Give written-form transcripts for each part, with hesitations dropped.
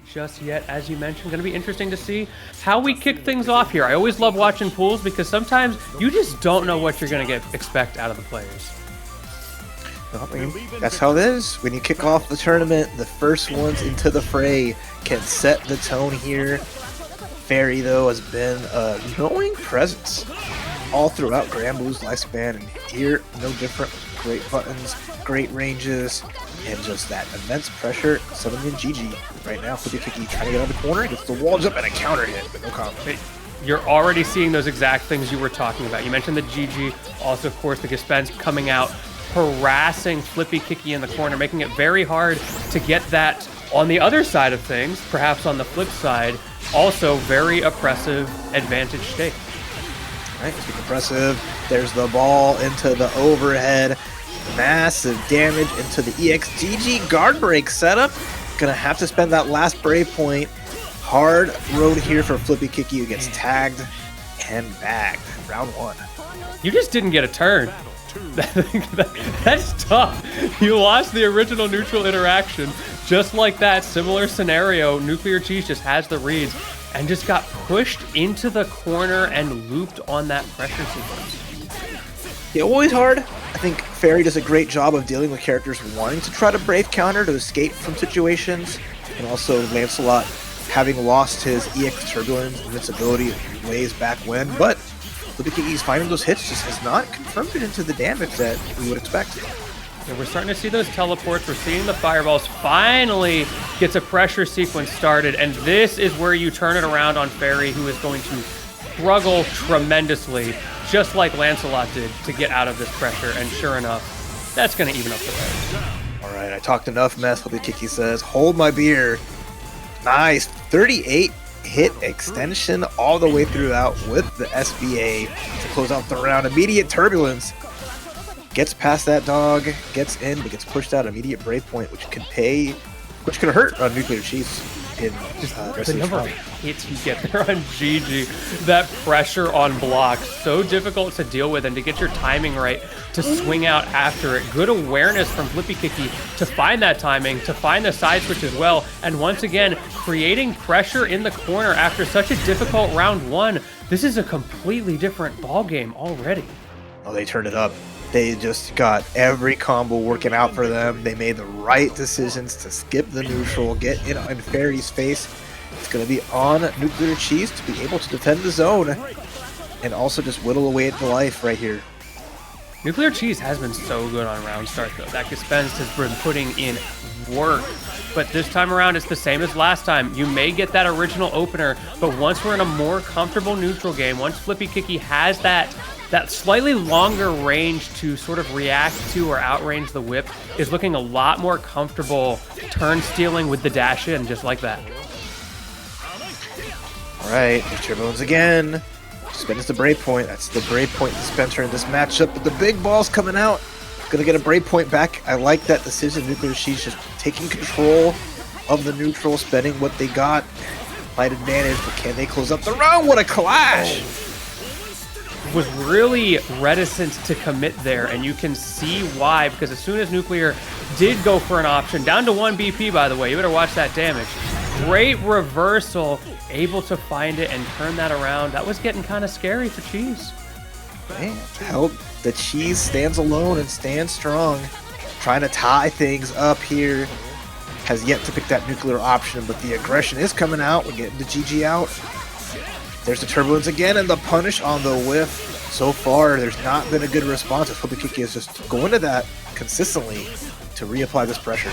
Just yet, as you mentioned, going to be interesting to see how we kick things off here. I always love watching pools because sometimes you just don't know what you're going to expect out of the players. Well, I mean, that's how it is. When you kick off the tournament, the first ones into the fray can set the tone here. Ferry, though, has been a growing presence all throughout Granblue's lifespan, and here, no different. Great buttons, great ranges, and just that immense pressure summoning in GG. Right now, Flippy Kicky trying to get on the corner, gets the wall jump and a counter hit, but no combo. You're already seeing those exact things you were talking about. You mentioned the GG, also, of course, the Dispense coming out, harassing Flippy Kicky in the corner, making it very hard to get that on the other side of things, perhaps on the flip side, also very oppressive advantage state. All right, speaking impressive, there's the ball into the overhead. Massive damage into the EXGG guard break setup. Gonna have to spend that last brave point. Hard road here for Flippy Kicky, who gets tagged and bagged. Round one. You just didn't get a turn. That's tough. You lost the original neutral interaction. Just like that, similar scenario, Nuclear Cheese just has the reads and just got pushed into the corner and looped on that pressure sequence. Yeah, always hard. I think Ferry does a great job of dealing with characters wanting to try to brave counter to escape from situations, and also Lancelot having lost his EX Turbulence invincibility ways back when, but Flippy Kicky's finding those hits just has not confirmed it into the damage that we would expect. Yeah, we're starting to see those teleports, we're seeing the fireballs, finally gets a pressure sequence started, and this is where you turn it around on Ferry, who is going to struggle tremendously, just like Lancelot did, to get out of this pressure, and sure enough, that's going to even up the rest. Alright, I talked enough mess, Flippy Kicky says. Hold my beer. Nice. 38 hit extension all the way throughout with the SBA to close out the round. Immediate turbulence. Gets past that dog, gets in, but gets pushed out. Immediate brave point, which can pay, which can hurt on Nuclear Chiefs. In the number of hits you get there on GG, that pressure on blocks, so difficult to deal with, and to get your timing right to swing out after it. Good awareness from Flippy Kicky to find that timing, to find the side switch as well, and once again, creating pressure in the corner after such a difficult round one. This is a completely different ball game already. Oh, they turned it up. They just got every combo working out for them. They made the right decisions to skip the neutral, get in Ferry's face. It's going to be on Nuclear Cheese to be able to defend the zone and also just whittle away at the life right here. Nuclear Cheese has been so good on round start, though. That Dispense has been putting in work. But this time around, it's the same as last time. You may get that original opener, but once we're in a more comfortable neutral game, once Flippy Kicky has that slightly longer range to sort of react to or outrange the whip, is looking a lot more comfortable turn stealing with the dash in, just like that. All right, Turbulence again. Spends the brave point. That's the brave point dispenser in this matchup, but the big ball's coming out. Gonna get a brave point back. I like that decision. Nuclear Cheese just taking control of the neutral, spending what they got. Light advantage, but can they close up the round? What a clash! Was really reticent to commit there, and you can see why, because as soon as Nuclear did go for an option, down to 1 BP, by the way, you better watch that damage. Great reversal, able to find it and turn that around. That was getting kind of scary for Cheese. Man, help. The Cheese stands alone and stands strong. Trying to tie things up here. Has yet to pick that nuclear option, but the aggression is coming out. We're getting the GG out. There's the Turbulence again, and the punish on the whiff. So far, there's not been a good response. Flippy Kicky is just going to that consistently to reapply this pressure.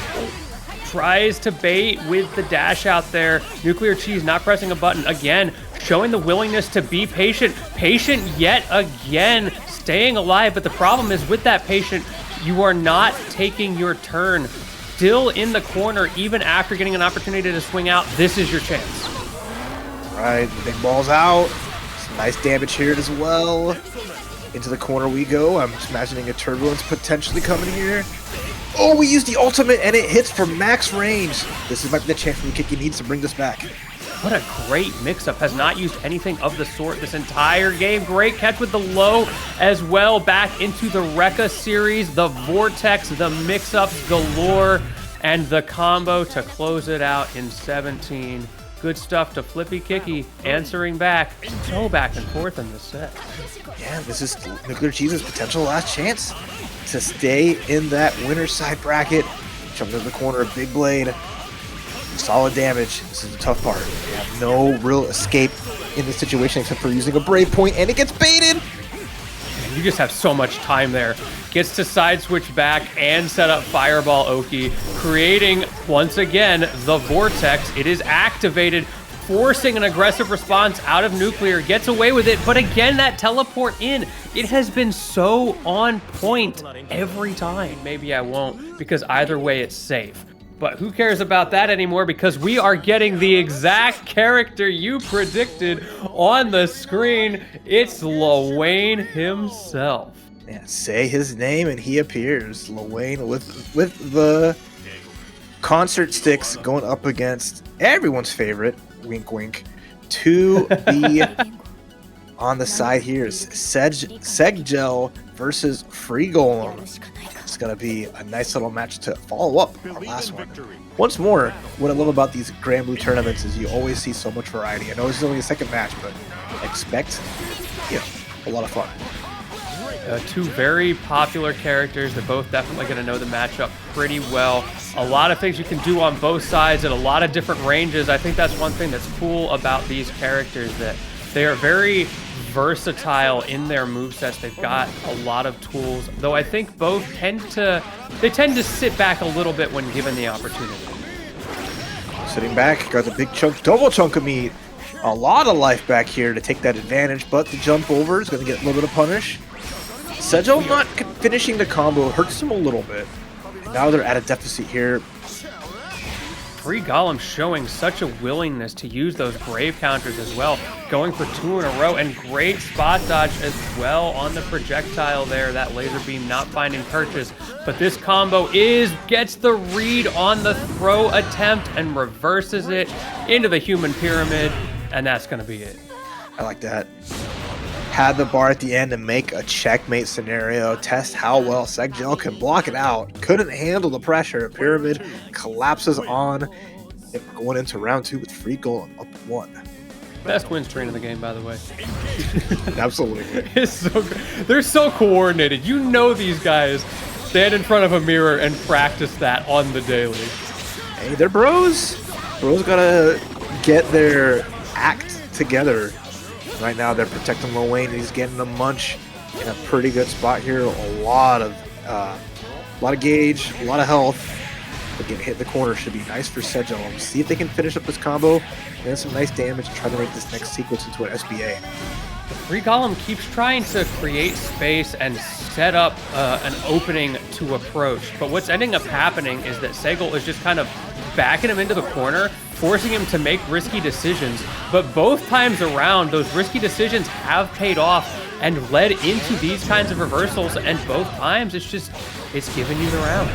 Tries to bait with the dash out there. Nuclear Cheese not pressing a button. Again, showing the willingness to be patient. Patient yet again, staying alive. But the problem is with that patient, you are not taking your turn. Still in the corner, even after getting an opportunity to swing out. This is your chance. Right, the big ball's out. Some nice damage here as well. Into the corner we go. I'm just imagining a Turbulence potentially coming here. Oh, we used the ultimate and it hits for max range. This is might be the chance that Kicky needs to bring this back. What a great mix-up. Has not used anything of the sort this entire game. Great catch with the low as well. Back into the Rekka series. The Vortex, the mix-ups galore. and the combo to close it out in 17. Good stuff to Flippy Kicky, answering back. So back and forth in the set. Yeah, this is Nuclear Cheese's potential last chance to stay in that winner's side bracket. Jump into the corner of Big Blade. Solid damage. This is the tough part. You have no real escape in this situation except for using a Brave Point, and it gets baited. You just have so much time there. Gets to side switch back and set up Fireball Oki, creating, once again, the Vortex. It is activated, forcing an aggressive response out of Nuclear. Gets away with it, but again, that teleport in. It has been so on point every time. Maybe I won't, because either way, it's safe. But who cares about that anymore, because we are getting the exact character you predicted on the screen. It's Lowain himself. Yeah, say his name and he appears. Lowain with the concert sticks going up against everyone's favorite, wink wink, to be on the side here is Seggel versus FreeGolem. It's going to be a nice little match to follow up our last one. Once more, what I love about these Granblue tournaments is you always see so much variety. I know this is only a second match, but expect, a lot of fun. Two very popular characters. They're both definitely going to know the matchup pretty well. A lot of things you can do on both sides at a lot of different ranges. I think that's one thing that's cool about these characters, that they are very versatile in their movesets. They've got a lot of tools, though I think both tend to sit back a little bit when given the opportunity. Sitting back, got a big chunk, double chunk of meat. A lot of life back here to take that advantage, but the jump over is going to get a little bit of punish. Seggel not finishing the combo hurts him a little bit. And now they're at a deficit here. FreeGolem showing such a willingness to use those Brave counters as well, going for 2 in a row, and great spot dodge as well on the projectile there. That laser beam not finding purchase, but this combo gets the read on the throw attempt and reverses it into the human pyramid, and that's going to be it. I like that. Had the bar at the end to make a checkmate scenario, test how well Seggel can block it out. Couldn't handle the pressure. Pyramid collapses on. And we're going into round 2 with FreeGolem up 1. Best win streak in the game, by the way. Absolutely. It's so good. They're so coordinated. You know these guys stand in front of a mirror and practice that on the daily. Hey, they're bros. Bros gotta get their act together. Right now, they're protecting Lowain. He's getting a munch in a pretty good spot here. A lot of gauge, a lot of health. But getting hit in the corner should be nice for Seggel. See if they can finish up this combo, and some nice damage and try to make this next sequence into an SBA. FreeGolem keeps trying to create space and set up an opening to approach. But what's ending up happening is that Seggel is just kind of backing him into the corner, forcing him to make risky decisions. But both times around, those risky decisions have paid off and led into these kinds of reversals. And both times, it's giving you the round.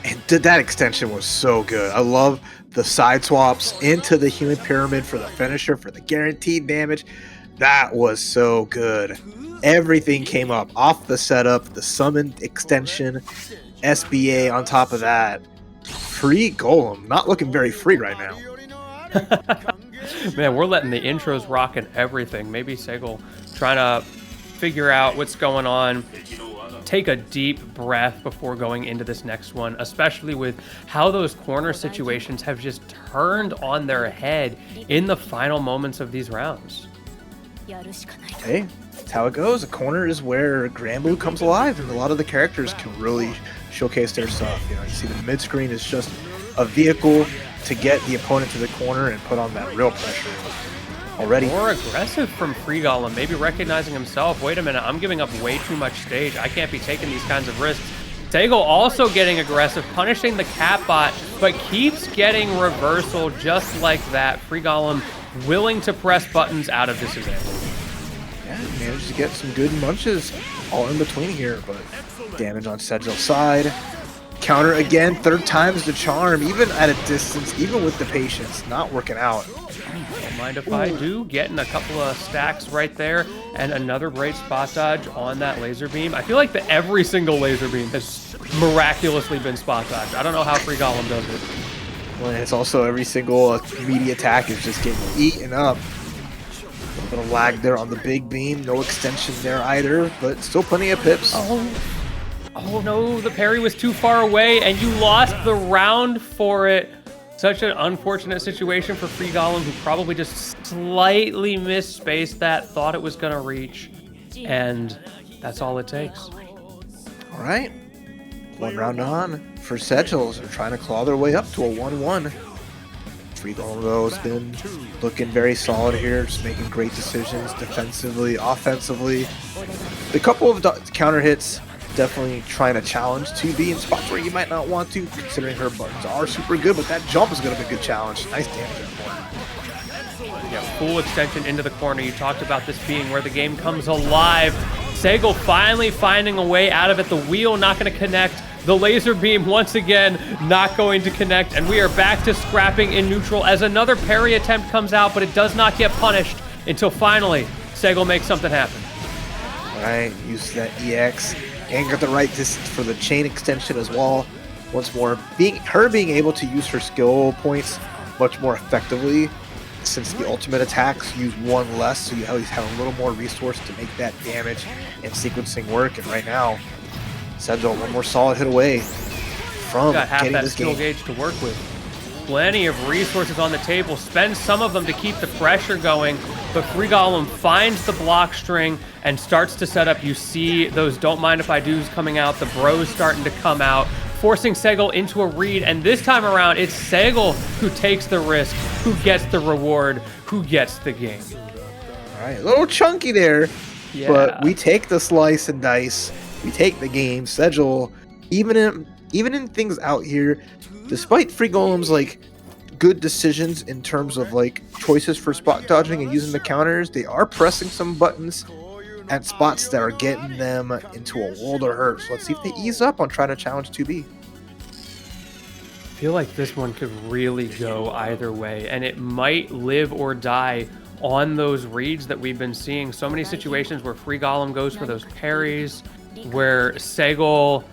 And that extension was so good. I love the side swaps into the human pyramid for the finisher, for the guaranteed damage. That was so good. Everything came up off the setup, the summoned extension, SBA on top of that. FreeGolem, not looking very free right now. Man, we're letting the intros rock and everything. Maybe Seggel trying to figure out what's going on. Take a deep breath before going into this next one, especially with how those corner situations have just turned on their head in the final moments of these rounds. Hey, that's how it goes. A corner is where Granblue comes alive, and a lot of the characters can really showcase their stuff. You see the mid screen is just a vehicle to get the opponent to the corner and put on that real pressure already. More aggressive from FreeGolem, maybe recognizing himself. Wait a minute, I'm giving up way too much stage. I can't be taking these kinds of risks. Seggel also getting aggressive, punishing the cat bot, but keeps getting reversal just like that. FreeGolem willing to press buttons out of disadvantage. Yeah, managed to get some good munches all in between here, but damage on Seggel's side. Counter again, third time's the charm, even at a distance, even with the patience, not working out. Don't mind if I do. Getting a couple of stacks right there, and another great spot dodge on that laser beam. I feel like every single laser beam has miraculously been spot dodged. I don't know how FreeGolem does it. Well, it's also every single meaty attack is just getting eaten up. A little bit of lag there on the big beam. No extension there either, but still plenty of pips. Oh no, the parry was too far away and you lost the round for it. Such an unfortunate situation for FreeGolem, who probably just slightly misspaced that, thought it was going to reach, and that's all it takes. All right. One round on for Sigils. They're trying to claw their way up to a 1-1. FreeGolem, though, has been looking very solid here, just making great decisions defensively, offensively. The couple of counter hits, definitely trying to challenge 2B in spots where you might not want to, considering her buttons are super good, but that jump is going to be a good challenge. Nice damage. Yeah, full extension into the corner. You talked about this being where the game comes alive. Sigil finally finding a way out of it. The wheel not going to connect. The laser beam once again not going to connect, and we are back to scrapping in neutral as another parry attempt comes out, but it does not get punished until finally Sigil makes something happen. All right, use that EX. And got the right distance for the chain extension as well. Once more, being able to use her skill points much more effectively, since the ultimate attacks use one less, so you always have a little more resource to make that damage and sequencing work. And right now, Sigil one more solid hit away from got half getting that this skill game. gauge to work with. Plenty of resources on the table. Spend some of them to keep the pressure going, but FreeGolem finds the block string and starts to set up. You see those don't mind if I do's coming out, the bros starting to come out, forcing Sigil into a read, and this time around it's Sigil who takes the risk, who gets the reward, who gets the game. All right, a little chunky there, Yeah. but we take the slice and dice. We take the game. Sigil, even in things out here, despite FreeGolem's like good decisions in terms of like choices for spot dodging and using the counters, they are pressing some buttons at spots that are getting them into a world of hurt. So let's see if they ease up on trying to challenge 2B. I feel like this one could really go either way, and it might live or die on those reads that we've been seeing. So many situations where FreeGolem goes for those parries, where Sigil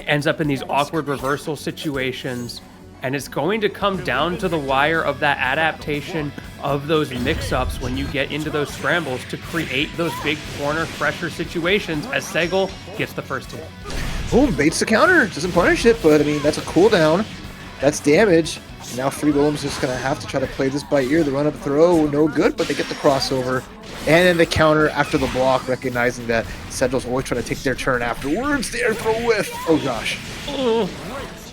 ends up in these awkward reversal situations, and it's going to come down to the wire of that adaptation of those mix-ups when you get into those scrambles to create those big corner pressure situations as Sigil gets the first hit. Boom, baits the counter. Doesn't punish it, but I mean, that's a cooldown. That's damage. And now FreeGolem's just going to have to try to play this by ear. The run-up throw, no good, but they get the crossover. And then the counter after the block, recognizing that Sigil's always trying to take their turn afterwards. The air throw whiff. Oh, gosh. Oh,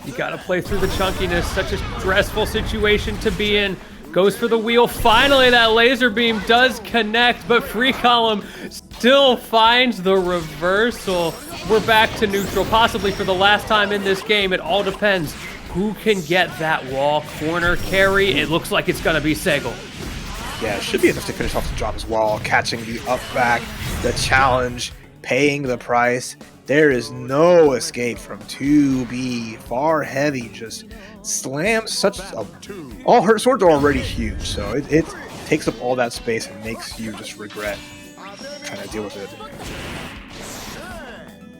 you got to play through the chunkiness. Such a stressful situation to be in. Goes for the wheel. Finally, that laser beam does connect, but FreeGolem still finds the reversal. We're back to neutral, possibly for the last time in this game. It all depends who can get that wall corner carry. It looks like it's going to be Sigil. Yeah, it should be enough to finish off the job as well. Catching the up back, the challenge, paying the price. There is no escape from 2B. Far heavy, just slams such a... All her swords are already huge, so it takes up all that space and makes you just regret trying to deal with it.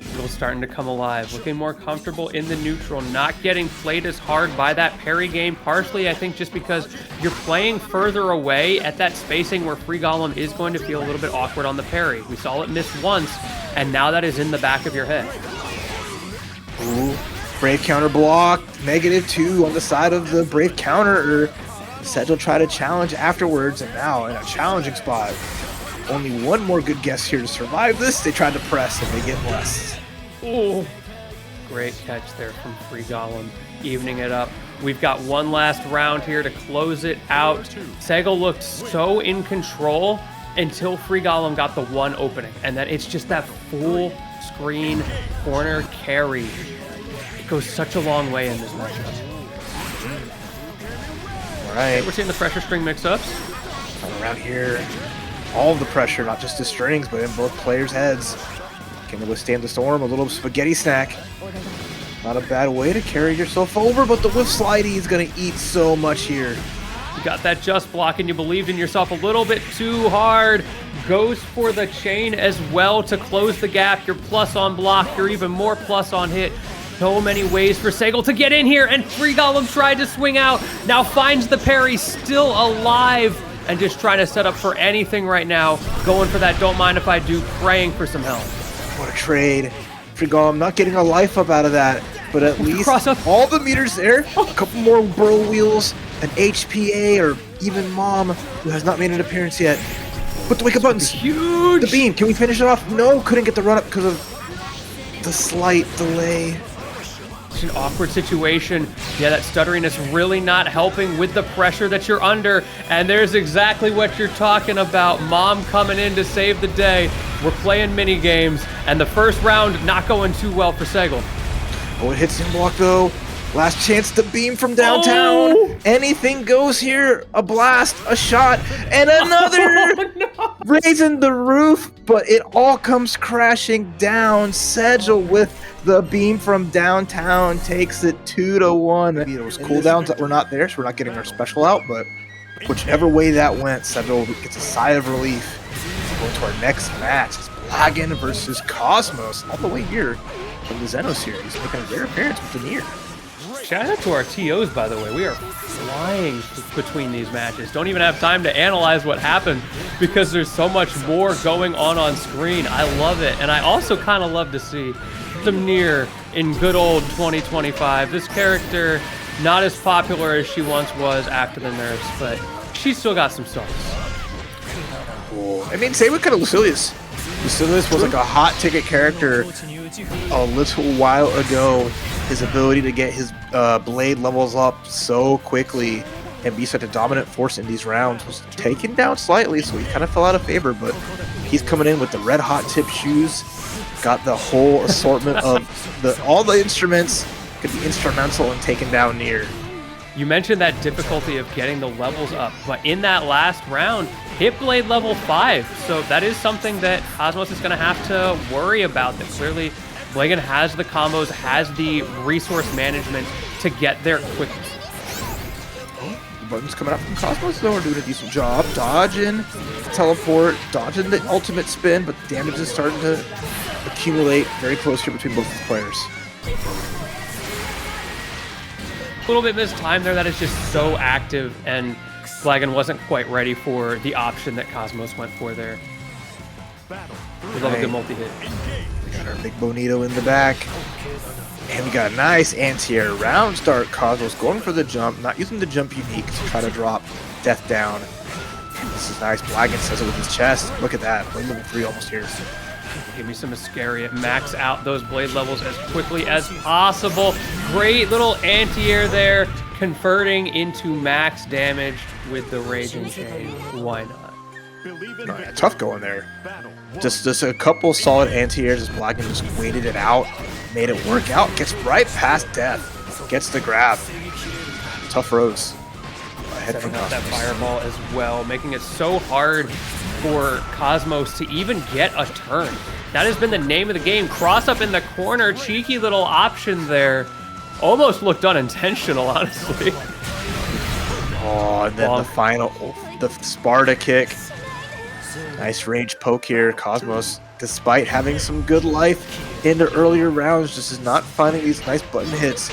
Sigil starting to come alive, looking more comfortable in the neutral, not getting played as hard by that parry game, partially I think just because you're playing further away at that spacing where FreeGolem is going to feel a little bit awkward on the parry. We saw it miss once, and now that is in the back of your head. Ooh, brave counter block, -2 on the side of the brave counter. Sigil try to challenge afterwards, and now in a challenging spot. Only one more good guess here to survive this. They tried to press and they get blessed. Oh, great catch there from FreeGolem, evening it up. We've got one last round here to close it out. Sigil looked so in control until FreeGolem got the one opening, and then it's just that full screen corner carry. It goes such a long way in this matchup. All right, We're seeing the pressure string mix-ups. around here, all of the pressure, not just the strings, but in both players' heads. Can they withstand the storm? A little spaghetti snack. Not a bad way to carry yourself over, but the whiff slidey is going to eat so much here. You got that just block and you believed in yourself a little bit too hard. Goes for the chain as well to close the gap. You're plus on block, you're even more plus on hit. So many ways for Segal to get in here, and FreeGolem tried to swing out. Now finds the parry, still alive, and just trying to set up for anything right now. Going for that don't mind if I do, praying for some help. What a trade. FreeGolem not getting a life up out of that, but at least all the meters there. A couple more bro wheels, an HPA, or even Mom, who has not made an appearance yet. Put the wake up buttons. Huge. The beam. Can we finish it off? No, couldn't get the run up because of the slight delay. An awkward situation. Yeah, that stuttering is really not helping with the pressure that you're under, and there's exactly what you're talking about. Mom coming in to save the day. We're playing mini games, and the first round not going too well for Segal. Oh, it hits him block though. Last chance to beam from downtown. Oh. Anything goes here. A blast, a shot, and another. Oh, no. Raising the roof, but it all comes crashing down. Segal with the beam from downtown takes it 2-1. It was cooldowns that were not there, so we're not getting our special out, but whichever way that went, Segal gets a sigh of relief. Going to our next match. It's BLaggen versus Kos-Mos, all the way here from the Xeno series, making a rare appearance with the Nier. Shout out to our TOs, by the way. We are flying between these matches. Don't even have time to analyze what happened because there's so much more going on screen. I love it. And I also kind of love to see some Nier in good old 2025. This character, not as popular as she once was after the nerfs, but she's still got some sauce. Cool. I mean, same with kind of Lucilus. Lucilus was like a hot ticket character a little while ago. His ability to get his blade levels up so quickly and be such a dominant force in these rounds was taken down slightly, so he kind of fell out of favor, but he's coming in with the red hot tip shoes, got the whole assortment of all the instruments, could be instrumental in taking down Nier. You mentioned that difficulty of getting the levels up, but in that last round, hit blade level 5, so that is something that Kos-Mos is going to have to worry about. That clearly BLaggen has the combos, has the resource management to get there quickly. The buttons coming out from Kos-Mos though are doing a decent job. Dodging, teleport, dodging the ultimate spin, but damage is starting to accumulate very close here between both the players. A little bit mistimed there. That is just so active, and BLaggen wasn't quite ready for the option that Kos-Mos went for there. We love a good multi-hit. We got our big Bonito in the back. And we got a nice anti-air round start. Kos-Mos going for the jump, not using the jump unique to try to drop Death down. This is nice. BLaggen says it with his chest. Look at that. Blade level 3 almost here. Give me some Iscariot. Max out those blade levels as quickly as possible. Great little anti-air there, converting into max damage with the Raging Chain. Why not? Right, tough going there. Just a couple solid anti-airs as BLaggen just waited it out, made it work out, gets right past death, gets the grab. Tough roads. Setting up that fireball as well, making it so hard for Kos-Mos to even get a turn. That has been the name of the game. Cross up in the corner, cheeky little option there. Almost looked unintentional, honestly. Oh, and then the final, the Sparta kick. Nice range poke here. Kos-Mos, despite having some good life in the earlier rounds, just is not finding these nice button hits.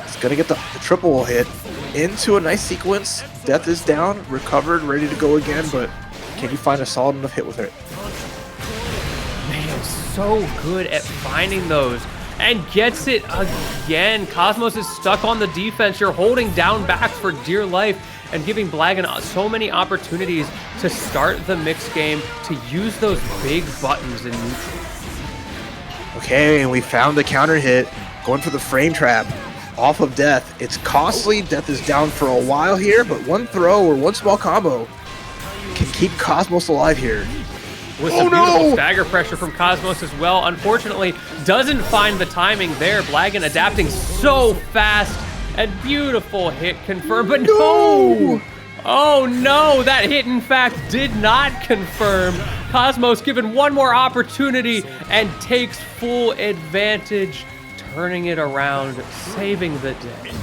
He's gonna get the triple hit into a nice sequence. Death is down, recovered, ready to go again, but can you find a solid enough hit with it? Man, so good at finding those. And gets it again. Kos-Mos is stuck on the defense. You're holding down back for dear life and giving BLaggen so many opportunities to start the mixed game, to use those big buttons in neutral. Okay, and we found the counter hit. Going for the frame trap off of Death. It's costly. Death is down for a while here, but one throw or one small combo can keep Kos-Mos alive here. With some beautiful stagger pressure from Kos-Mos as well. Unfortunately, doesn't find the timing there. BLaggen adapting so fast, and beautiful hit confirmed, but no! Oh no, that hit in fact did not confirm. Kos-Mos given one more opportunity and takes full advantage, turning it around, saving the day.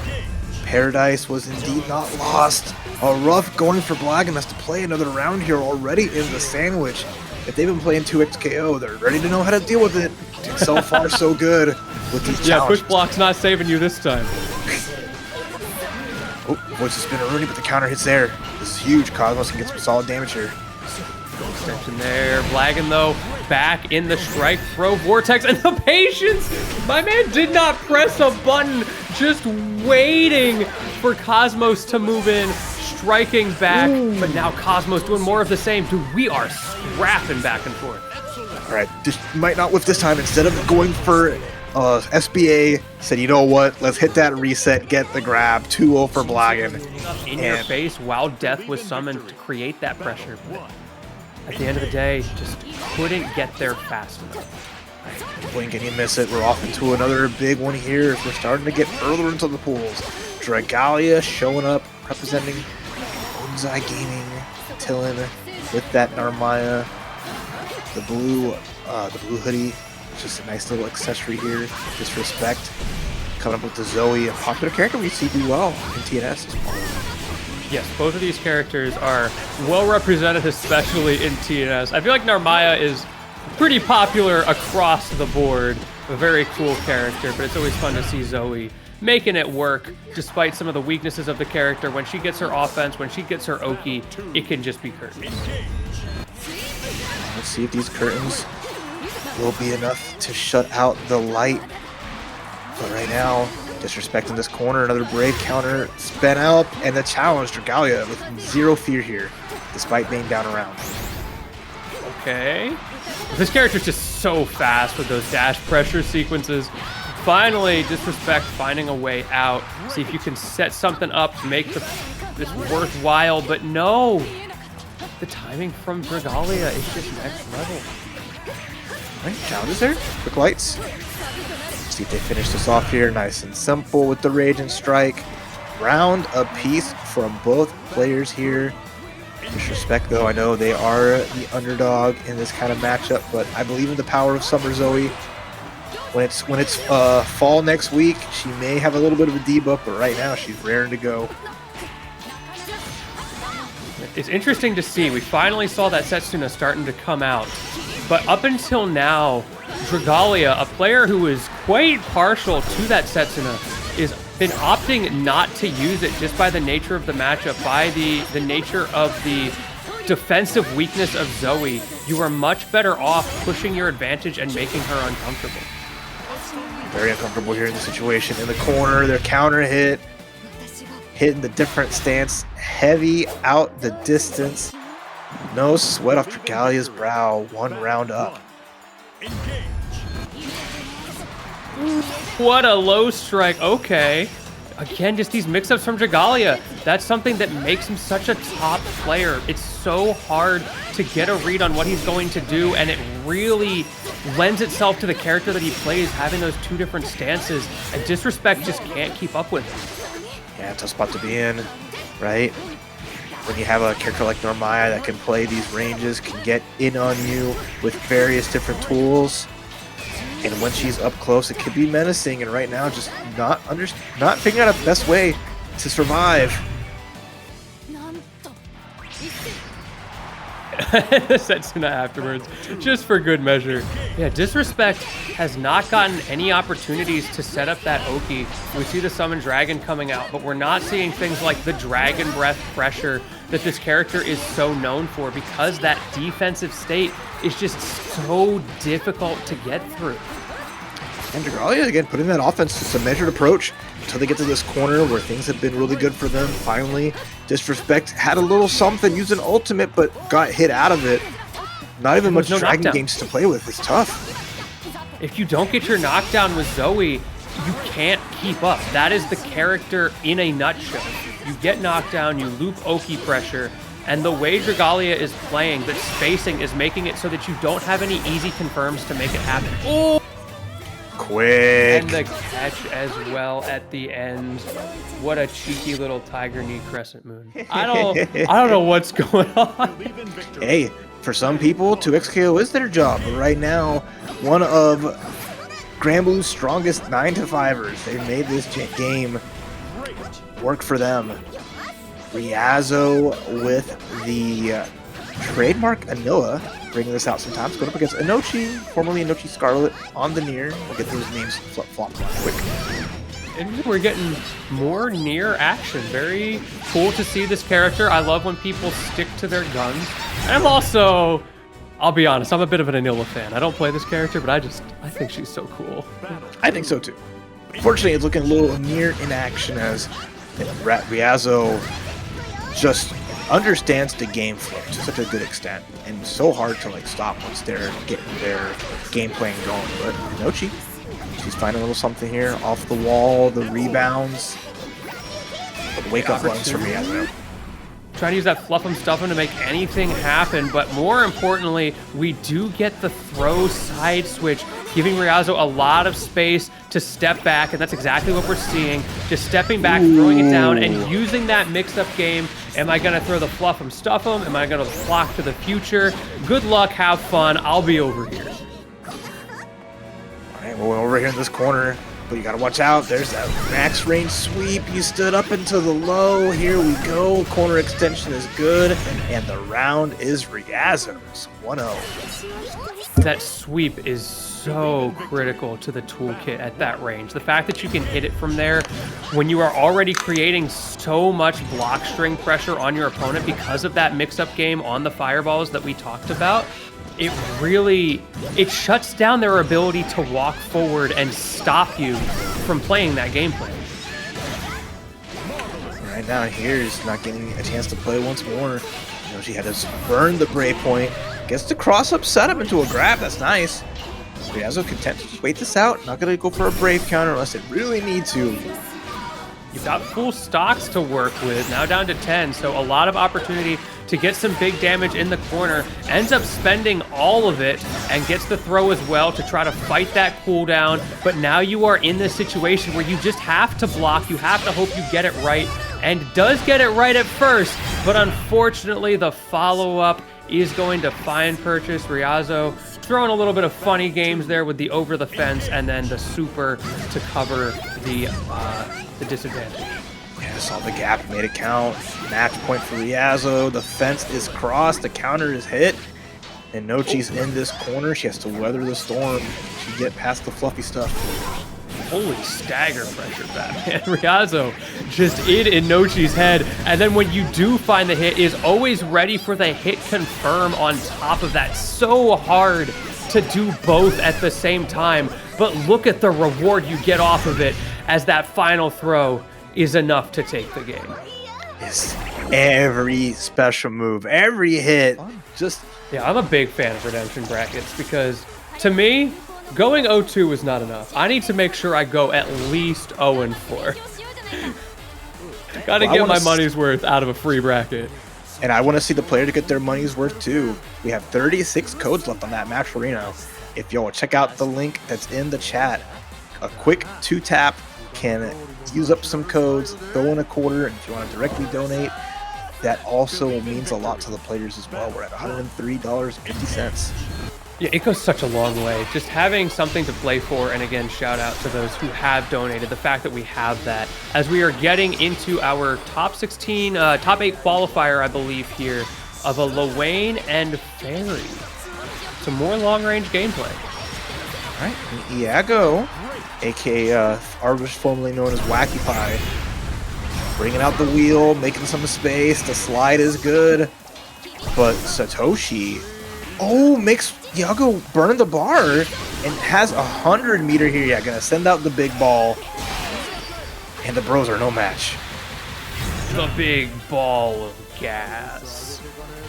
Paradise was indeed not lost. A rough going for BLaggen has to play another round here already in the sandwich. If they've been playing 2xKO, they're ready to know how to deal with it. And so far, so good with these challenges. Yeah, push block's not saving you this time. Oh, voice of spinner Rooney, but the counter hits there. This is huge. Kos-Mos can get some solid damage here. Extension there. BLaggen, though, back in the strike throw vortex. And the patience! My man did not press a button, just waiting for Kos-Mos to move in, striking back. Ooh. But now Kos-Mos doing more of the same. Dude, we are scrapping back and forth. All right, just might not whiff this time. Instead of going for SBA, said, you know what, let's hit that reset, get the grab. 2-0 for BLaggen. In your face while death was summoned to create that pressure. But at the end of the day, just couldn't get there fast enough. Blink and you miss it. We're off into another big one here. We're starting to get further into the pools. Dragalia showing up, representing Bonsai Gaming. Tillin with that Narmaya. The blue hoodie. Just a nice little accessory here. Disrespecc. Coming up with the Zooey, a popular character we see do well in TNS as well. Yes, both of these characters are well represented, especially in TNS. I feel like Narmaya is pretty popular across the board. A very cool character, but it's always fun to see Zooey making it work despite some of the weaknesses of the character. When she gets her offense, when she gets her Oki, it can just be curtains. Let's see if these curtains will be enough to shut out the light. But right now, Disrespecc in this corner, another Brave counter, spin out, and the challenge, Dragalia with zero fear here, despite being down around. Okay. This character's just so fast with those dash pressure sequences. Finally, Disrespecc finding a way out. See if you can set something up to make this worthwhile, but no! The timing from Dragalia is just next level. Right, challenges there, quick lights. See if they finish this off here, nice and simple with the Rage and Strike. Round apiece from both players here. Disrespecc, though, I know they are the underdog in this kind of matchup, but I believe in the power of Summer Zooey. When it's fall next week, she may have a little bit of a debuff, but right now she's raring to go. It's interesting to see. We finally saw that Setsuna starting to come out, but up until now, Dragalia, a player who is quite partial to that Setsuna, is been opting not to use it just by the nature of the matchup, by the nature of the defensive weakness of Zooey. You are much better off pushing your advantage and making her uncomfortable. Very uncomfortable here in the situation. In the corner, their counter hit, hitting the different stance, heavy out the distance. No sweat off Dragalia's brow, one round up. What a low strike. Okay. Again, just these mix-ups from Dragalia. That's something that makes him such a top player. It's so hard to get a read on what he's going to do, and it really lends itself to the character that he plays, having those two different stances, and Disrespecc just can't keep up with him. Yeah, tough spot to be in, right? When you have a character like Narmaya that can play these ranges, can get in on you with various different tools. And when she's up close, it could be menacing. And right now, just not figuring out a best way to survive. Setsuna afterwards, just for good measure. Yeah, Disrespecc has not gotten any opportunities to set up that Oki. We see the Summon Dragon coming out, but we're not seeing things like the Dragon Breath pressure that this character is so known for, because that defensive state is just so difficult to get through. And Dragalia, again, putting that offense, just a measured approach until they get to this corner where things have been really good for them. Finally, Disrespecc had a little something, used an ultimate, but got hit out of it. Not even much Dragon games to play with. It's tough. If you don't get your knockdown with Zooey, you can't keep up. That is the character in a nutshell. You get knocked down, you loop Oki pressure, and the way Dragalia is playing, that spacing is making it so that you don't have any easy confirms to make it happen. Oh! Quick. And the catch as well at the end. What a cheeky little Tiger Knee Crescent Moon. I don't know what's going on. Hey, for some people, 2xKO is their job. But right now, one of Granblue's strongest 9-to-5ers. They made this game work for them. Ryazo with the trademark Anila, bringing this out sometimes. Going up against Inochi, formerly Inochi Scarlet, on the Nier. We'll get those names flip-flop quick. And we're getting more Nier action. Very cool to see this character. I love when people stick to their guns. And I'm also, I'll be honest, I'm a bit of an Anila fan. I don't play this character, but I think she's so cool. I think so too. Unfortunately, it's looking a little Nier in action as Ryazo just understands the game flow to such a good extent, and so hard to like stop once they're getting their game plan going. But Inochi, she's finding a little something here off the wall, the rebounds, the wake up runs from Ryazo. Trying to use that fluff 'em stuff 'em to make anything happen, but more importantly, we do get the throw side switch, giving Ryazo a lot of space to step back, and that's exactly what we're seeing. Just stepping back, throwing it down, and using that mix-up game. Am I gonna throw the fluff 'em stuff 'em? Am I gonna block to the future? Good luck, have fun, I'll be over here. Alright, well, we're over here in this corner. But you gotta watch out. There's that max range sweep. You stood up into the low. Here we go. Corner extension is good. And the round is Ryazo's 1-0. That sweep is so critical to the toolkit at that range. The fact that you can hit it from there when you are already creating so much block string pressure on your opponent because of that mix-up game on the fireballs that we talked about, it shuts down their ability to walk forward and stop you from playing that game plan. Right now, here's not getting a chance to play once more. You know, she had to burn the Brave Point. Gets the cross-up setup into a grab. That's nice. Ryazo content to just wait this out. Not going to go for a Brave counter unless it really needs to. You've got full stocks to work with, now down to 10, so a lot of opportunity to get some big damage in the corner. Ends up spending all of it and gets the throw as well to try to fight that cooldown. But now you are in this situation where you just have to block. You have to hope you get it right, and does get it right at first, but unfortunately the follow-up is going to find purchase. Ryazo throwing a little bit of funny games there with the over the fence and then the super to cover the disadvantage. Yeah, saw the gap, made it count. Match point for Ryazo. The fence is crossed, the counter is hit, and Inochi's in this corner. She has to weather the storm. She get past the fluffy stuff. Holy stagger pressure, Batman. Ryazo just in Inochi's head, and then when you do find the hit, is always ready for the hit confirm on top of that. So hard to do both at the same time, but look at the reward you get off of it, as that final throw is enough to take the game. Yes. Every special move, every hit, just... Yeah, I'm a big fan of redemption brackets because, to me, going 0-2 is not enough. I need to make sure I go at least 0-4. Gotta get my money's worth out of a free bracket. And I want to see the player to get their money's worth too. We have 36 codes left on that match arena. If y'all check out the link that's in the chat, a quick 2-tap can use up some codes, throw in a quarter, and if you want to directly donate, that also means a lot to the players as well. We're at $103.50. Yeah, it goes such a long way. Just having something to play for, and again, shout out to those who have donated. The fact that we have that as we are getting into our top 16, top 8 qualifier, I believe here, of a Lowain and Ferry. Some more long-range gameplay. All right, and Iago, aka artist formerly known as Wacky Pie, bringing out the wheel, making some space. The slide is good, but Satoshi, makes Iago burn the bar and has 100-meter here. Yeah, gonna send out the big ball, and the bros are no match. The big ball of gas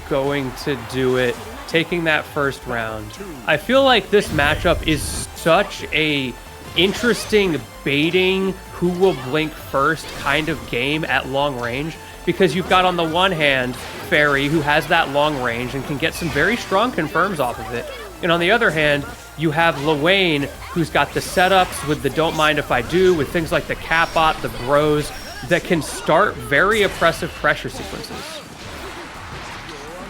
going to do it, taking that first round. I feel like this matchup is such a interesting baiting who will blink first kind of game at long range, because you've got on the one hand Ferry, who has that long range and can get some very strong confirms off of it, and on the other hand you have Lowain, who's got the setups with the don't mind if I do, with things like the cap bot, the bros, that can start very oppressive pressure sequences.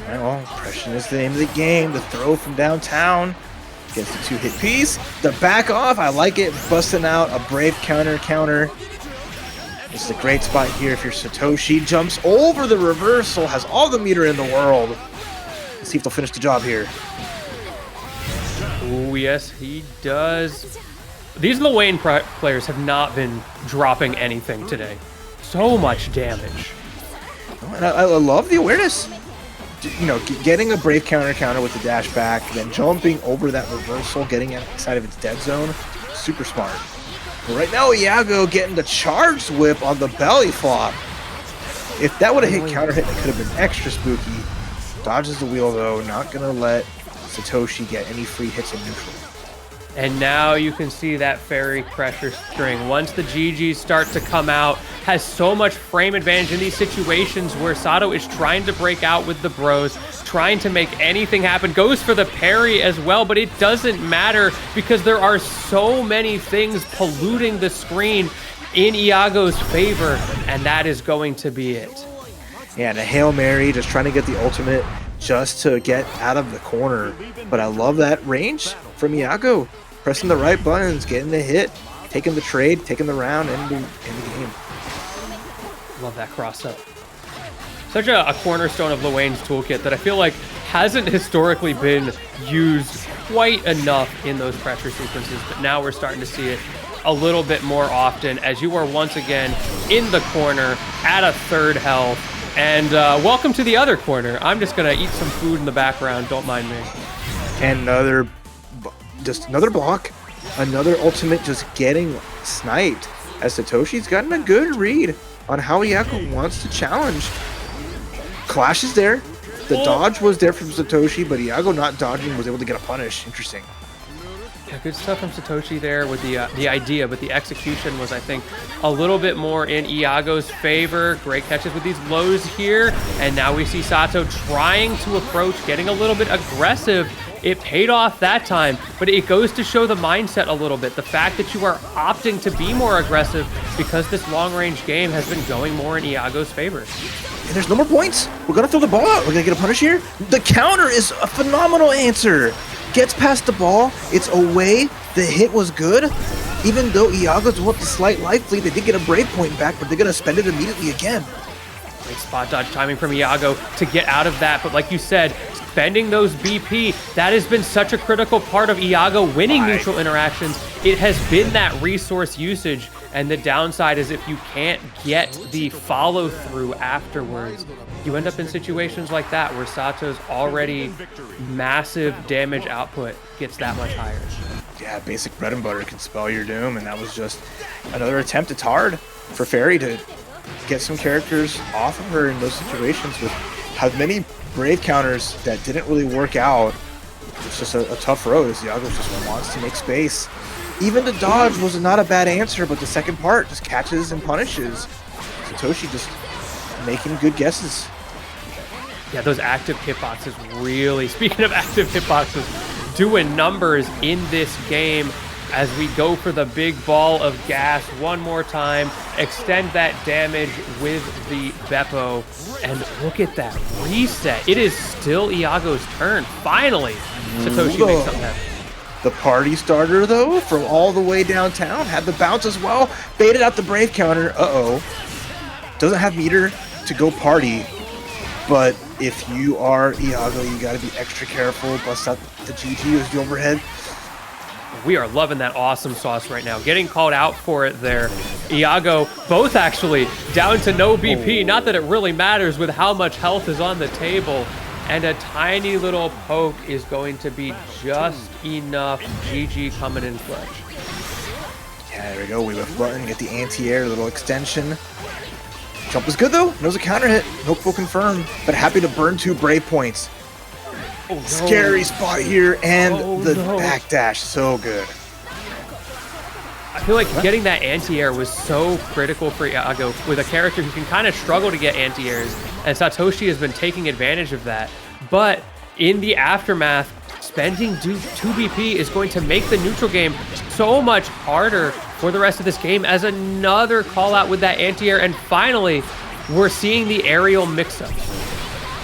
Well, pressure is the name of the game. The throw from downtown gets the 2-hit piece. The back off, I like it. Busting out a brave counter. This is a great spot here if you're Satoshi. Jumps over the reversal, has all the meter in the world. Let's see if they'll finish the job here. Oh, yes, he does. These Lowain players have not been dropping anything today. So much damage. And I love the awareness. You know, getting a Brave counter with the dash back, then jumping over that reversal, getting inside of its dead zone. Super smart. But right now, Iago getting the charged whip on the belly flop. If that would have hit counter hit, it could have been extra spooky. Dodges the wheel though, not gonna let Satoshi get any free hits in neutral. And now you can see that Ferry pressure string. Once the GGs start to come out, has so much frame advantage in these situations where Sato is trying to break out with the bros, trying to make anything happen. Goes for the parry as well, but it doesn't matter because there are so many things polluting the screen in Iago's favor, and that is going to be it. Yeah, and a Hail Mary, just trying to get the ultimate just to get out of the corner. But I love that range from Iago. Pressing the right buttons, getting the hit, taking the trade, taking the round, and in the game. Love that cross up. Such a cornerstone of Lowain's toolkit that I feel like hasn't historically been used quite enough in those pressure sequences, but now we're starting to see it a little bit more often as you are once again in the corner at a third health. And welcome to the other corner. I'm just gonna eat some food in the background, don't mind me. And just another block, another ultimate just getting sniped as Satoshi's gotten a good read on how Iago wants to challenge. Clash is there. The dodge was there from Satoshi, but Iago not dodging was able to get a punish. Interesting. Yeah, good stuff from Satoshi there with the idea, but the execution was, I think, a little bit more in Iago's favor. Great catches with these lows here, and now we see Sato trying to approach, getting a little bit aggressive. It paid off that time, but it goes to show the mindset a little bit. The fact that you are opting to be more aggressive because this long-range game has been going more in Iago's favor. And there's no more points. We're going to throw the ball out. We're going to get a punish here. The counter is a phenomenal answer. Gets past the ball. It's away. The hit was good. Even though Iago's with the slight life lead, they did get a break point back, but they're going to spend it immediately again. Great spot dodge timing from Iago to get out of that. But like you said, spending those BP, that has been such a critical part of Iago winning neutral interactions. It has been that resource usage. And the downside is if you can't get the follow through afterwards, you end up in situations like that where Sato's already massive damage output gets that much higher. Yeah, basic bread and butter can spell your doom, and that was just another attempt. It's hard for Ferry to get some characters off of her in those situations with how many Brave counters that didn't really work out. It's just a tough road as Iago just wants to make space. Even the dodge was not a bad answer, but the second part just catches and punishes. Satoshi just making good guesses. Yeah, those active hitboxes really, speaking of active hitboxes, doing numbers in this game as we go for the big ball of gas one more time, extend that damage with the Beppo, and look at that reset. It is still Iago's turn. Finally, Satoshi makes something happen. The party starter, though, from all the way downtown, had the bounce as well, baited out the Brave counter. Doesn't have meter to go party, but if you are Iago, you got to be extra careful. Bust out the GG as the overhead. We are loving that awesome sauce right now. Getting called out for it there. Iago, both actually down to no BP. Not that it really matters with how much health is on the table. And a tiny little poke is going to be just enough. GG coming in clutch. Yeah, there we go. We left button, get the anti-air, little extension. Jump is good though. Knows a counter hit. Nope, will confirm. But happy to burn 2 Brave points. Oh, no. Scary spot here, and the backdash. So good. I feel like getting that anti-air was so critical for Iago with a character who can kind of struggle to get anti-airs, and Satoshi has been taking advantage of that. But in the aftermath, spending 2 BP is going to make the neutral game so much harder for the rest of this game as another call out with that anti-air, and finally, we're seeing the aerial mix-up.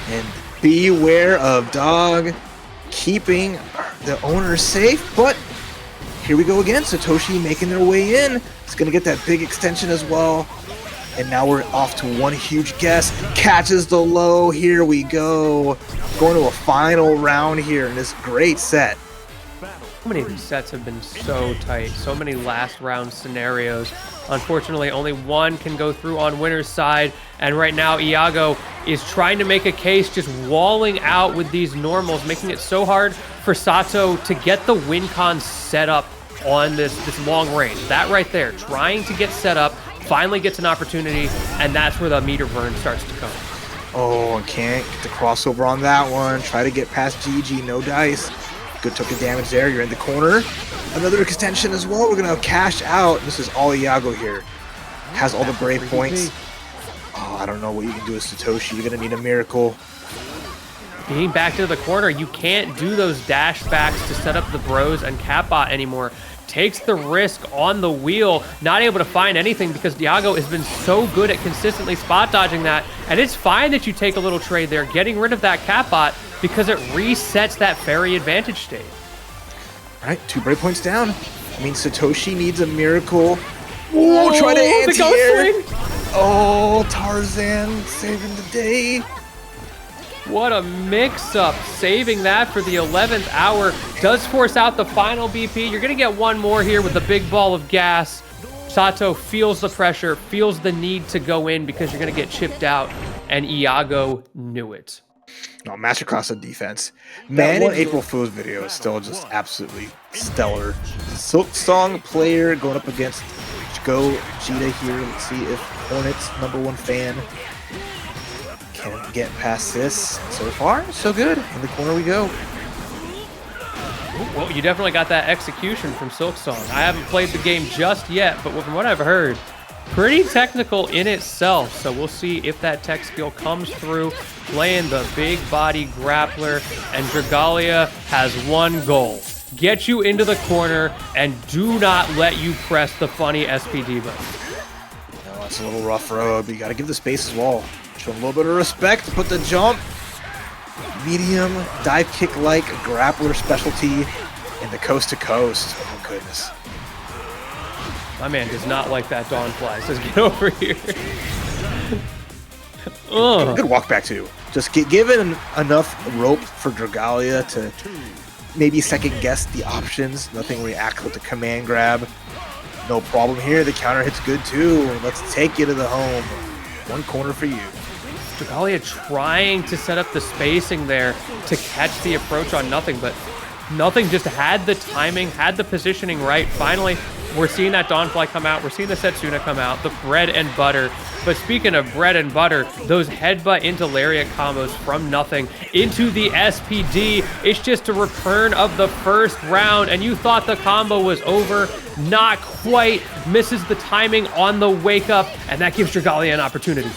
And beware of Dog keeping the owner safe, but here we go again. Satoshi making their way in. It's going to get that big extension as well. And now we're off to one huge guess. Catches the low. Here we go. Going to a final round here in this great set. So many of these sets have been so tight. So many last round scenarios. Unfortunately, only one can go through on winner's side. And right now, Iago is trying to make a case, just walling out with these normals, making it so hard for Sato to get the win con set up on this long range. That right there, trying to get set up, finally gets an opportunity, and that's where the meter burn starts to come. Oh, and can't get the crossover on that one. Try to get past GG, no dice. Good took of damage there. You're in the corner. Another extension as well. We're going to cash out. This is all Iago here. Has all the brave points. Oh, I don't know what you can do with Satoshi. You're going to need a miracle. Being back to the corner, you can't do those dash backs to set up the bros and Catbot anymore. Takes the risk on the wheel, not able to find anything because Iago has been so good at consistently spot dodging that. And it's fine that you take a little trade there, getting rid of that Catbot because it resets that Ferry advantage state. All right, 2 break points down. I mean, Satoshi needs a miracle. Oh, try to anti-air. Oh, Tarzan saving the day. What a mix-up, saving that for the 11th hour. Does force out the final BP. You're going to get one more here with the big ball of gas. Sato feels the pressure, feels the need to go in because you're going to get chipped out, and Iago knew it. No, masterclass of defense. Man, in April Fool's video is still just absolutely stellar. Silk Song player going up against Go Jita here. Let's see if Hornets #1 fan can get past this. So far, so good. In the corner we go. Well, you definitely got that execution from Silksong. I haven't played the game just yet, but from what I've heard, pretty technical in itself. So we'll see if that tech skill comes through. Playing the big body grappler, and Dragalia has one goal. Get you into the corner and do not let you press the funny SPD button. No, it's a little rough road, but you got to give the space as well. Show him a little bit of respect. Put the jump. Medium dive kick like grappler specialty in the coast to coast. Oh goodness. My man does not like that Dawnfly. Says get over here. Good walk back too. Just given enough rope for Dragalia to maybe second guess the options. Nothing react with the command grab. No problem here. The counter hit's good too. Let's take you to the home. One corner for you. Dragalia trying to set up the spacing there to catch the approach on Nothing, but Nothing just had the timing, had the positioning right. Finally, we're seeing that Dawnfly come out. We're seeing the Setsuna come out, the bread and butter. But speaking of bread and butter, those headbutt into lariat combos from Nothing into the SPD. It's just a return of the first round, and you thought the combo was over. Not quite. Misses the timing on the wake up, and that gives Dragalia an opportunity.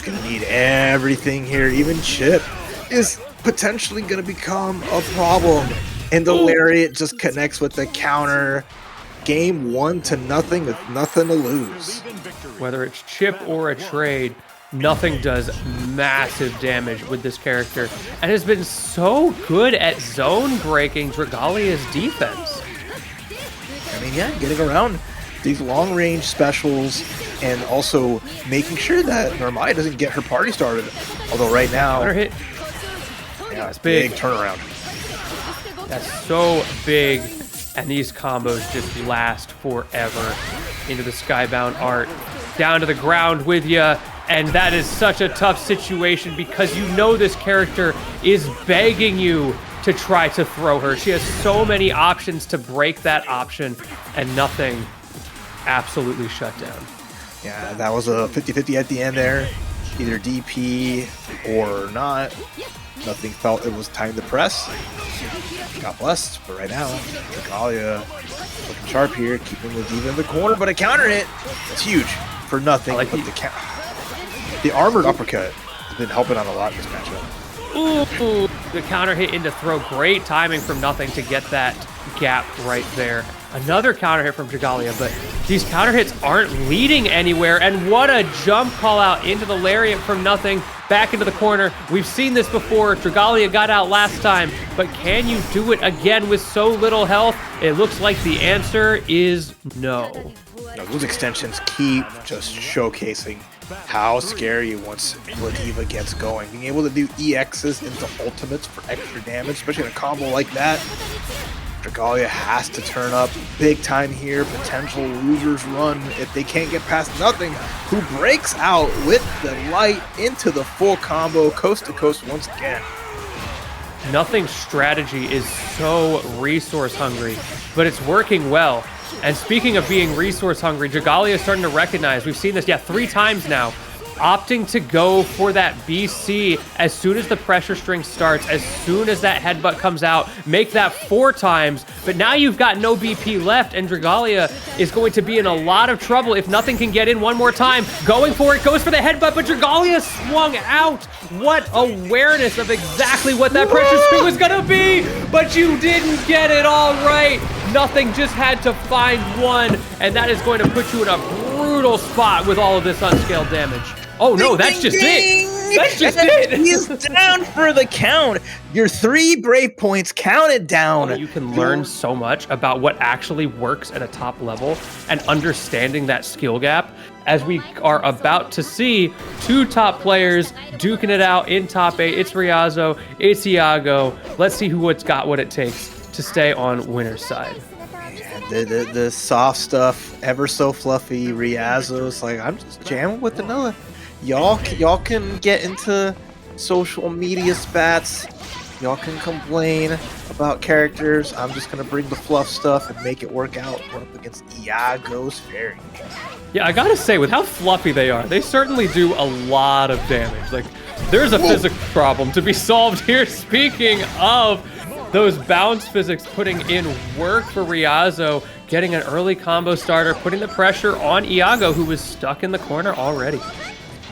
Gonna need everything here. Even Chip is potentially gonna become a problem, and the lariat just connects with the counter. Game 1-0 with nothing to lose. Whether it's Chip or a trade, Nothing does massive damage with this character and has been so good at zone breaking Dragalia's defense. I mean, yeah, getting around these long range specials and also making sure that Narmaya doesn't get her party started. Although right now, hit. Yeah, it's big turnaround. That's so big, and these combos just last forever. Into the Skybound art, down to the ground with ya, and that is such a tough situation because you know this character is begging you to try to throw her. She has so many options to break that option, and Nothing absolutely shut down. Yeah, that was a 50-50 at the end there. Either DP or not. Nothing felt it was time to press. Got blessed, but right now, Dragalia looking sharp here, keeping Ladiva in the corner, but a counter hit. It's huge for Nothing. Like the armored uppercut has been helping out a lot in this matchup. Ooh, the counter hit into throw. Great timing from Nothing to get that gap right there. Another counter hit from Dragalia, but these counter hits aren't leading anywhere. And what a jump call out into the lariat from Nothing, back into the corner. We've seen this before. Dragalia got out last time, but can you do it again with so little health? It looks like the answer is no. Now, those extensions keep just showcasing how scary once Ladiva gets going. Being able to do EXs into ultimates for extra damage, especially in a combo like that. Dragalia has to turn up big time here. Potential losers run if they can't get past nothing. Who breaks out with the light into the full combo, coast to coast once again. Nothing strategy is so resource hungry, but it's working well. And speaking of being resource hungry, Dragalia is starting to recognize, we've seen this, 3 times now, opting to go for that BC as soon as the pressure string starts, as soon as that headbutt comes out, make that 4 times, but now you've got no BP left, and Dragalia is going to be in a lot of trouble if nothing can get in one more time. Going for it, goes for the headbutt, but Dragalia swung out. What awareness of exactly what that pressure string was gonna be, but you didn't get it all right. Nothing, just had to find one, and that is going to put you in a brutal spot with all of this unscaled damage. Oh no, that's just it. That's just it. He's down for the count. Your 3 brave points counted down. You can learn so much about what actually works at a top level and understanding that skill gap, as we are about to see 2 top players duking it out in top 8. It's Ryazo, it's Iago. Let's see what's got what it takes to stay on winner's side. The soft stuff, ever so fluffy Ryazo's like, I'm just jamming with Anila. Y'all can get into social media spats. Y'all can complain about characters. I'm just gonna bring the fluff stuff and make it work out. We're up against Iago's Ferry. Yeah, I gotta say, with how fluffy they are, they certainly do a lot of damage. Like, there's a physics problem to be solved here. Speaking of those bounce physics, putting in work for Ryazo, getting an early combo starter, putting the pressure on Iago, who was stuck in the corner already.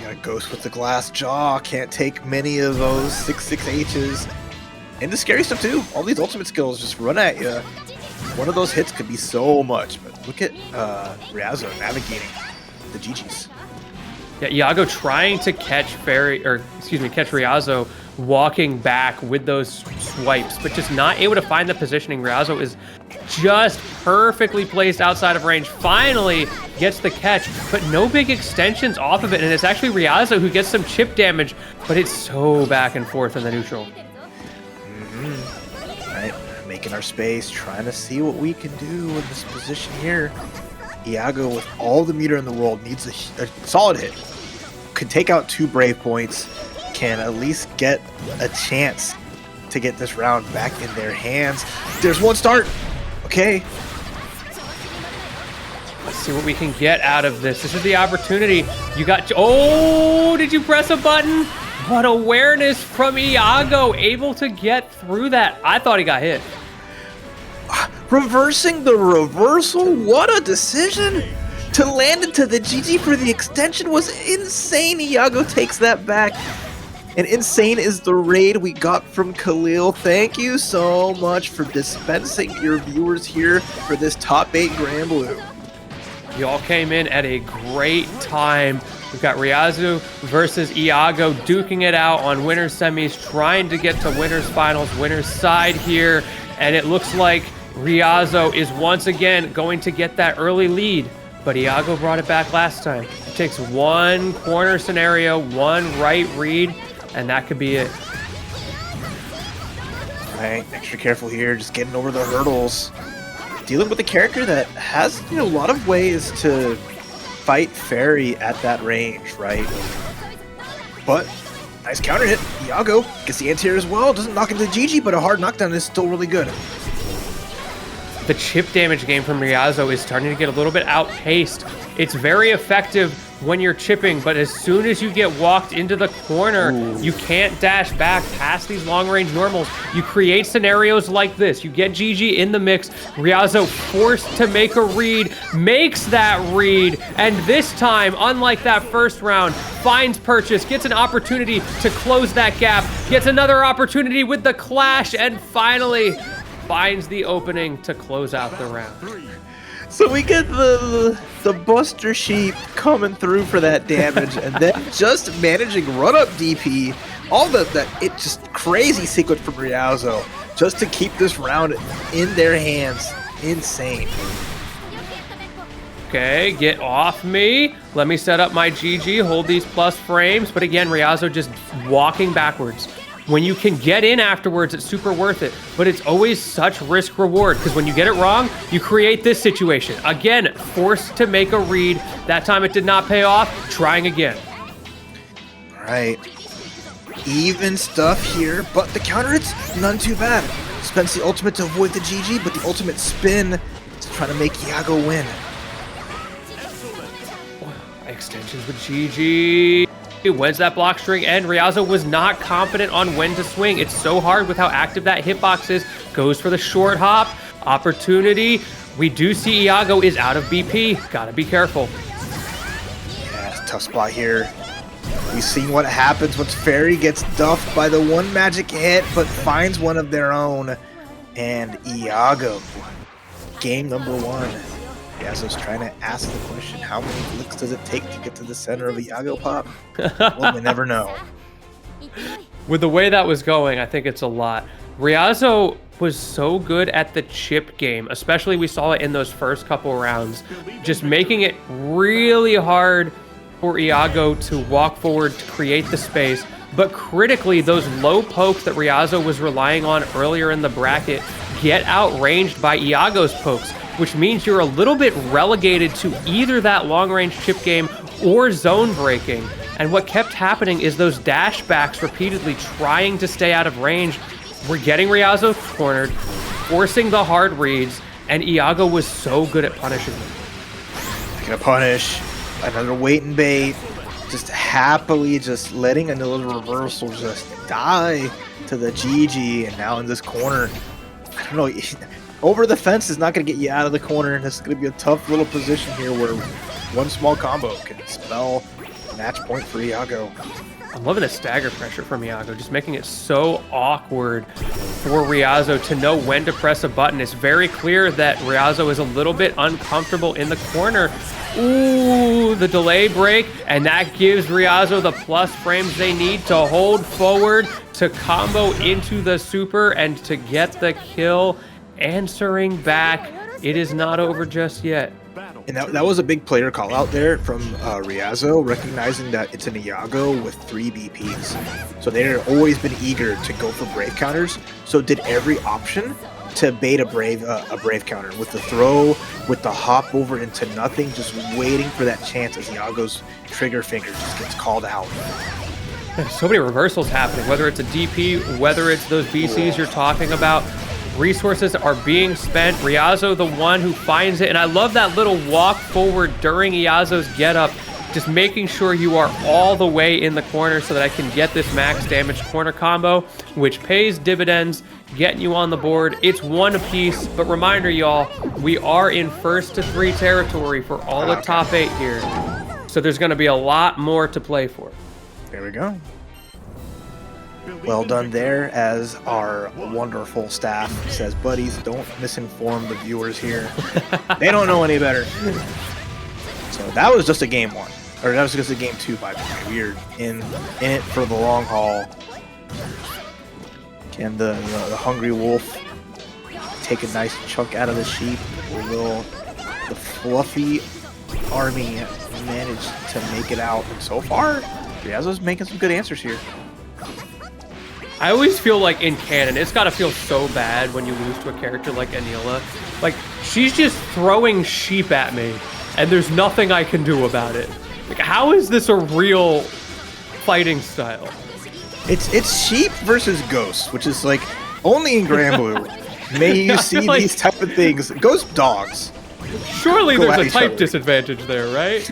Yeah, Ghost with the glass jaw, can't take many of those 6/6Hs. And the scary stuff too, all these ultimate skills just run at you. One of those hits could be so much, but look at Ryazo navigating the GGs. Yeah, Iago trying to catch catch Ryazo walking back with those swipes, but just not able to find the positioning. Ryazo is just perfectly placed outside of range. Finally gets the catch, but no big extensions off of it, and it's actually Ryazo who gets some chip damage, but it's so back and forth in the neutral. Right, making our space, trying to see what we can do in this position here. Iago, with all the meter in the world, needs a solid hit. Could take out 2 brave points, can at least get a chance to get this round back in their hands. There's 1 start. Okay. Let's see what we can get out of this. This is the opportunity. You got... Oh, did you press a button? What awareness from Iago, able to get through that. I thought he got hit. Reversing the reversal? What a decision! To land into the GG for the extension was insane. Iago takes that back. And insane is the raid we got from Khalil. Thank you so much for dispensing your viewers here for this top 8 Granblue. You all came in at a great time. We've got Ryazo versus Iago duking it out on winners semis, trying to get to winners finals, winners side here. And it looks like Ryazo is once again going to get that early lead. But Iago brought it back last time. It takes 1 corner scenario, 1 right read, and that could be it. Right, extra careful here, just getting over the hurdles. Dealing with a character that has, a lot of ways to fight Ferry at that range, right? But nice counter hit. Iago gets the anti-air as well. Doesn't knock into GG, but a hard knockdown is still really good. The chip damage game from Ryazo is starting to get a little bit outpaced. It's very effective when you're chipping, but as soon as you get walked into the corner, you can't dash back past these long-range normals. You create scenarios like this. You get GG in the mix. Ryazo forced to make a read, makes that read, and this time, unlike that first round, finds purchase, gets an opportunity to close that gap, gets another opportunity with the clash, and finally finds the opening to close out the round. So we get the Buster Sheep coming through for that damage, and then just managing run-up DP, all that just crazy sequence from Ryazo, just to keep this round in their hands. Insane. Okay, get off me. Let me set up my GG, hold these plus frames. But again, Ryazo just walking backwards. When you can get in afterwards, it's super worth it. But it's always such risk reward because when you get it wrong, you create this situation. Again, forced to make a read. That time it did not pay off. Trying again. All right. Even stuff here, but the counter hits none too bad. Spends the ultimate to avoid the GG, but the ultimate spin is trying to make Iago win. Extensions with GG. When's that block string end? Ryazo was not confident on when to swing. It's so hard with how active that hitbox is. Goes for the short hop. Opportunity. We do see Iago is out of BP. Gotta be careful. Yeah, it's a tough spot here. We've seen what happens once Ferry gets duffed by the one magic hit, but finds one of their own. And Iago. Game number 1. Ryazo's trying to ask the question, how many flicks does it take to get to the center of Iago pop? Well, we never know. With the way that was going, I think it's a lot. Ryazo was so good at the chip game, especially we saw it in those first couple rounds, just making it really hard for Iago to walk forward to create the space. But critically, those low pokes that Ryazo was relying on earlier in the bracket get outranged by Iago's pokes, which means you're a little bit relegated to either that long-range chip game or zone breaking. And what kept happening is those dash backs repeatedly trying to stay out of range were getting Ryazo cornered, forcing the hard reads, and Iago was so good at punishing them. Taking a punish, another wait and bait, just happily just letting Anila's reversal just die to the GG, and now in this corner, I don't know, over the fence is not going to get you out of the corner, and this is going to be a tough little position here where one small combo can spell match point for Iago. I'm loving the stagger pressure from Iago, just making it so awkward for Ryazo to know when to press a button. It's very clear that Ryazo is a little bit uncomfortable in the corner. Ooh, the delay break, and that gives Ryazo the plus frames they need to hold forward, to combo into the super, and to get the kill. Answering back, it is not over just yet. And that was a big player call out there from Ryazo, recognizing that it's an Iago with 3 BPs. So they've always been eager to go for Brave counters, so did every option to bait a Brave counter with the throw, with the hop over into nothing, just waiting for that chance as Iago's trigger finger just gets called out. There's so many reversals happening, whether it's a DP, whether it's those BCs you're talking about. Resources are being spent. Ryazo, the one who finds it. And I love that little walk forward during Iazo's getup, just making sure you are all the way in the corner so that I can get this max damage corner combo, which pays dividends, getting you on the board. It's one apiece, but reminder, y'all, we are in 1st to 3 territory for all the top 8 here. So there's going to be a lot more to play for. There we go. Well done there, as our wonderful staff says, buddies, don't misinform the viewers here. They don't know any better. So that was just a game 1. Or that was just a game 2, by the way. We're in it for the long haul. Can the hungry wolf take a nice chunk out of the sheep? Or will the fluffy army manage to make it out? And so far, Ryazo's making some good answers here. I always feel like in canon, it's got to feel so bad when you lose to a character like Anila. Like, she's just throwing sheep at me, and there's nothing I can do about it. Like, how is this a real fighting style? It's sheep versus ghosts, which is like, only in Granblue may you see like these type of things. Ghost dogs. Surely there's a type disadvantage there, right?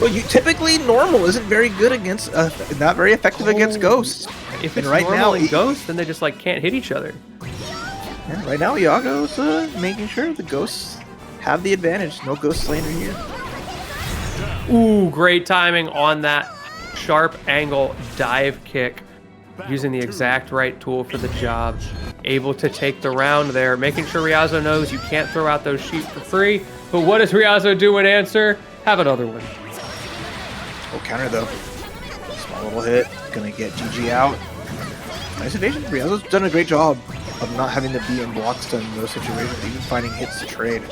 Well, typically normal isn't very good against, not very effective against ghosts. If it's right normal and ghosts, then they just like can't hit each other. Yeah, right now Iago's making sure the ghosts have the advantage. No ghost slander here. Ooh, great timing on that sharp angle dive kick, using the exact right tool for the job. Able to take the round there, making sure Ryazo knows you can't throw out those sheep for free. But what does Ryazo do in answer? Have another one. Oh, counter though. Small little hit. Gonna get GG out. Nice evasion. Ryazo's done a great job of not having to be in block stun in those situations, even finding hits to trade.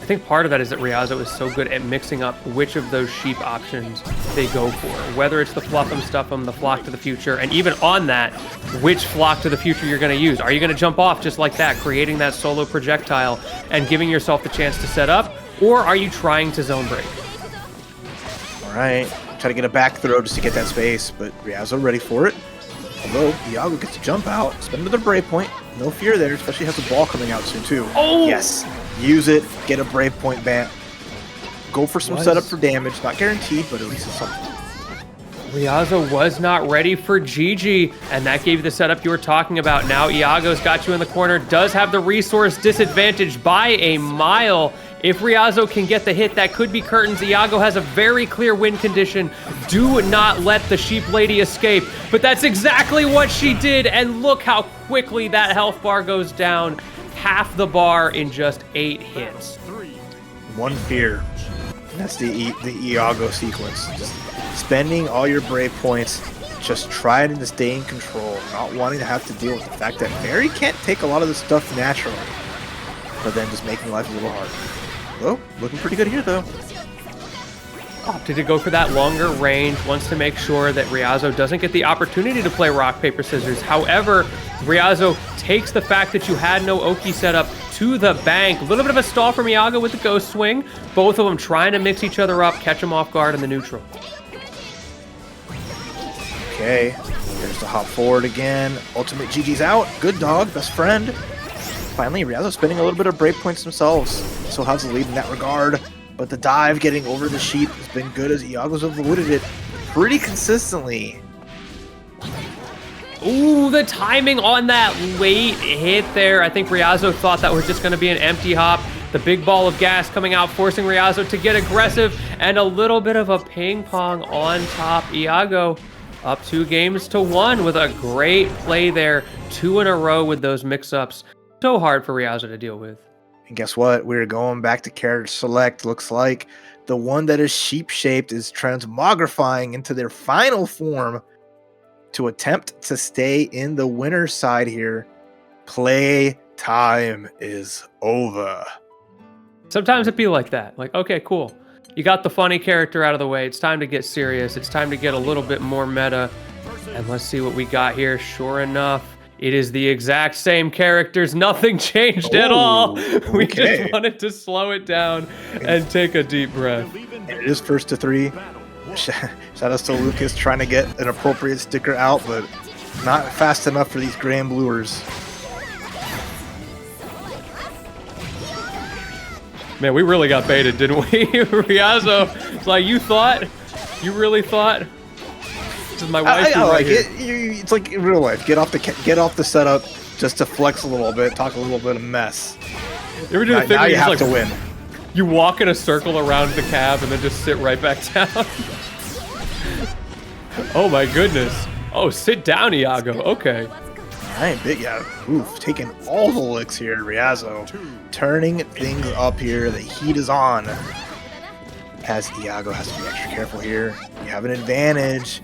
I think part of that is that Ryazo is so good at mixing up which of those sheep options they go for. Whether it's the fluff 'em, stuff 'em, the flock to the future, and even on that, which flock to the future you're going to use. Are you going to jump off just like that, creating that solo projectile and giving yourself the chance to set up? Or are you trying to zone break? All right, try to get a back throw just to get that space, but Ryazo ready for it. Although Iago gets to jump out, spend another brave point. No fear there, especially has a ball coming out soon too. Oh! Yes, use it, get a brave point back. Go for some setup for damage, not guaranteed, but at least it's something. Ryazo was not ready for Gigi, and that gave you the setup you were talking about. Now Iago's got you in the corner, does have the resource disadvantage by a mile. If Ryazo can get the hit, that could be curtains. Iago has a very clear win condition. Do not let the sheep lady escape. But that's exactly what she did, and look how quickly that health bar goes down. Half the bar in just 8 hits. One fear. That's the Iago sequence. Just spending all your brave points, just trying to stay in control, not wanting to have to deal with the fact that Ferry can't take a lot of the stuff naturally, but then just making life a little harder. Oh, looking pretty good here, though. Opted to go for that longer range, wants to make sure that Ryazo doesn't get the opportunity to play rock, paper, scissors. However, Ryazo takes the fact that you had no Oki set up to the bank. A little bit of a stall from Iago with the ghost swing. Both of them trying to mix each other up, catch them off guard in the neutral. Okay, there's the hop forward again. Ultimate GG's out. Good dog, best friend. Finally, Ryazo spending a little bit of break points themselves. So has the lead in that regard. But the dive getting over the sheep has been good as Iago's avoided it pretty consistently. Ooh, the timing on that late hit there. I think Ryazo thought that was just going to be an empty hop. The big ball of gas coming out, forcing Ryazo to get aggressive. And a little bit of a ping pong on top. Iago up 2-1 with a great play there. 2 in a row with those mix-ups. So hard for Ryazo to deal with. And guess what? We're going back to character select. Looks like the one that is sheep-shaped is transmogrifying into their final form to attempt to stay in the winner's side here. Play time is over. Sometimes it be like that. Like, okay, cool. You got the funny character out of the way. It's time to get serious. It's time to get a little bit more meta. And let's see what we got here. Sure enough, it is the exact same characters. Nothing changed at all. We just wanted to slow it down and take a deep breath. And it is 1st to 3. Shout out to Lucas trying to get an appropriate sticker out, but not fast enough for these Granbluers. Man, we really got baited, didn't we? Ryazo, it's like, you thought? You really thought? This is my wife. I like it. It's like in real life. Get off the setup just to flex a little bit, talk a little bit of mess. You ever do the thing now where you have like, to win. You walk in a circle around the cab and then just sit right back down? Oh my goodness. Oh, sit down, Iago. Okay. Alright, oof, taking all the licks here, Ryazo. Turning things up here. The heat is on. As Iago has to be extra careful here. You have an advantage.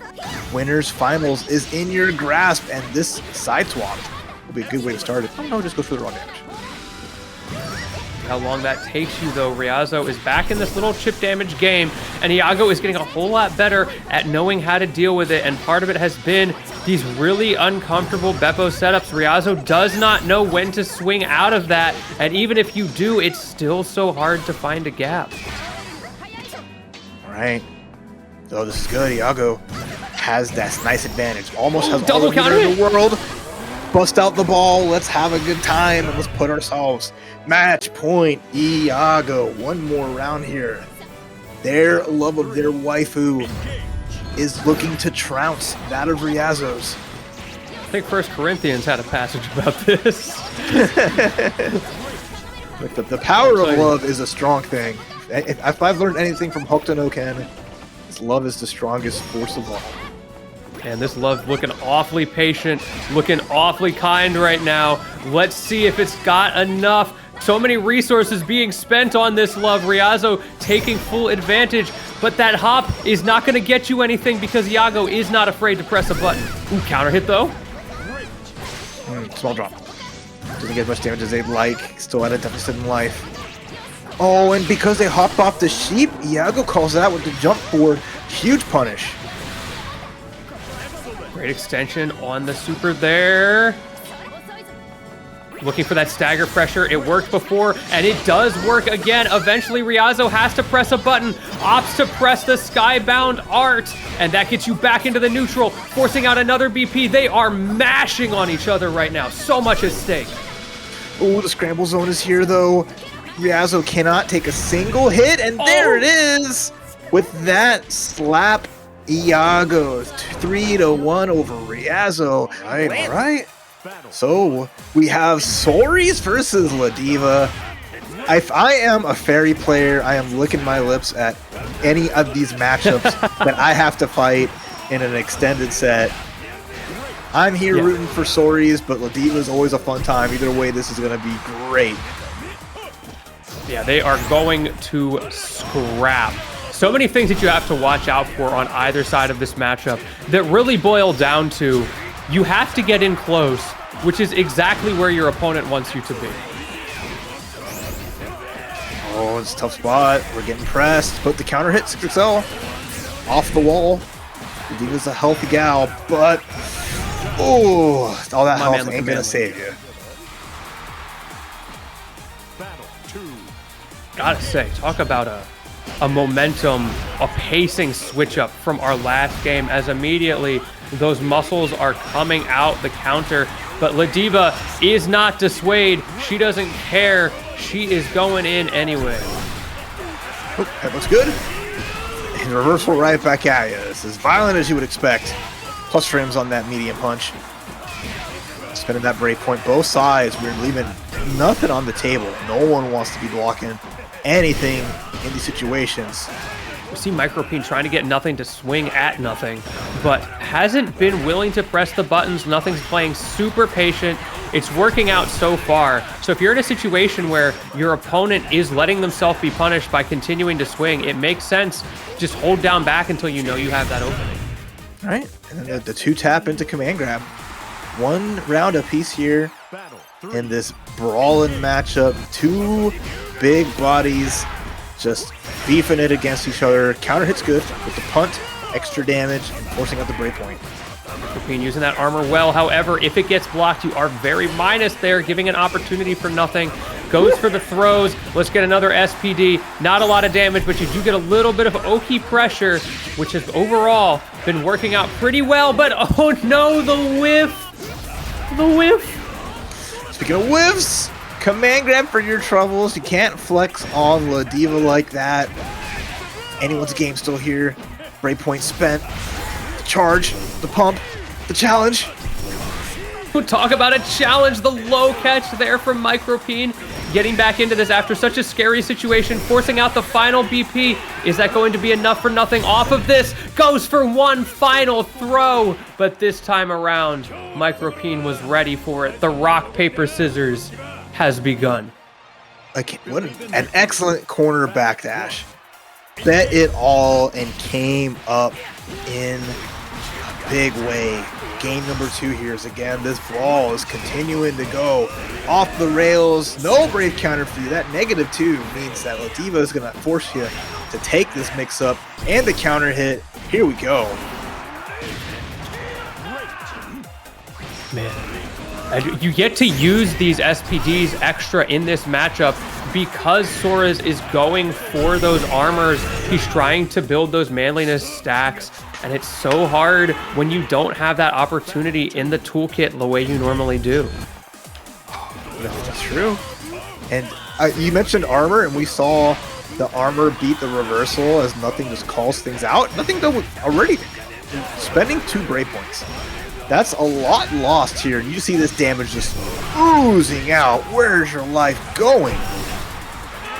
Winners finals is in your grasp, and this side swap will be a good way to start it. Oh no, just go for the raw damage. How long that takes you, though. Ryazo is back in this little chip damage game, and Iago is getting a whole lot better at knowing how to deal with it, and part of it has been these really uncomfortable Beppo setups. Ryazo does not know when to swing out of that, and even if you do, it's still so hard to find a gap. Alright. Oh, this is good. Iago has that nice advantage. Almost has double all the counter in the world. Bust out the ball. Let's have a good time, and let's put ourselves match point. Iago. One more round here. Their love of their waifu is looking to trounce that of Ryazo's. I think 1 Corinthians had a passage about this. The power of love is a strong thing. If I've learned anything from Hokuto no Ken, it's love is the strongest force of all. And this love looking awfully patient, looking awfully kind right now. Let's see if it's got enough. So many resources being spent on this love. Ryazo taking full advantage, but that hop is not going to get you anything because Iago is not afraid to press a button. Ooh, counter hit though. Small drop. Doesn't get as much damage as they'd like. Still at a deficit in life. Oh, and because they hopped off the sheep, Iago calls that with the jump forward. Huge punish. Great extension on the super there. Looking for that stagger pressure. It worked before, and it does work again. Eventually, Ryazo has to press a button, opts to press the Skybound Art, and that gets you back into the neutral, forcing out another BP. They are mashing on each other right now. So much at stake. Oh, the scramble zone is here, though. Ryazo cannot take a single hit, and there it is! With that slap, Iago 3-1 over Ryazo. All right. So we have Soriz versus Ladiva. If I am a Ferry player, I am licking my lips at any of these matchups that I have to fight in an extended set. I'm here rooting for Soriz, but Ladiva is always a fun time. Either way, this is going to be great. Yeah, they are going to scrap. So many things that you have to watch out for on either side of this matchup that really boil down to you have to get in close, which is exactly where your opponent wants you to be. Oh, it's a tough spot. We're getting pressed. Put the counter hit, 6XL. Off the wall. Ladiva's a healthy gal, but oh, all that health ain't gonna save you. Gotta say, talk about a momentum, a pacing switch up from our last game, as immediately those muscles are coming out the counter, but Ladiva is not dissuaded. She doesn't care. She is going in anyway. Oh, that looks good. And reversal right back at you. This is violent as you would expect. Plus frames on that medium punch. Spinning that break point both sides. We're leaving nothing on the table. No one wants to be blocking anything in these situations. We see Micropene trying to get Nothing to swing at Nothing, but hasn't been willing to press the buttons. Nothing's playing super patient. It's working out so far. So if you're in a situation where your opponent is letting themselves be punished by continuing to swing, it makes sense. Just hold down back until you know you have that opening. All right, and then the 2-tap into command grab. 1 round apiece here in this brawling matchup. 2 big bodies just beefing it against each other. Counter hit's good with the punt, extra damage, and forcing out the breakpoint. Micropene using that armor well. However, if it gets blocked, you are very minus there, giving an opportunity for Nothing. Goes for the throws. Let's get another SPD. Not a lot of damage, but you do get a little bit of Oki pressure, which has overall been working out pretty well. But oh no, the whiff. The whiff. Speaking of whiffs, command grab for your troubles. You can't flex on Ladiva like that. Anyone's game still here. Breakpoint spent. The charge, the pump, the challenge. We'll talk about a challenge. The low catch there from Micropene. Getting back into this after such a scary situation, forcing out the final BP. Is that going to be enough for Nothing off of this? Goes for one final throw, but this time around, Micropene was ready for it. The rock, paper, scissors has begun. What an excellent corner backdash. Bet it all and came up in a big way. Game number 2 here is again, this brawl is continuing to go off the rails. No brave counter for you. That -2 means that Ladiva is going to force you to take this mix-up and the counter hit. Here we go. Man, and you get to use these SPDs extra in this matchup because Soriz is going for those armors. He's trying to build those manliness stacks. And it's so hard when you don't have that opportunity in the toolkit the way you normally do. That's true. And you mentioned armor, and we saw the armor beat the reversal as Nothing just calls things out. Nothing, though, already spending 2 breakpoints. That's a lot lost here. You see this damage just oozing out. Where's your life going?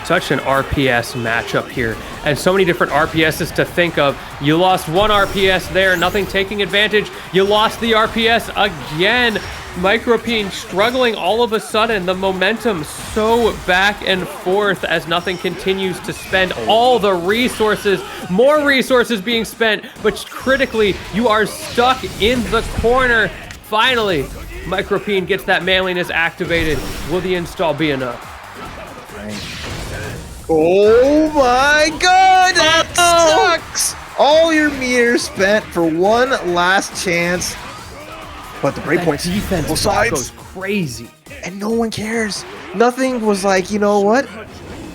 Such an RPS matchup here, and so many different RPSs to think of. You lost 1 RPS there, Nothing taking advantage. You lost the RPS again. Micropene struggling all of a sudden. The momentum so back and forth as Nothing continues to spend all the resources. More resources being spent, but critically, you are stuck in the corner. Finally, Micropene gets that manliness activated. Will the install be enough? Oh my god, that sucks! All your meters spent for one last chance. But the breakpoints, defense both sides, goes crazy. and no one cares. Nothing was like, you know what?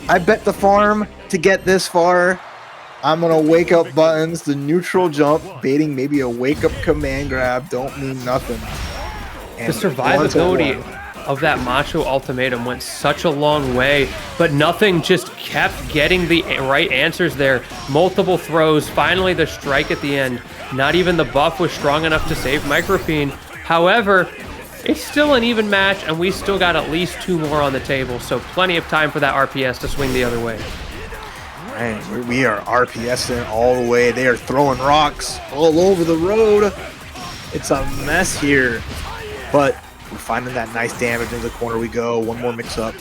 I bet the farm to get this far. I'm gonna wake up buttons, the neutral jump, baiting maybe a wake up command grab, don't mean nothing. And The survivability 1-1. of that Macho ultimatum went such a long way, but nothing just kept getting the right answers there. Multiple throws, finally the strike at the end. Not even the buff was strong enough to save Micropene. However, it's still an even match, and we still got at least 2 more on the table, so plenty of time for that RPS to swing the other way. Man, we are RPSing all the way. They are throwing rocks all over the road. It's a mess here, but we're finding that nice damage into the corner we go. One more mix-up.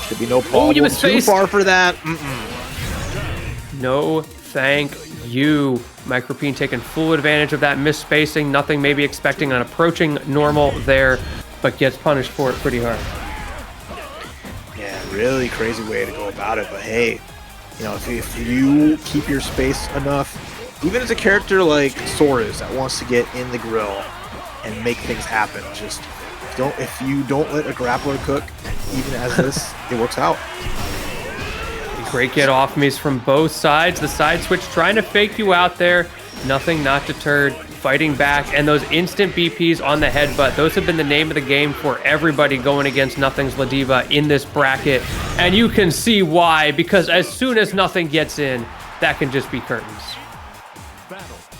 Should be no problem. you Too misspaced. far for that. No, thank you. Micropene taking full advantage of that misspacing. Nothing maybe expecting an approaching normal there, but gets punished for it pretty hard. Yeah, really crazy way to go about it, but hey, you know, if you keep your space enough, even as a character like Soriz that wants to get in the grill and make things happen, just if you don't let a grappler cook, even as this, it works out. Great get off me's from both sides. The side switch trying to fake you out there. Nothing, not deterred. Fighting back. And those instant BPs on the headbutt. Those have been the name of the game for everybody going against Nothing's Ladiva in this bracket. And you can see why. Because as soon as Nothing gets in, that can just be curtains.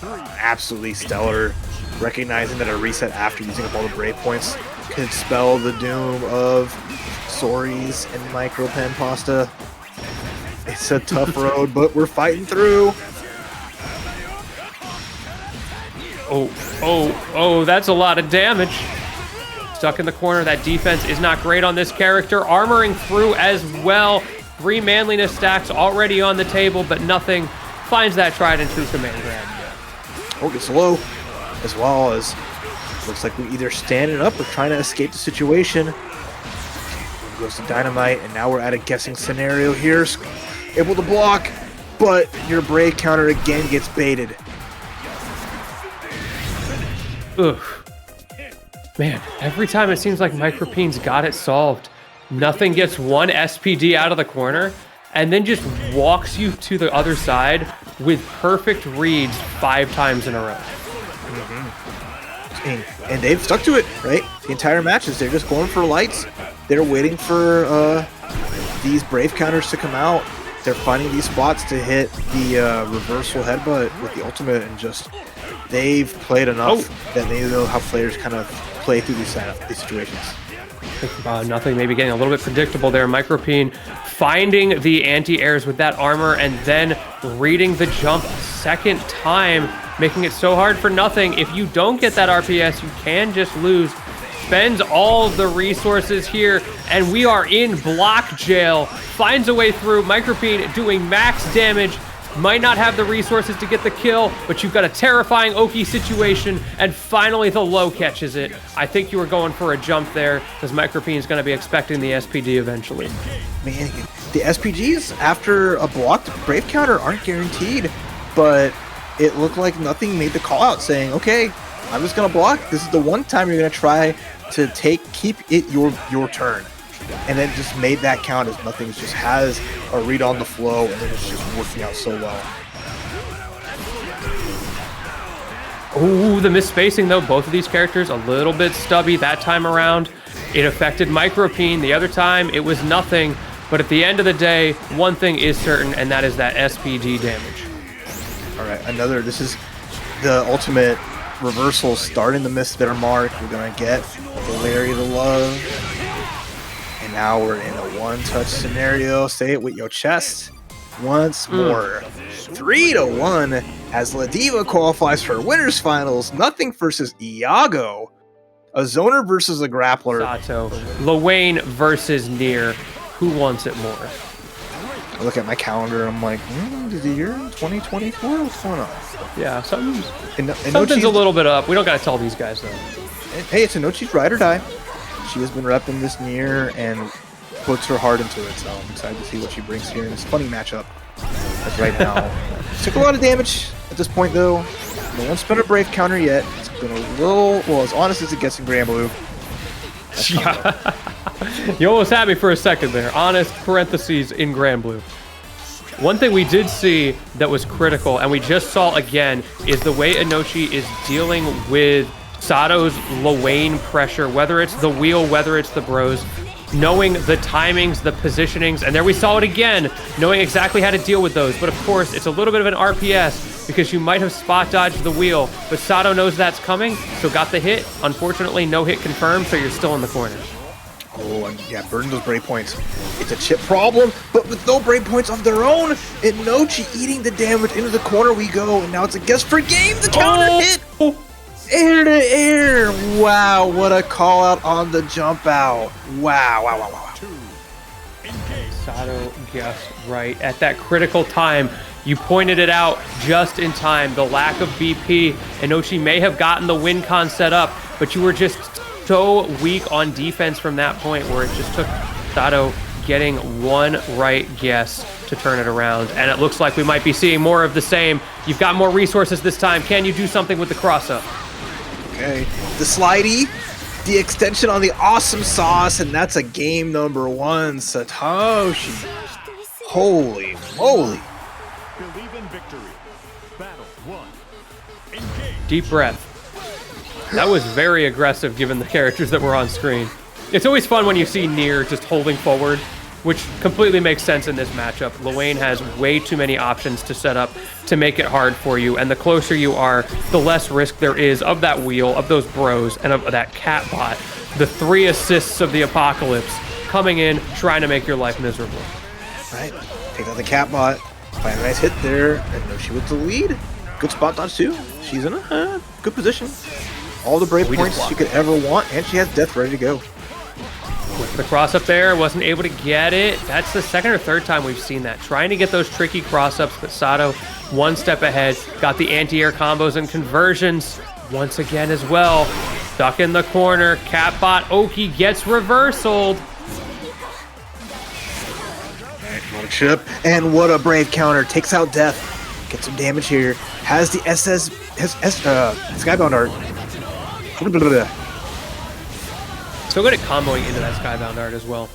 Absolutely stellar. Recognizing that a reset after using up all the brave points could spell the doom of Soriz and Micropene Pasta. It's a tough road, but we're fighting through. Oh, that's a lot of damage. Stuck in the corner. That defense is not great on this character. Armoring through as well. 3 manliness stacks already on the table, but Nothing finds that tried and true command grab. Oh, gets low, as well as looks like we either standing up or trying to escape the situation. Goes to Dynamite, and now we're at a guessing scenario here. Able to block, but your brave counter again gets baited. Ugh. Man, every time it seems like Micropene's got it solved. Nothing gets one SPD out of the corner, and then just walks you to the other side with perfect reads 5 times in a row. And they've stuck to it, right? The entire matches, they're just going for lights. They're waiting for these brave counters to come out. They're finding these spots to hit the reversal headbutt with the ultimate, and just they've played enough that they know how players kind of play through these situations. Nothing maybe getting a little bit predictable there. Micropene finding the anti-airs with that armor and then reading the jump a second time, making it so hard for Nothing. If you don't get that RPS, you can just lose. Spends all of the resources here, and we are in block jail. Finds a way through. Micropene doing max damage. Might not have the resources to get the kill, but you've got a terrifying Oki situation, and finally the low catches it. I think you were going for a jump there, because Micropene is going to be expecting the SPD eventually. Man, the SPGs after a blocked brave counter aren't guaranteed, but it looked like Nothing made the call out saying, okay, I'm just going to block. This is the one time you're going to try to keep it your turn. And then just made that count as Nothing just has a read on the flow, and then it's just working out so well. Oh, the misspacing though. Both of these characters a little bit stubby that time around. It affected Micropene. The other time it was Nothing. But at the end of the day, one thing is certain, and that is that SPD damage. All right, this is the ultimate reversal starting to miss their mark. We're going to get the Larry to love. And now we're in a one-touch scenario. Say it with your chest once more. 3-1 as Ladiva qualifies for winners finals. Nothing versus Iago. A zoner versus a grappler. Sato. Lowain versus Nier. Who wants it more? I look at my calendar and I'm like, is the year 2024? What's going on? Yeah, something's Inochi's a little bit up. We don't got to tell these guys though. Hey, it's Inochi's ride or die. She has been repping this Nier, and puts her heart into it, so I'm excited to see what she brings here. And it's a funny matchup. As right now, took a lot of damage at this point though. No one's spent a Brave counter yet. It's been a little, well, as honest as it gets in Granblue. Yeah. You almost had me for a second there. Honest parentheses in Granblue. One thing we did see that was critical, and we just saw again, is the way Inochi is dealing with Sato's Lowain pressure, whether it's the wheel, whether it's the bros, knowing the timings, the positionings, and there we saw it again, knowing exactly how to deal with those. But of course, it's a little bit of an RPS because you might have spot dodged the wheel, but Sato knows that's coming, so got the hit. Unfortunately, no hit confirmed, so you're still in the corner. Oh, and yeah, burn those break points. It's a chip problem, but with no break points of their own, Inochi eating the damage. Into the corner we go, and now it's a guess for game. The counter hit! Air to air! Wow, what a call out on the jump out. Wow, wow, wow, wow. Sato guessed right at that critical time. You pointed it out just in time. The lack of BP. Inochi may have gotten the win con set up, but you were just so weak on defense from that point where it just took Sato getting one right guess to turn it around. And it looks like we might be seeing more of the same. You've got more resources this time. Can you do something with the cross-up? Okay, the slidey, the extension on the awesome sauce, and that's a game number one. Satoshi. Holy moly. Believe in victory. Battle 1. Engage. Deep breath. That was very aggressive given the characters that were on screen. It's always fun when you see Nier just holding forward, which completely makes sense in this matchup. Lowain has way too many options to set up to make it hard for you, and the closer you are, the less risk there is of that wheel, of those bros, and of that cat bot. The 3 assists of the apocalypse coming in, trying to make your life miserable. Right, take out the cat bot. Find a nice hit there, and Inochi with the lead. Good spot dodge too. She's in a good position. All the brave points she could ever want, and she has death ready to go. With the cross up there, wasn't able to get it. That's the second or third time we've seen that. Trying to get those tricky cross-ups, but Sato one step ahead. Got the anti-air combos and conversions once again as well. Stuck in the corner. Catbot Oki gets reversaled. What a chip, and what a brave counter. Takes out death. Gets some damage here. Has the Skybound art. So good at comboing into that Skybound art as well.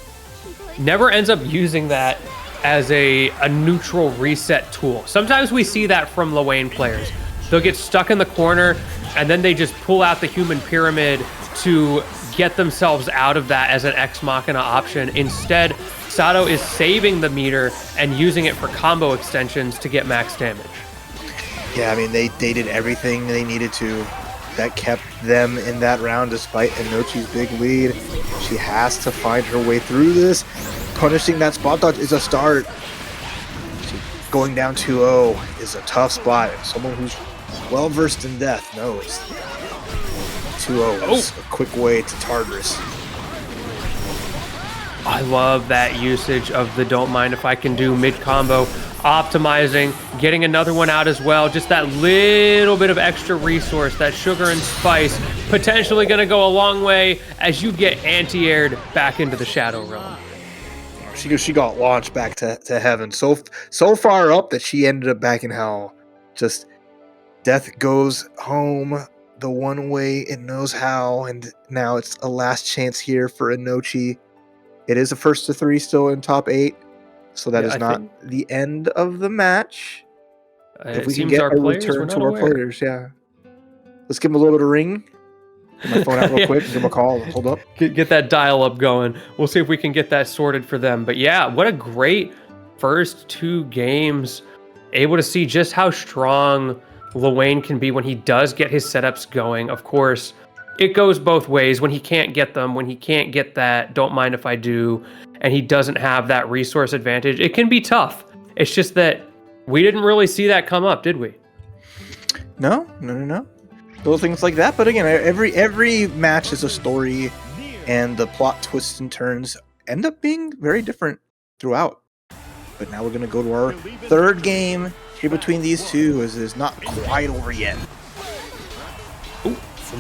Never ends up using that as a neutral reset tool. Sometimes we see that from Lowain players. They'll get stuck in the corner and then they just pull out the human pyramid to get themselves out of that as an Ex Machina option. Instead, Sato is saving the meter and using it for combo extensions to get max damage. Yeah, I mean, they did everything they needed to. That kept them in that round despite Inochi's big lead. She has to find her way through this. Punishing that spot dodge is a start. Going down 2-0 is a tough spot. Someone who's well-versed in death knows 2-0 is a quick way to Tartarus. I love that usage of the don't mind if I can do mid-combo. Optimizing, getting another one out as well. Just that little bit of extra resource, that sugar and spice, potentially going to go a long way as you get anti-aired back into the Shadow Realm. She got launched back to heaven. So far up that she ended up back in hell. Just death goes home the one way it knows how, and now it's a last chance here for Inochi. It is a 1st to 3 still in top 8. So that is not the end of the match. If we can get a return to our players, yeah. Let's give them a little bit of ring. Get my phone out real quick and give them a call. Hold up. Get that dial up going. We'll see if we can get that sorted for them. But yeah, what a great first 2 games. Able to see just how strong Lowain can be when he does get his setups going. Of course, it goes both ways. When he can't get them, when he can't get that don't mind if I do, and he doesn't have that resource advantage, it can be tough. It's just that we didn't really see that come up, did we? No. Little things like that. But again, every match is a story, and the plot twists and turns end up being very different throughout. But now we're going to go to our 3rd game here between these two, as it is not quite over yet. Ooh,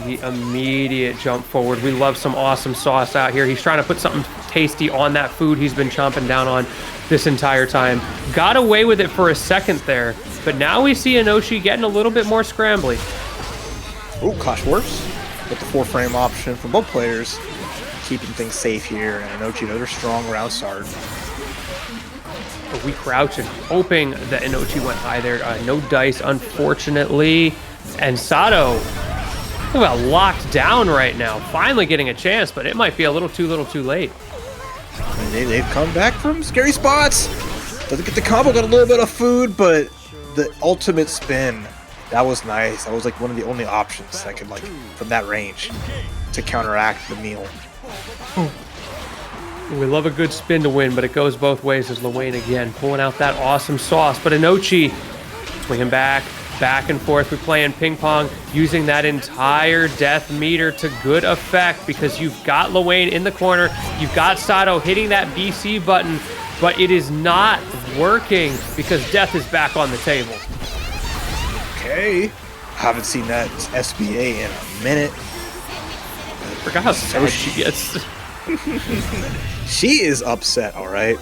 the immediate jump forward. We love some awesome sauce out here. He's trying to put something tasty on that food he's been chomping down on this entire time. Got away with it for a second there, but now we see Inochi getting a little bit more scrambly. Oh, Clash Warps with the 4-frame option from both players, keeping things safe here. And Inochi, another strong round start. But we crouch and hoping that Inochi went high there. No dice, unfortunately. And Sato about locked down right now. Finally getting a chance, but it might be a little too late. And they've come back from scary spots. Doesn't get the combo, got a little bit of food, but the ultimate spin, that was nice. That was like one of the only options that could, like, from that range to counteract the meal. We love a good spin to win, but it goes both ways as Lowain again pulling out that awesome sauce. But Inochi swinging back and forth. We're playing ping pong, using that entire death meter to good effect because you've got Lowain in the corner. You've got Sato hitting that BC button, but it is not working because death is back on the table. Okay. Haven't seen that SBA in a minute. Forgot how sad she gets. She is upset, all right.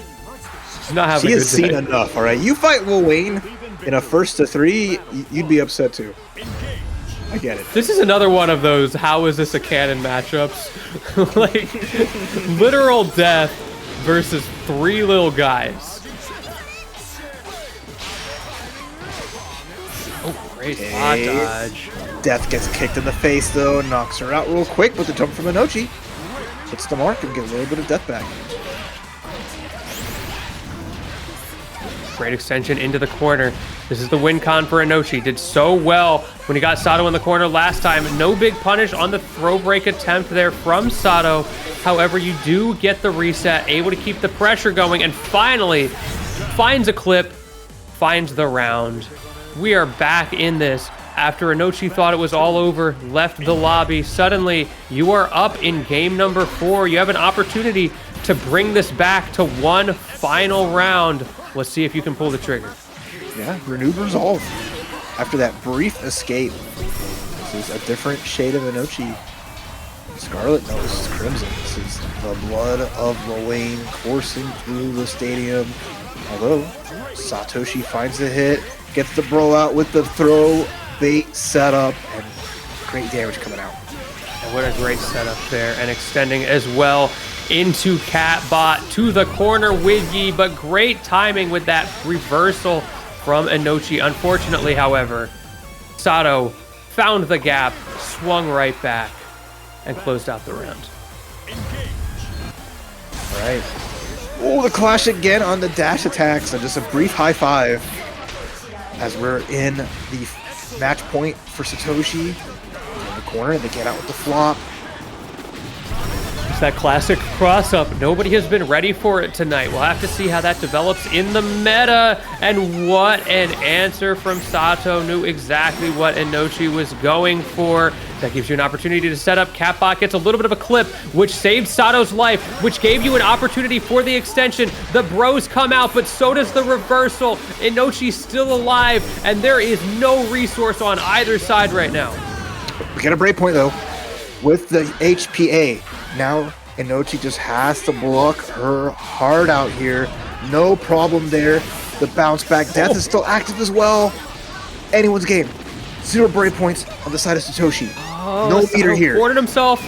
She's not having She a has good day. seen enough, all right. You fight Lowain in a 1-3, you'd be upset too. I get it. This is another one of those how is this a canon matchups. Like literal death versus 3 little guys. Oh, great spot dodge. Death gets kicked in the face though, knocks her out real quick, but the jump from Inochi hits the mark and get a little bit of death back. Great extension into the corner. This is the win con for Inochi. Did so well when he got Sato in the corner last time. No big punish on the throw break attempt there from Sato. However, you do get the reset, able to keep the pressure going, and finally finds a clip, finds the round. We are back in this. After Inochi thought it was all over, left the lobby. Suddenly, you are up in game number 4. You have an opportunity to bring this back to one final round. Let's see if you can pull the trigger. Yeah, renewed resolve. After that brief escape. This is a different shade of Inochi. Scarlet? No, this is Crimson. This is the blood of Lowain coursing through the stadium. Although, Satoshi finds the hit, gets the bro out with the throw bait setup, and great damage coming out. And what a great setup there, and extending as well into Catbot to the corner with Yi, but great timing with that reversal from Inochi. Unfortunately, however, Sato found the gap, swung right back, and closed out the round. All right. Oh, the clash again on the dash attacks, and just a brief high five as we're in the match point for Satoshi. In the corner, they get out with the flop. It's that classic cross-up. Nobody has been ready for it tonight. We'll have to see how that develops in the meta. And what an answer from Sato. Knew exactly what Inochi was going for. That gives you an opportunity to set up. Catbot gets a little bit of a clip, which saved Sato's life, which gave you an opportunity for the extension. The bros come out, but so does the reversal. Inochi's still alive, and there is no resource on either side right now. We get a break point, though, with the HPA. Now, Inochi just has to block her heart out here. No problem there. The bounce back. Death is still active as well. Anyone's game. 0 break points on the side of Satoshi. Oh, no meter here. Cornered himself.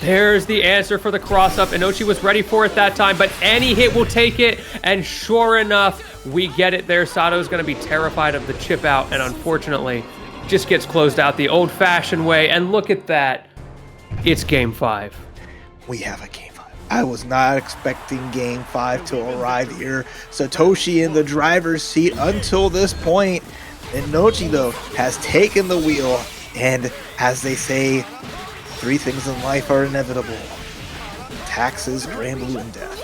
There's the answer for the cross-up. Inochi was ready for it that time, but any hit will take it. And sure enough, we get it there. Sato's going to be terrified of the chip out, and unfortunately, just gets closed out the old-fashioned way. And look at that. It's game 5. We have a game 5. I was not expecting game 5 to arrive here. Satoshi in the driver's seat until this point. Inochi, though, has taken the wheel. And as they say, 3 things in life are inevitable. Taxes, Granblue, and death.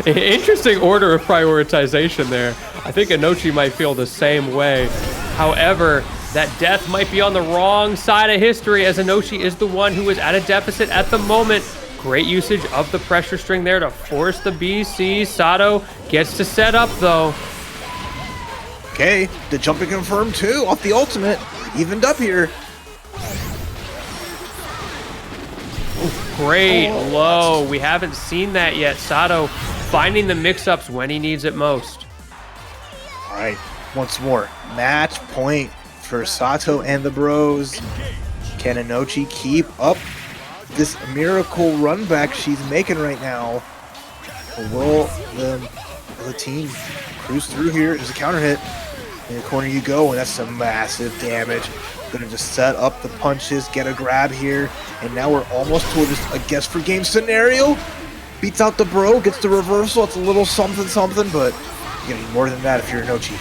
Interesting order of prioritization there. I think Inochi might feel the same way. However, that death might be on the wrong side of history, as Inochi is the one who is at a deficit at the moment. Great usage of the pressure string there to force the BC. Sato gets to set up, though. Okay, the jumping confirmed too off the ultimate. Evened up here. great low. We haven't seen that yet. Sato finding the mix-ups when he needs it most. All right, once more. Match point for Sato and the bros. Can Inochi keep up this miracle run back she's making right now? Or will the team cruise through here? There's a counter hit. In the corner you go, and that's some massive damage. Gonna just set up the punches, get a grab here, and now we're almost to just a guess for game scenario. Beats out the bro, gets the reversal. It's a little something, but you need more than that if you're Inochi.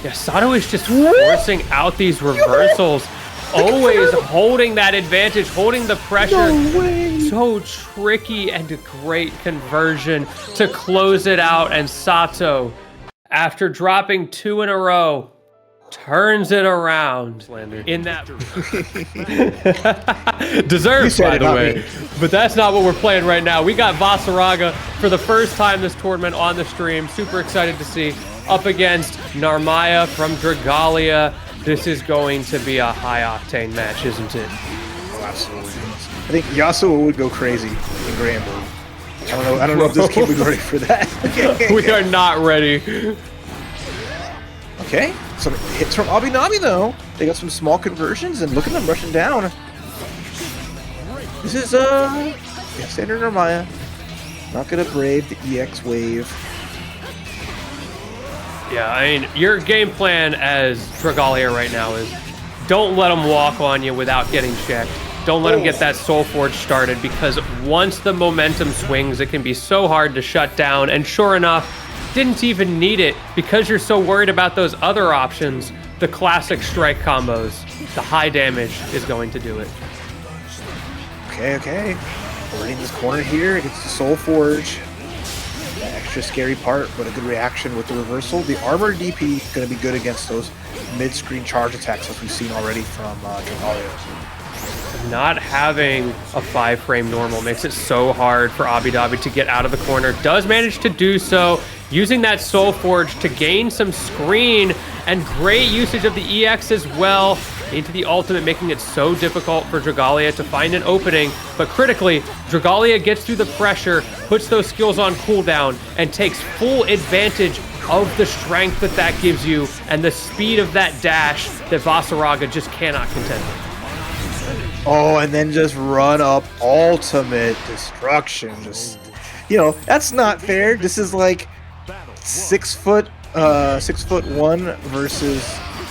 Yeah, Sato is just forcing out these reversals. Always holding that advantage, holding the pressure. No way. So tricky and a great conversion to close it out. And Sato, after dropping 2 in a row, turns it around in that deserved, by the way. But that's not what we're playing right now. We got Vaseraga for the first time this tournament on the stream. Super excited to see up against Narmaya from Dragalia. This is going to be a high-octane match, isn't it? Oh, absolutely. I think Yasuo would go crazy in Granblue. I don't know if this kid would be ready for that. We are not ready. Okay, some hits from Obby though. They got some small conversions, and look at them rushing down. This is standard Narmaya. Not gonna brave the EX wave. Yeah, I mean, your game plan as Dragalia right now is don't let them walk on you without getting checked. Don't let them get that Soul Forge started, because once the momentum swings, it can be so hard to shut down. And sure enough, didn't even need it because you're so worried about those other options. The classic strike combos, the high damage is going to do it. Okay. We're in this corner here against the Soul Forge. The extra scary part, but a good reaction with the reversal. The armor DP is going to be good against those mid-screen charge attacks, as we've seen already from Dragalia. Not having a 5-frame normal makes it so hard for Dobby to get out of the corner. Does manage to do so, using that Soul Forge to gain some screen, and great usage of the EX as well into the ultimate, making it so difficult for Dragalia to find an opening. But critically, Dragalia gets through the pressure, puts those skills on cooldown, and takes full advantage of the strength that gives you and the speed of that dash that Vaseraga just cannot contend with. Oh, and then just run up ultimate destruction. Just, that's not fair. This is like 6'1" versus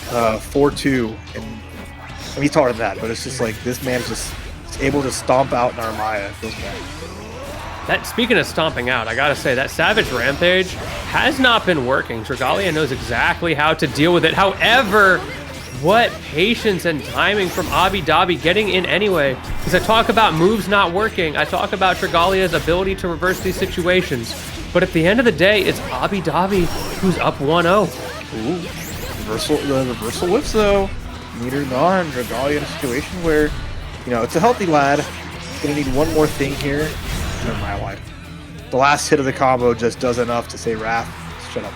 4'2", and I mean, he's taller than that, but it's just like this man's just able to stomp out Narmaya. It feels bad. Speaking of stomping out, I gotta say that Savage Rampage has not been working. Dragalia knows exactly how to deal with it. However, what patience and timing from Dobby getting in anyway. Because I talk about moves not working, I talk about Dragalia's ability to reverse these situations. But at the end of the day, it's Dobby who's up 1-0. Ooh, the reversal whips though. Meter gone. Dragalia in a situation where, it's a healthy lad. Gonna need one more thing here. Never mind, wide. The last hit of the combo just does enough to say, Wrath, shut up.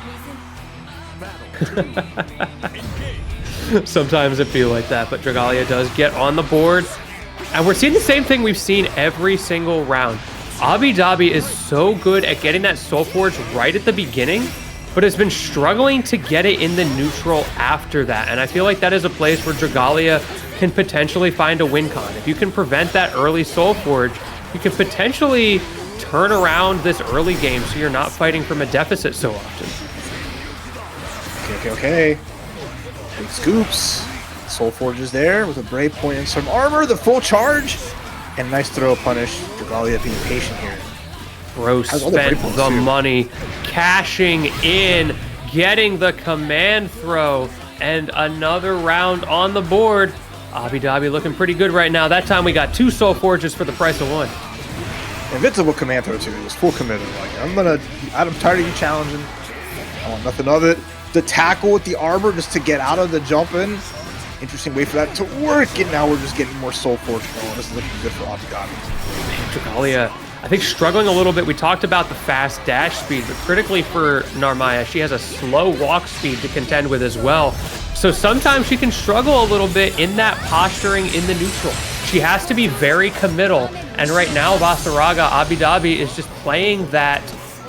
Sometimes it feels like that, but Dragalia does get on the board. And we're seeing the same thing we've seen every single round. Dobby is so good at getting that Soul Forge right at the beginning, but has been struggling to get it in the neutral after that. And I feel like that is a place where Dragalia can potentially find a win con. If you can prevent that early Soul Forge, you can potentially turn around this early game so you're not fighting from a deficit so often. Okay. Big scoops. Soul Forge is there with a Brave Point and some armor, the full charge, and nice throw punish. Dragalia being patient here. Bro spent the money, cashing in, getting the command throw, and another round on the board. Dobby looking pretty good right now. That time we got 2 Soul Forges for the price of 1. Invincible command throw too. It was full commitment. Like, I'm tired of you challenging. I want nothing of it. The tackle with the armor just to get out of the jump in. Interesting way for that to work, and now we're just getting more Soul Forge going. This is looking good for Dobby. Dragalia, I think, struggling a little bit. We talked about the fast dash speed, but critically for Narmaya, she has a slow walk speed to contend with as well. So sometimes she can struggle a little bit in that posturing in the neutral. She has to be very committal. And right now, Vaseraga, Dobby is just playing that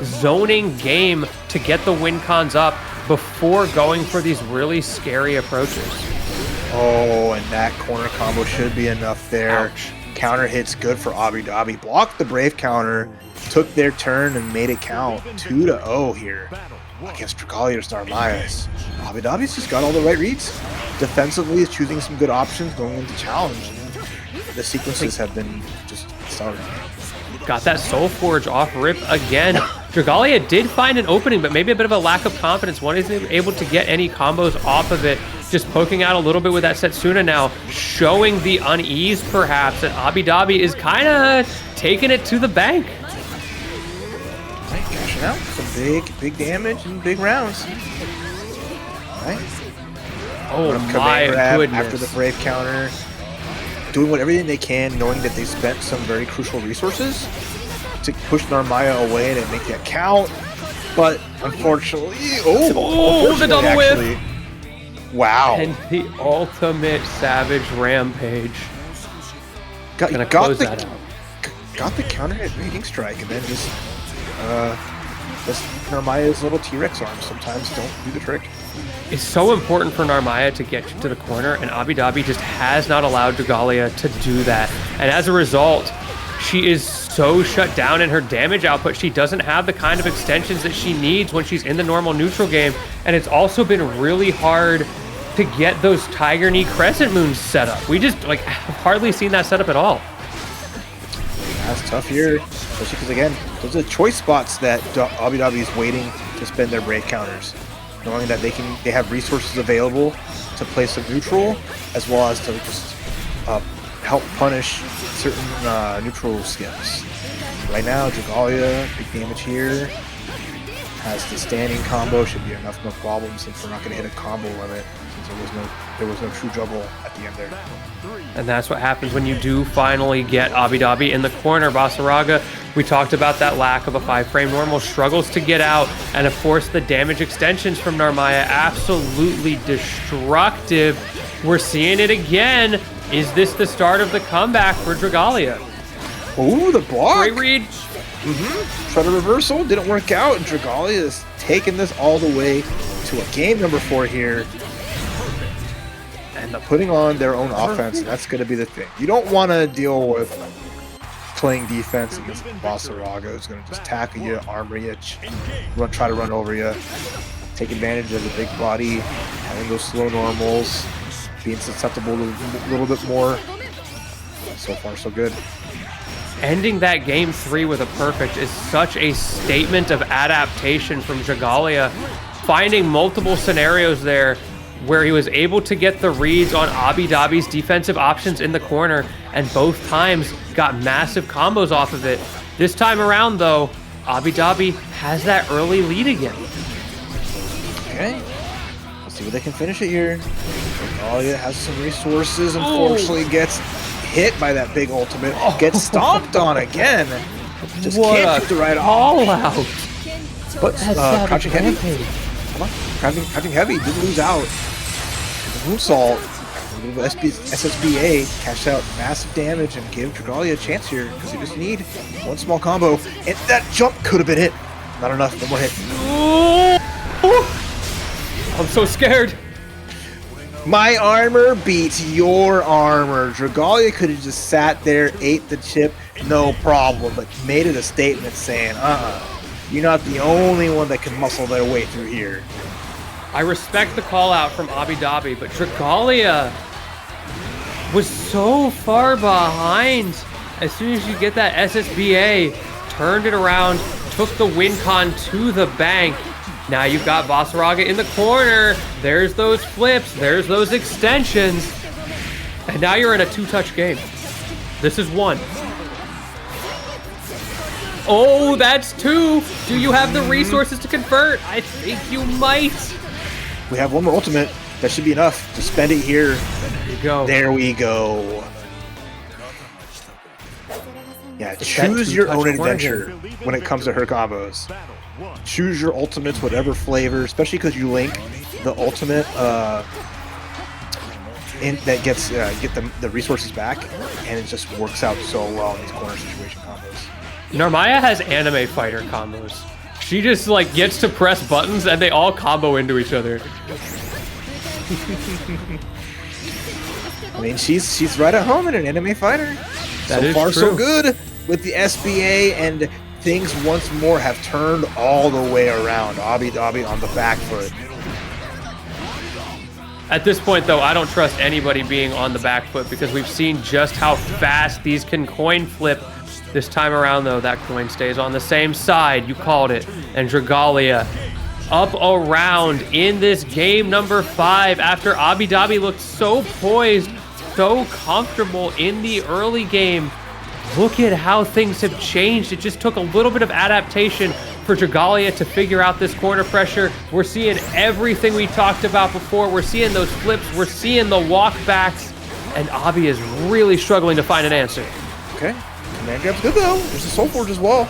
zoning game to get the win cons up before going for these really scary approaches. Oh, and that corner combo should be enough there. Ouch. Counter hits good for Dobby. Blocked the Brave counter, took their turn and made it count. 2-0 here against Dragalia's Narmaya. Dobby's just got all the right reads. Defensively is choosing some good options going into challenge. The sequences have been just stellar. Got that Soul Forge off rip again. Dragalia did find an opening, but maybe a bit of a lack of confidence. One isn't able to get any combos off of it. Just poking out a little bit with that Setsuna now, showing the unease perhaps, and Dobby is kind of taking it to the bank. Right, cashing out some big damage and big rounds. Right. Oh my goodness. After the Brave counter, doing everything they can, knowing that they spent some very crucial resources to push Narmaya away and make that count. But unfortunately, the double whip. Wow. And the ultimate Savage Rampage. Got that out. Got the counter hit Raging Strike, and then just Narmaya's little T-Rex arms sometimes don't do the trick. It's so important for Narmaya to get to the corner, and Dobby just has not allowed Dragalia to do that. And as a result, she is so shut down in her damage output. She doesn't have the kind of extensions that she needs when she's in the normal neutral game. And it's also been really hard to get those Tiger Knee Crescent Moons set up. We just have hardly seen that set up at all. That's tough here, especially because again, those are the choice spots that Dobby is waiting to spend their Brave counters, knowing that they have resources available to play some neutral, as well as to just help punish certain neutral skips. Right now, Dragalia, big damage here, has the standing combo, should be enough, no problem, since we're not going to hit a combo limit, since there was no true juggle at the end there. And that's what happens when you do finally get Dobby in the corner. Vaseraga, we talked about that lack of a 5-frame normal, struggles to get out, and of course the damage extensions from Narmaya, absolutely destructive. We're seeing it again. Is this the start of the comeback for Dragalia? Oh, the block! Great read. Try to reversal, didn't work out, and Dragalia is taking this all the way to a game number 4 here. And putting on their own offense, and that's going to be the thing. You don't want to deal with playing defense against Vaseraga, who's going to just tackle you, armor you, try to run over you, take advantage of the big body, having those slow normals, being susceptible to a little bit more. So far, so good. Ending that game 3 with a perfect is such a statement of adaptation from Dragalia, finding multiple scenarios there where he was able to get the reads on Dobby's defensive options in the corner, and both times got massive combos off of it. This time around, though, Dobby has that early lead again. Okay, let's see what they can finish it here. Dragalia has some resources, unfortunately gets hit by that big ultimate, gets stomped on again. Just can't do the right all out. But crouching heavy. Come on, crouching heavy, did lose out. Moonsault, SSBA, cashed out massive damage and gave Dragalia a chance here because you just need one small combo. And that jump could have been hit. Not enough, one more hit. I'm so scared. My armor beats your armor. Dragalia could have just sat there, ate the chip, no problem, but made it a statement saying, you're not the only one that can muscle their way through here. I respect the call out from Dobby, but Dragalia was so far behind. As soon as you get that SSBA, turned it around, took the win con to the bank. Now you've got Vaseraga in the corner. There's those flips, there's those extensions. And now you're in a 2-touch game. This is 1. Oh, that's 2. Do you have the resources to convert? I think you might. We have one more ultimate. That should be enough to spend it here. There you go. There we go. Yeah, choose your own adventure when it comes to her combos. Choose your ultimates, whatever flavor, especially because you link the ultimate that gets get the resources back, and it just works out so well in these corner situation combos. Narmaya has anime fighter combos. She just like gets to press buttons and they all combo into each other. I mean, she's right at home in an anime fighter. That so is far, true. so good with the SBA, and things once more have turned all the way around. Obby on the back foot. At this point, though, I don't trust anybody being on the back foot because we've seen just how fast these can coin flip. This time around, though, that coin stays on the same side. You called it. And Dragalia up around in this game number 5 after Dobby looked so poised, so comfortable in the early game. Look at how things have changed. It just took a little bit of adaptation for Dragalia to figure out this corner pressure. We're seeing everything we talked about before. We're seeing those flips. We're seeing the walkbacks. And Obby is really struggling to find an answer. Okay. Command grab's good, though. There's a Soul Forge as well.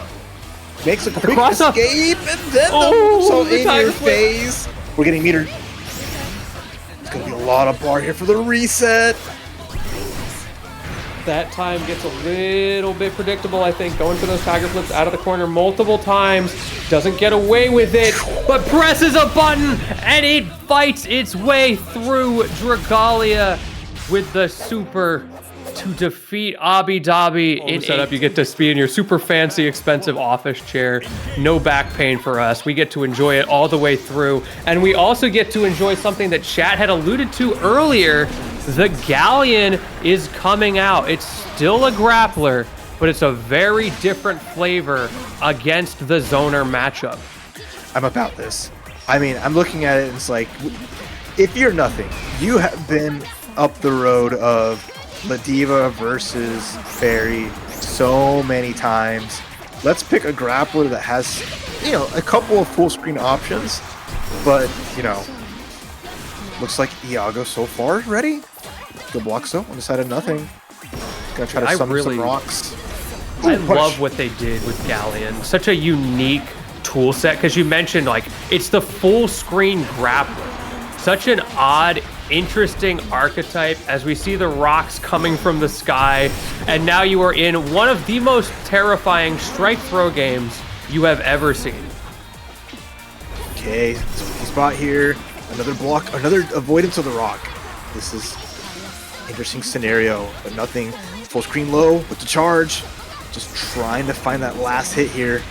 Makes a quick cross-up. escape, and then the in tiger your flip. face. We're getting metered. It's going to be a lot of bar here for the reset. That time gets a little bit predictable, I think. Going for those tiger flips out of the corner multiple times. Doesn't get away with it, but presses a button, and it fights its way through Dragalia with the super to defeat Dobby. In setup, you get to be in your super fancy, expensive office chair. No back pain for us. We get to enjoy it all the way through. And we also get to enjoy something that chat had alluded to earlier. The Galleon is coming out. It's still a grappler, but it's a very different flavor against the Zoner matchup. I'm about this. I mean, I'm looking at it, and it's like, if you're nothing, you have been up the road of Ladiva versus Ferry so many times. Let's pick a grappler that has, you know, a couple of full screen options, but, you know, looks like Iago so far is ready. Good blocks though, on the side of nothing. Gonna try to summon some rocks. I love what they did with Galleon. Such a unique tool set, because you mentioned, like, it's the full screen grappler. Such an odd, interesting archetype as we see the rocks coming from the sky, and now you are in one of the most terrifying strike throw games you have ever seen. Okay, spot here. Another block, another avoidance of the rock. This is interesting scenario, but nothing. Full screen low with the charge. Just trying to find that last hit here.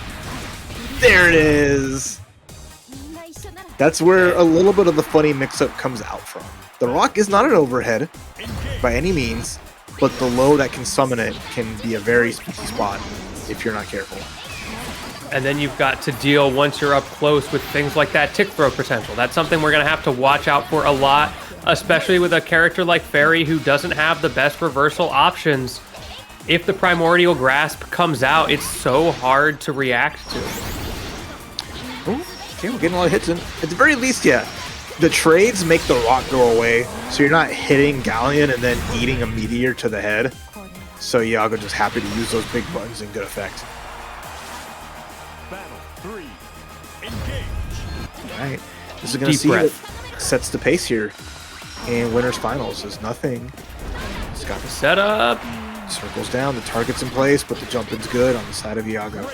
There it is. That's where a little bit of the funny mix-up comes out from. The rock is not an overhead by any means, but the low that can summon it can be a very spooky spot if you're not careful. And then you've got to deal, once you're up close, with things like that tick throw potential. That's something we're going to have to watch out for a lot, especially with a character like Ferry who doesn't have the best reversal options. If the Primordial Grasp comes out, it's so hard to react to. Ooh, okay, we're getting a lot of hits in. At the very least, yeah, the trades make the rock go away, so you're not hitting Galleon and then eating a meteor to the head. So Iago just happy to use those big buttons in good effect. Battle 3. Engage. All right, this is going to see what sets the pace here in winners finals. Is nothing. It's got the Setup. circles down, the target's in place, but the jump in's good on the side of Iago.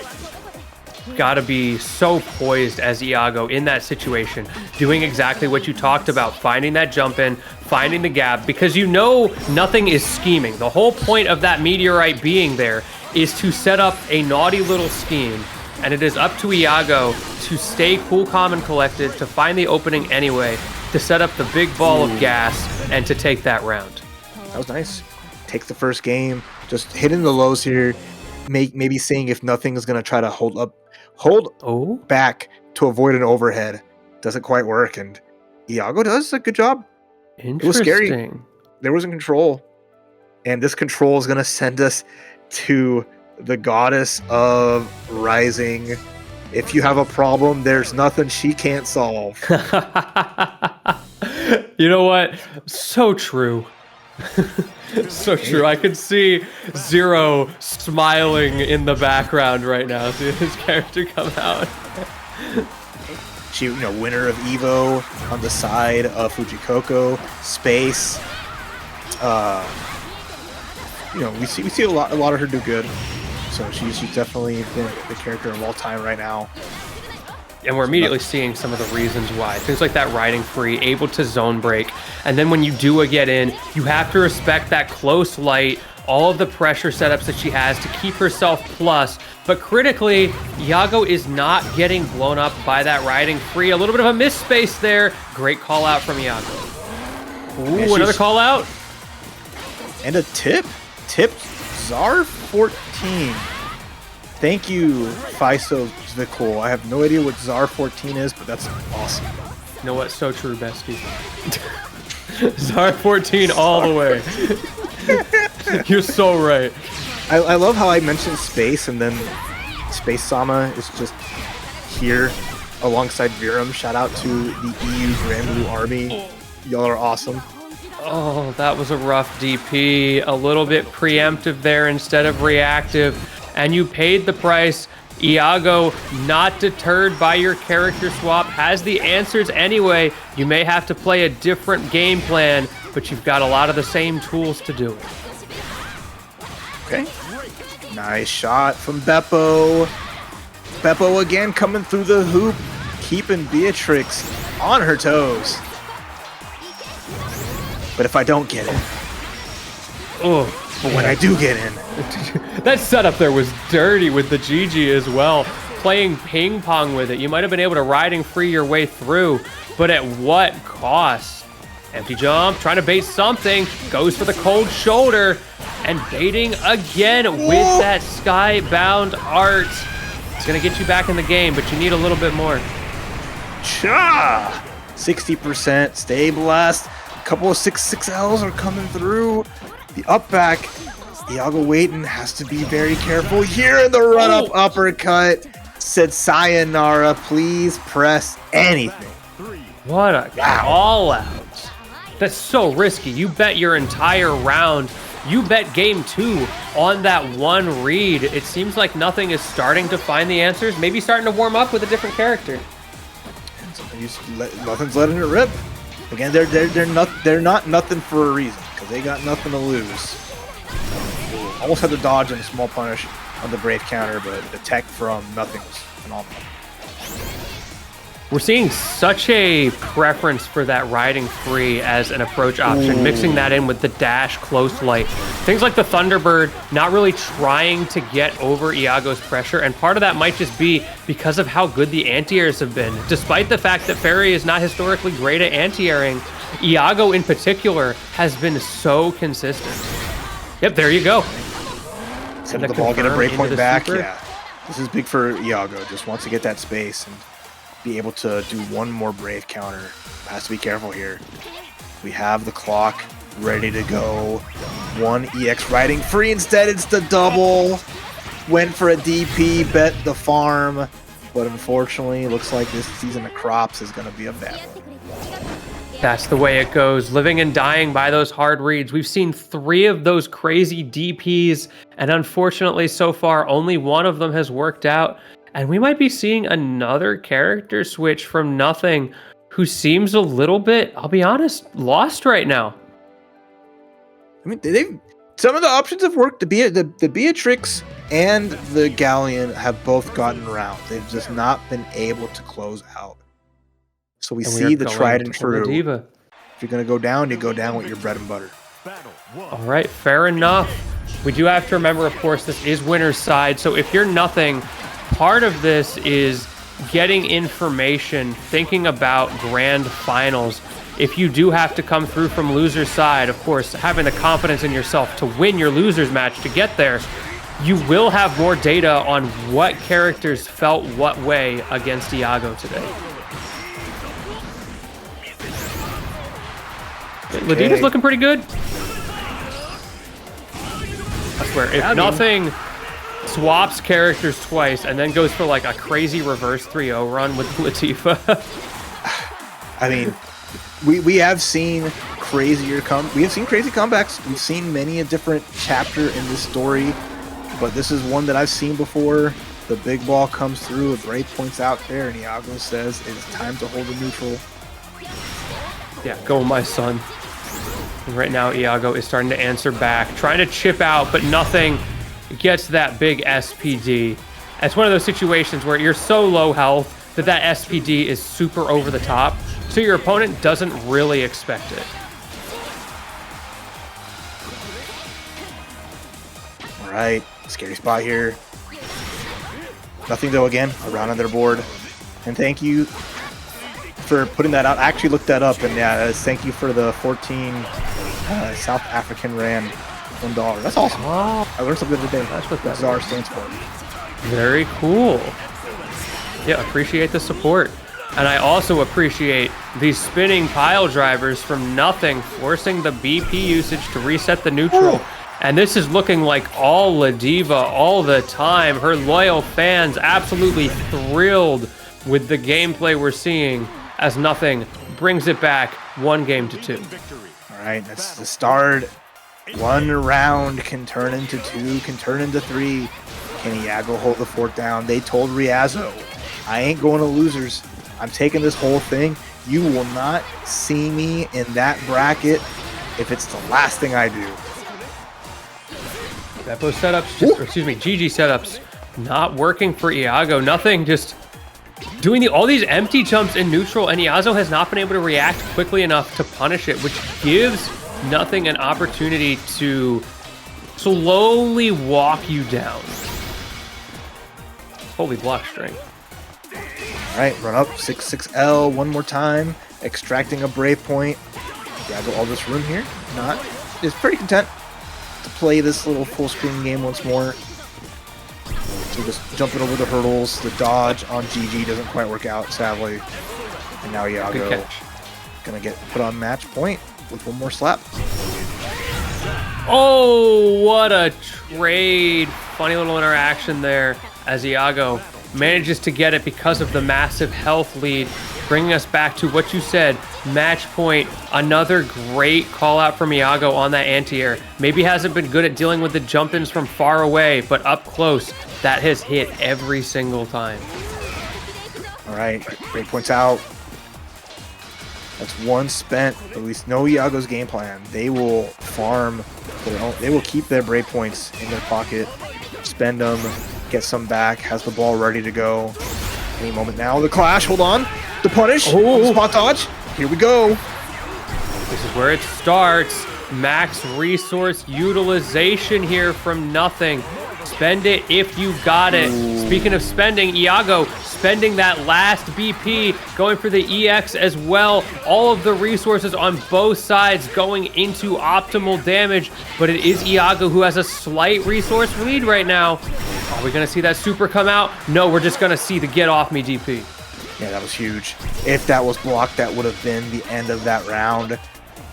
Gotta be so poised as Iago in that situation, doing exactly what you talked about, finding that jump in, finding the gap, because you know nothing is scheming. The whole point of that meteorite being there is to set up a naughty little scheme, and it is up to Iago to stay cool, calm, and collected, to find the opening anyway, to set up the big ball of gas, and to take that round. That was nice. Take the first game, just hitting the lows here, maybe seeing if nothing is going to try to hold back to avoid an overhead. Doesn't quite work, and Iago does a good job. It was scary. There was control, and this control is going to send us to the goddess of rising. If you have a problem, there's nothing she can't solve. You know what? So true. So true. I could see Zero smiling in the background right now. See his character come out. She, you know, winner of Evo on the side of Fujikoko, Space. you know, we see a lot of her do good. So she's definitely been the character of all time right now. And we're immediately seeing some of the reasons why. Things like that riding free, able to zone break. And then when you do a get in, you have to respect that close light, all of the pressure setups that she has to keep herself plus. But critically, Iago is not getting blown up by that riding free. A little bit of a miss space there. Great call out from Iago. Ooh, another call out. And a tip. Tip Czar 14. Thank you, Fiso Zvikol. I have no idea what Czar 14 is, but that's awesome. You know what? So true, bestie. Czar 14 all the way. You're so right. I love how I mentioned space, and then Space Sama is just here alongside Virum. Shout out to the EU Granblue Army. Y'all are awesome. Oh, that was a rough DP. A little bit preemptive there instead of reactive. And you paid the price. Iago, not deterred by your character swap, has the answers anyway. You may have to play a different game plan, but you've got a lot of the same tools to do it. Okay. Nice shot from Beppo. Beppo again coming through the hoop, keeping Beatrix on her toes. But if I don't get in, but when I do get in. That setup there was dirty with the GG as well. Playing ping pong with it. You might have been able to riding free your way through, but at what cost? Empty jump, trying to bait something, goes for the cold shoulder, and baiting again with that skybound art. It's gonna get you back in the game, but you need a little bit more. Cha! 60%, stay blessed. A couple of 6-6Ls are coming through. The up back. Iago Waitin has to be very careful here in the run-up uppercut. Said sayonara, please press anything. What a call out. That's so risky. You bet your entire round. You bet game 2 on that one read. It seems like nothing is starting to find the answers. Maybe starting to warm up with a different character. Nothing's letting it rip. Again, they're not nothing for a reason, because they got nothing to lose. Almost had to dodge and a small punish on the Brave counter, but the tech from nothing was phenomenal. We're seeing such a preference for that riding free as an approach option, mixing that in with the dash close light. Things like the Thunderbird not really trying to get over Iago's pressure, and part of that might just be because of how good the anti-airs have been. Despite the fact that Ferry is not historically great at anti-airing, Iago in particular has been so consistent. Yep, there you go. Did the ball get a breakpoint back? Super? Yeah. This is big for Iago. Just wants to get that space and be able to do one more Brave counter. Has to be careful here. We have the clock ready to go. One EX riding free. Instead, it's the double. Went for a DP, bet the farm. But unfortunately, it looks like this season of crops is going to be a bad one. That's the way it goes. Living and dying by those hard reads. We've seen 3 of those crazy DPs, and unfortunately so far only one of them has worked out. And we might be seeing another character switch from Nothing, who seems a little bit, I'll be honest, lost right now. I mean, some of the options have worked. The Beatrix and the Galleon have both gotten around. They've just not been able to close out. So we see the tried and true. Ladiva. If you're going to go down, you go down with your bread and butter. All right, fair enough. We do have to remember, of course, this is winner's side. So if you're Nothing, part of this is getting information, thinking about grand finals. If you do have to come through from loser's side, of course, having the confidence in yourself to win your loser's match to get there, you will have more data on what characters felt what way against Iago today. Ladiva's looking pretty good. I swear, if Nothing swaps characters twice and then goes for like a crazy reverse 3-0 run with Ladiva. I mean, we have seen crazy comebacks. We've seen many a different chapter in this story, but this is one that I've seen before. The big ball comes through, a break points out there, and Iago says it's time to hold a neutral. Yeah, go my son. And right now, Iago is starting to answer back, trying to chip out, but nothing gets that big SPD. It's one of those situations where you're so low health that that SPD is super over the top, so your opponent doesn't really expect it. All right, scary spot here. Nothing though again, around on their board. And thank you for putting that out. I actually looked that up, and yeah, thank you for the 14 South African Rand $1. That's awesome. Wow. I learned something today. That's what that ZAR stands for. Very cool. Yeah, appreciate the support. And I also appreciate these spinning pile drivers from nothing, forcing the BP usage to reset the neutral. Ooh. And this is looking like all Ladiva all the time. Her loyal fans absolutely thrilled with the gameplay we're seeing as nothing brings it back 1-2. All right, that's the start. 1 round can turn into 2, can turn into 3. Can Iago hold the fort down? They told Ryazo, I ain't going to losers. I'm taking this whole thing. You will not see me in that bracket if it's the last thing I do. Beppo setups, GG setups, not working for Iago. Nothing, just doing all these empty jumps in neutral, and Iago has not been able to react quickly enough to punish it, which gives nothing an opportunity to slowly walk you down. Holy block string. All right, run up 6-6L one more time, extracting a brave point. Iago all this room here, is pretty content to play this little full screen game once more. So just jumping over the hurdles, the dodge on GG doesn't quite work out, sadly. And now Iago gonna get put on match point with one more slap. Oh, what a trade. Funny little interaction there as Iago manages to get it because of the massive health lead, bringing us back to what you said, match point. Another great call out from Iago on that anti-air. Maybe hasn't been good at dealing with the jump-ins from far away, but up close, that has hit every single time. All right, break points out. That's 1 spent. At least know Iago's game plan. They will farm their own. They will keep their break points in their pocket, spend them, get some back, has the ball ready to go. Any moment now. The clash, hold on. The punish, spot dodge. Here we go. This is where it starts. Max resource utilization here from nothing. Spend it if you got it. Ooh. Speaking of spending, Iago spending that last BP, going for the EX as well. All of the resources on both sides going into optimal damage, but it is Iago who has a slight resource lead right now. Are we gonna see that super come out? No, we're just gonna see the get off me DP. Yeah, that was huge. If that was blocked, that would have been the end of that round.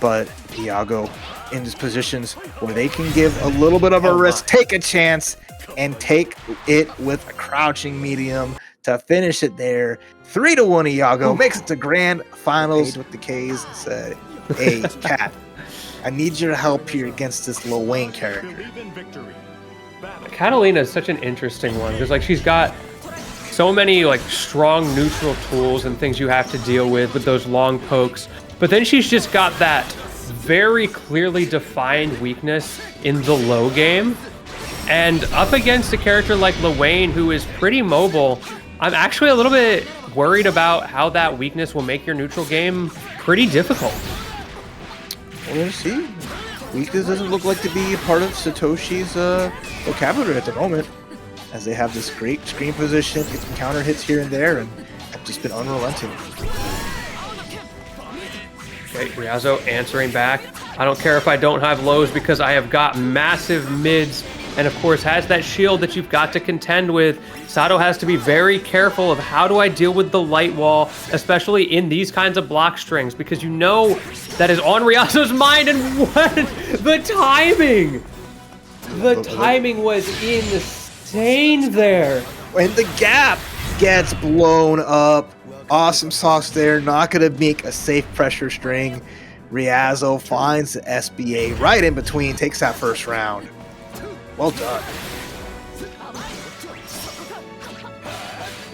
But Iago in these positions where they can give a little bit of a risk, take a chance, and take it with a crouching medium to finish it there. 3-1 Iago makes it to grand finals with the K's. Said, hey, Cat, I need your help here against this Lowain character. Catalina is such an interesting one because she's got so many strong neutral tools and things you have to deal with those long pokes, but then she's just got that very clearly defined weakness in the low game. And up against a character like Lowain, who is pretty mobile, I'm actually a little bit worried about how that weakness will make your neutral game pretty difficult. We'll see. Weakness doesn't look like to be part of Satoshi's vocabulary at the moment, as they have this great screen position, get some counter hits here and there, and have just been unrelenting. Okay, Ryazo answering back. I don't care if I don't have lows because I have got massive mids, and of course has that shield that you've got to contend with. Sato has to be very careful of how do I deal with the light wall, especially in these kinds of block strings, because you know that is on Ryazo's mind, and what the timing! The timing was insane there. And the gap gets blown up. Awesome sauce there, not gonna make a safe pressure string. Ryazo finds the SBA right in between, takes that first round. Well done.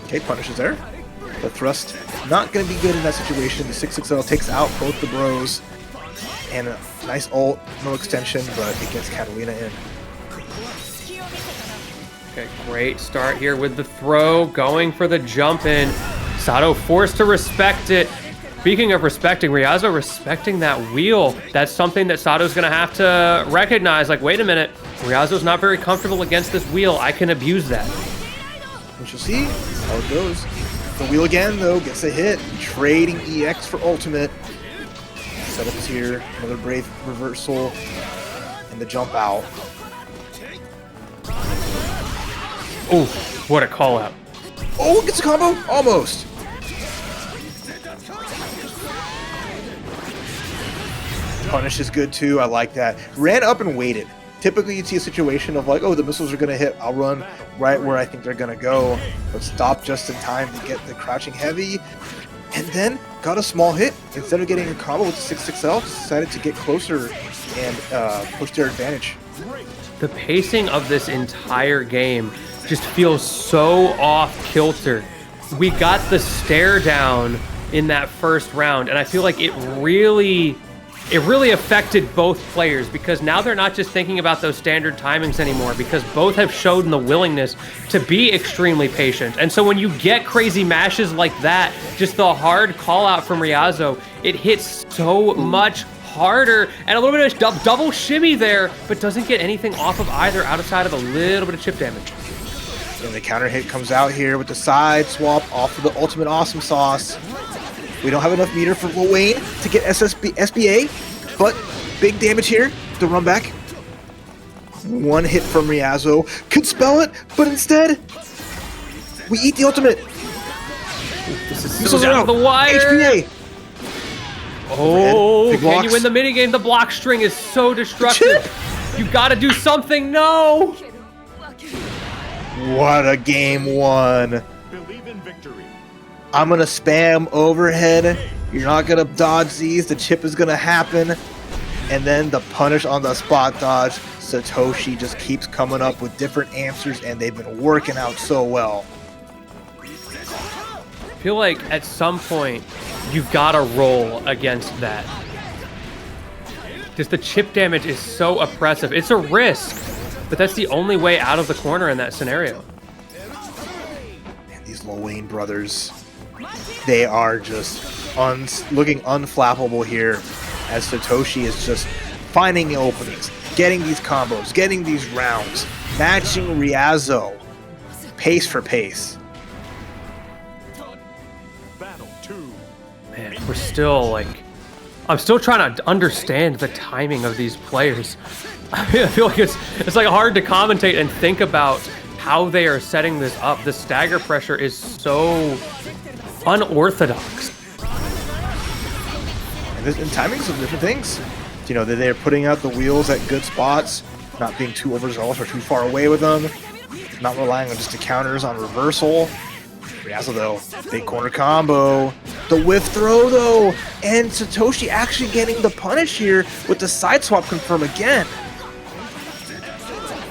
Okay, punishes there. The thrust not going to be good in that situation. The 6-6L takes out both the bros. And a nice ult, no extension, but it gets Catalina in. Okay, great start here with the throw, going for the jump in. Sato forced to respect it. Speaking of respecting, Ryazo respecting that wheel. That's something that Sato's gonna have to recognize. Like, wait a minute, Ryazo's not very comfortable against this wheel. I can abuse that. We shall see how it goes. The wheel again, though, gets a hit. Trading EX for ultimate. Setup is here. Another brave reversal. And the jump out. Oh, what a call out. Oh, gets a combo? Almost. Punish is good too. I like that. Ran up and waited. Typically, you'd see a situation of like, oh, the missiles are going to hit. I'll run right where I think they're going to go. But stop just in time to get the crouching heavy. And then got a small hit. Instead of getting a combo with the 6-6L, decided to get closer and push their advantage. The pacing of this entire game just feels so off kilter. We got the stare down in that first round, and I feel like it really affected both players, because now they're not just thinking about those standard timings anymore, because both have shown the willingness to be extremely patient. And so when you get crazy mashes like that, just the hard call out from Ryazo, it hits so much harder, and a little bit of double shimmy there, but doesn't get anything off of either outside of a little bit of chip damage. And the counter hit comes out here with the side swap off of the ultimate awesome sauce. We don't have enough meter for Lowain to get SBA, but big damage here. The run back. One hit from Ryazo. Could spell it, but instead, we eat the ultimate. This is so down to the wire. HPA. Oh, can you win the minigame? The block string is so destructive. You gotta do something. No. What a game one. Believe in victory. I'm gonna spam overhead. You're not gonna dodge these. The chip is gonna happen. And then the punish on the spot dodge. Satoshi just keeps coming up with different answers, and they've been working out so well. I feel like at some point you've got to roll against that. Just the chip damage is so oppressive. It's a risk, but that's the only way out of the corner in that scenario. Man, these Lowain brothers, they are just looking unflappable here, as Satoshi is just finding the openings, getting these combos, getting these rounds, matching Ryazo pace for pace. Battle 2. Man, we're still like, I'm still trying to understand the timing of these players. I mean, I feel like it's like hard to commentate and think about how they are setting this up. The stagger pressure is so unorthodox. And timings of different things. You know, they're putting out the wheels at good spots, not being too overzealous or too far away with them, not relying on just the counters on reversal. Ryazo, though, big corner combo. The whiff throw, though, and Satoshi actually getting the punish here with the side swap confirm again.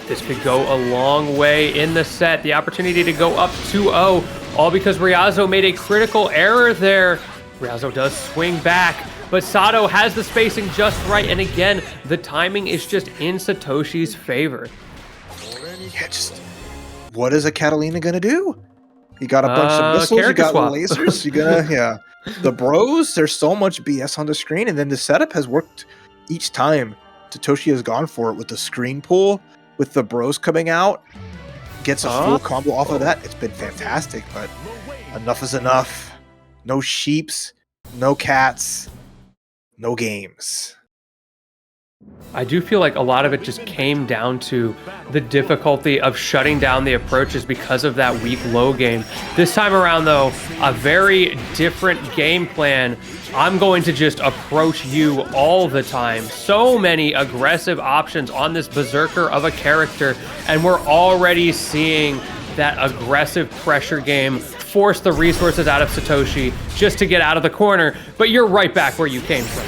This could go a long way in the set. The opportunity to go up 2-0, all because Ryazo made a critical error there. Ryazo does swing back, but Sato has the spacing just right, and again, the timing is just in Satoshi's favor. Yeah, just what is a Catalina gonna do? You got a bunch of missiles, you got swap. lasers, you gonna, yeah. The bros, there's so much BS on the screen, and then the setup has worked each time. Satoshi has gone for it with the screen pull, with the bros coming out, gets a full combo off of that. It's been fantastic, but enough is enough. No sheeps, no cats, no games. I do feel like a lot of it just came down to the difficulty of shutting down the approaches because of that weak low game. This time around, though, a very different game plan. I'm going to just approach you all the time. So many aggressive options on this berserker of a character, and we're already seeing that aggressive pressure game force the resources out of Satoshi just to get out of the corner, but you're right back where you came from.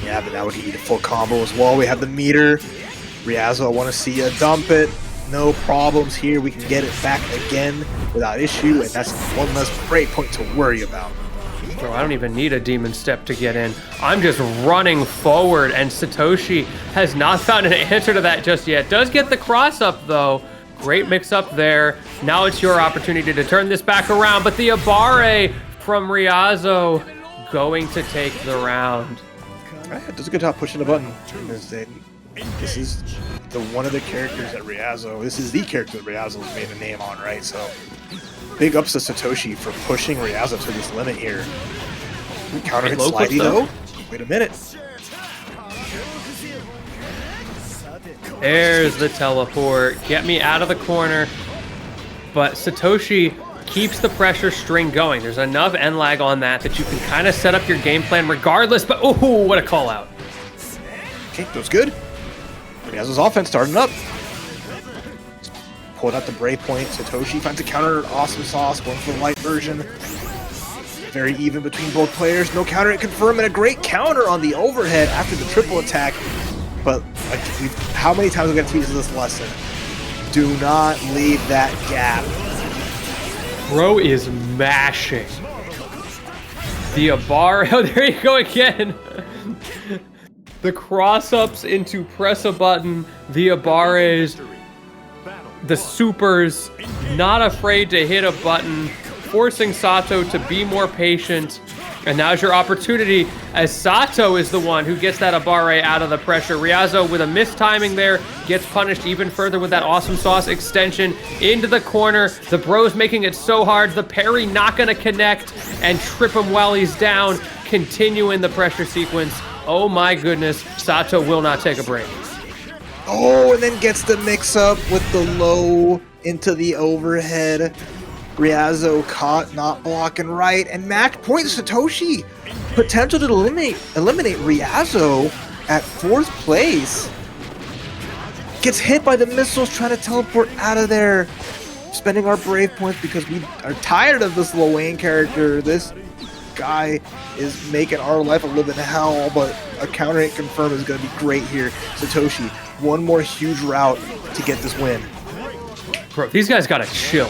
Yeah, but now we can eat a full combo as well. We have the meter. Ryazo, I want to see you dump it. No problems here. We can get it back again without issue, and that's one less break point to worry about. Bro, I don't even need a demon step to get in. I'm just running forward, and Satoshi has not found an answer to that just yet. Does get the cross up though. Great mix up there. Now it's your opportunity to turn this back around, but the Abare from Ryazo going to take the round. Right, does a good job pushing the button. This is one of the characters that Ryazo. This is the character that Ryazo's made a name on, right? So big ups to Satoshi for pushing Ryazo to this limit here. Counter hit slidey though. Wait a minute. There's the teleport. Get me out of the corner. But Satoshi keeps the pressure string going. There's enough end lag on that you can kind of set up your game plan regardless. But oh, what a call out. Okay, that was good. Ryazo's offense starting up. Pulled out the Brave Point. Satoshi finds a counter. Awesome sauce. Going for the light version. Very even between both players. No counter hit confirmed, and a great counter on the overhead after the triple attack. But like, how many times are we going to teach this lesson? Do not leave that gap. Bro is mashing. The Abare. Oh, there you go again. The cross-ups into press a button. The Abares. The supers. Not afraid to hit a button. Forcing Sato to be more patient. And now's your opportunity, as Sato is the one who gets that Abare out of the pressure. Ryazo, with a mistiming there, gets punished even further with that awesome sauce extension into the corner. The bro's making it so hard. The parry not going to connect and trip him while he's down, continuing the pressure sequence. Oh my goodness, Sato will not take a break. Oh, and then gets the mix-up with the low into the overhead. Ryazo caught, not blocking right, and match point Satoshi. Potential to eliminate Ryazo at 4th place. Gets hit by the missiles trying to teleport out of there. Spending our brave points because we are tired of this Lowain character. This guy is making our life a living hell, but a counter hit confirm is going to be great here. Satoshi, one more huge route to get this win. Bro, these guys gotta chill.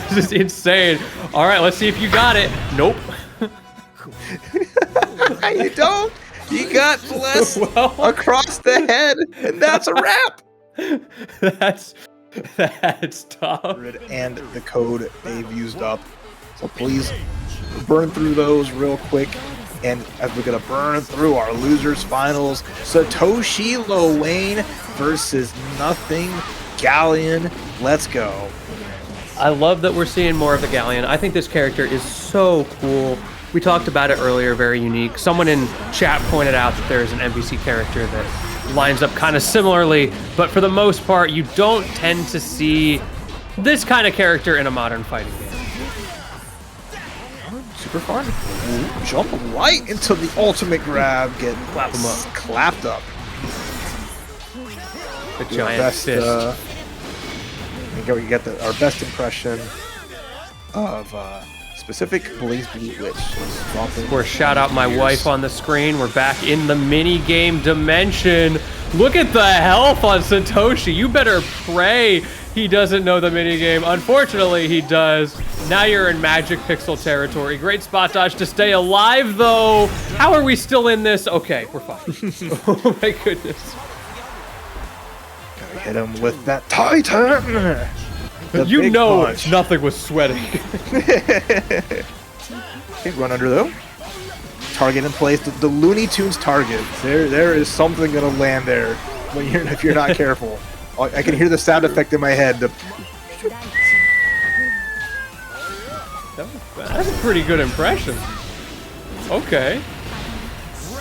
This is insane. All right, let's see if you got it. Nope. You don't. You got blessed across the head, and that's a wrap. That's tough. And the code they've used up. So please burn through those real quick. And as we're gonna burn through our losers finals, Satoshi Lowain versus Nothing Galleon. Let's go. I love that we're seeing more of the Galleon. I think this character is so cool. We talked about it earlier, very unique. Someone in chat pointed out that there's an NPC character that lines up kind of similarly, but for the most part, you don't tend to see this kind of character in a modern fighting game. Super fun. Jump right into the ultimate grab, get Clap him up. Clapped up. The giant fist. We get our best impression of specific Blaze Blue Witch. Of course, shout out my wife on the screen. We're back in the mini game dimension. Look at the health on Satoshi. You better pray he doesn't know the mini game. Unfortunately, he does. Now you're in Magic Pixel territory. Great spot dodge to stay alive, though. How are we still in this? Okay, we're fine. Oh my goodness. Gotta hit him with that Titan. You know punch. Nothing was sweating. Okay, run under though. Target in place. The Looney Tunes target. There is something gonna land there if you're not careful. I can hear the sound effect in my head. That's a pretty good impression. Okay.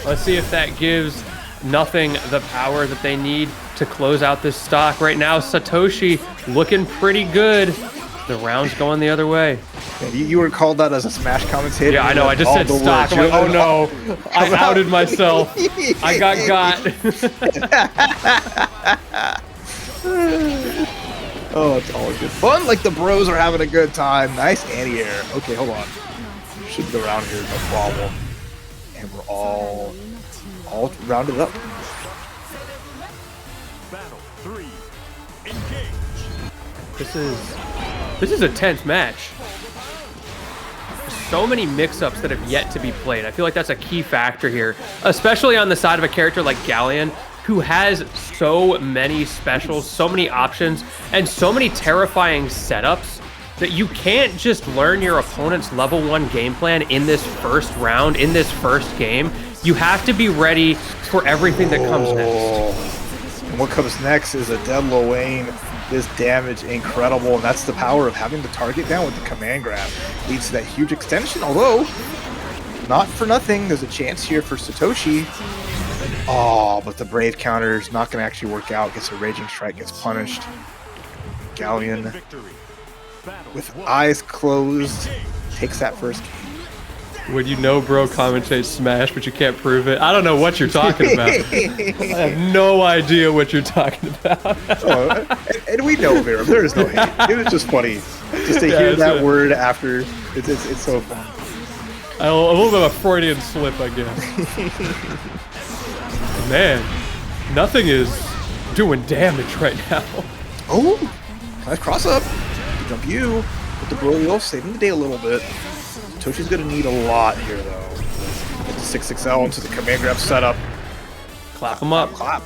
Let's see if that gives Nothing the power that they need to close out this stock. Right now, Satoshi looking pretty good. The round's going the other way. Yeah, you were called out as a Smash commentator. Yeah, I know. I just said stock. I'm like, oh no. I outed myself. I got. Oh, it's all good fun. Like the bros are having a good time. Nice anti-air. Okay, hold on. Should go around here, no problem. And we're all rounded up. Battle 3. Engage. This is a tense match. so many mix-ups that have yet to be played. I feel like that's a key factor here, especially on the side of a character like Galleon, who has so many specials, so many options, and so many terrifying setups that you can't just learn your opponent's level 1 game plan in this first round, in this first game. You have to be ready for everything that comes next. And what comes next is a dead Lowain. This damage incredible, and that's the power of having the target down with the command grab. Leads to that huge extension, although not for nothing. There's a chance here for Satoshi. Oh, but the Brave counter is not going to actually work out. Gets a Raging Strike, gets punished. Galleon, with eyes closed, takes that first game. When you know bro commentates Smash, but you can't prove it. I don't know what you're talking about. I have no idea what you're talking about. and we know Vera. There is no hate. It was just funny. Just to hear that word after. It's so fun. A little bit of a Freudian slip, I guess. Man, nothing is doing damage right now. Oh, nice cross up. Good jump you. With the Broly saving the day a little bit. Toshi's going to need a lot here, though. Get the 6XL into the command grab setup. Clap him up. Clap.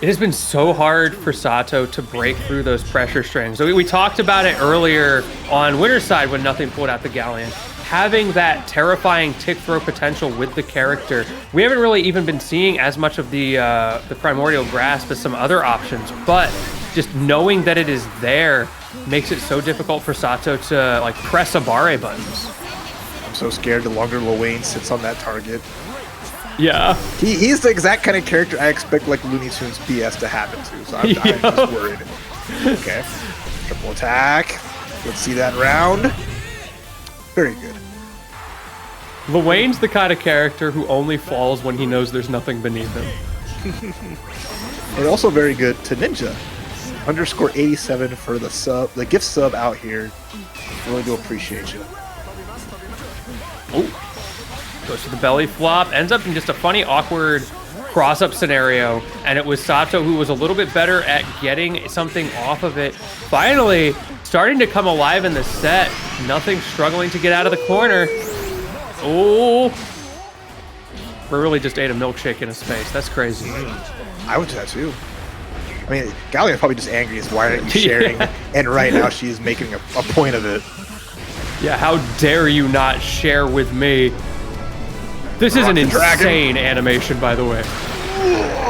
It has been so hard for Sato to break through those pressure strings. So we talked about it earlier on Winner's side when nothing pulled out the Galleon. Having that terrifying tick throw potential with the character. We haven't really even been seeing as much of the Primordial Grasp as some other options, but just knowing that it is there makes it so difficult for Sato to like press Abare buttons. I'm so scared the longer Lowain sits on that target. Yeah. He's the exact kind of character I expect like Looney Tunes BS to happen to, so I'm just worried. Okay. Triple attack. Let's see that round. Very good. Lowain's the kind of character who only falls when he knows there's nothing beneath him. And also very good to Ninja. _87 for the sub, the gift sub out here. Really do appreciate you. Oh, goes to the belly flop. Ends up in just a funny, awkward cross-up scenario, and it was Sato who was a little bit better at getting something off of it. Finally, starting to come alive in the set. Nothing struggling to get out of the corner. Oh, we really just ate a milkshake in a space. That's crazy. I would do that too. I mean, Galleon's probably just angry as why aren't you sharing? Yeah. And right now she's making a point of it. Yeah, how dare you not share with me? This is an insane animation, by the way.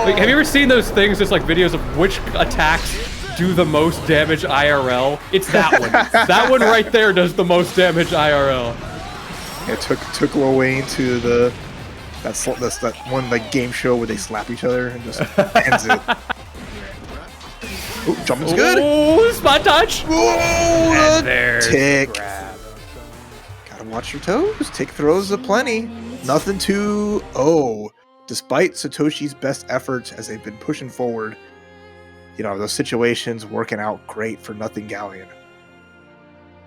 Like, have you ever seen those things, just like videos of which attacks do the most damage IRL? It's that one. That one right there does the most damage IRL. It took Lowain to that one like game show where they slap each other and just ends it. Ooh, jumping's good. Oh, spot touch. Oh, and there's tick. Grab. Gotta watch your toes. Tick throws aplenty. Nothing to. Oh, despite Satoshi's best efforts as they've been pushing forward, you know, those situations working out great for nothing Galleon.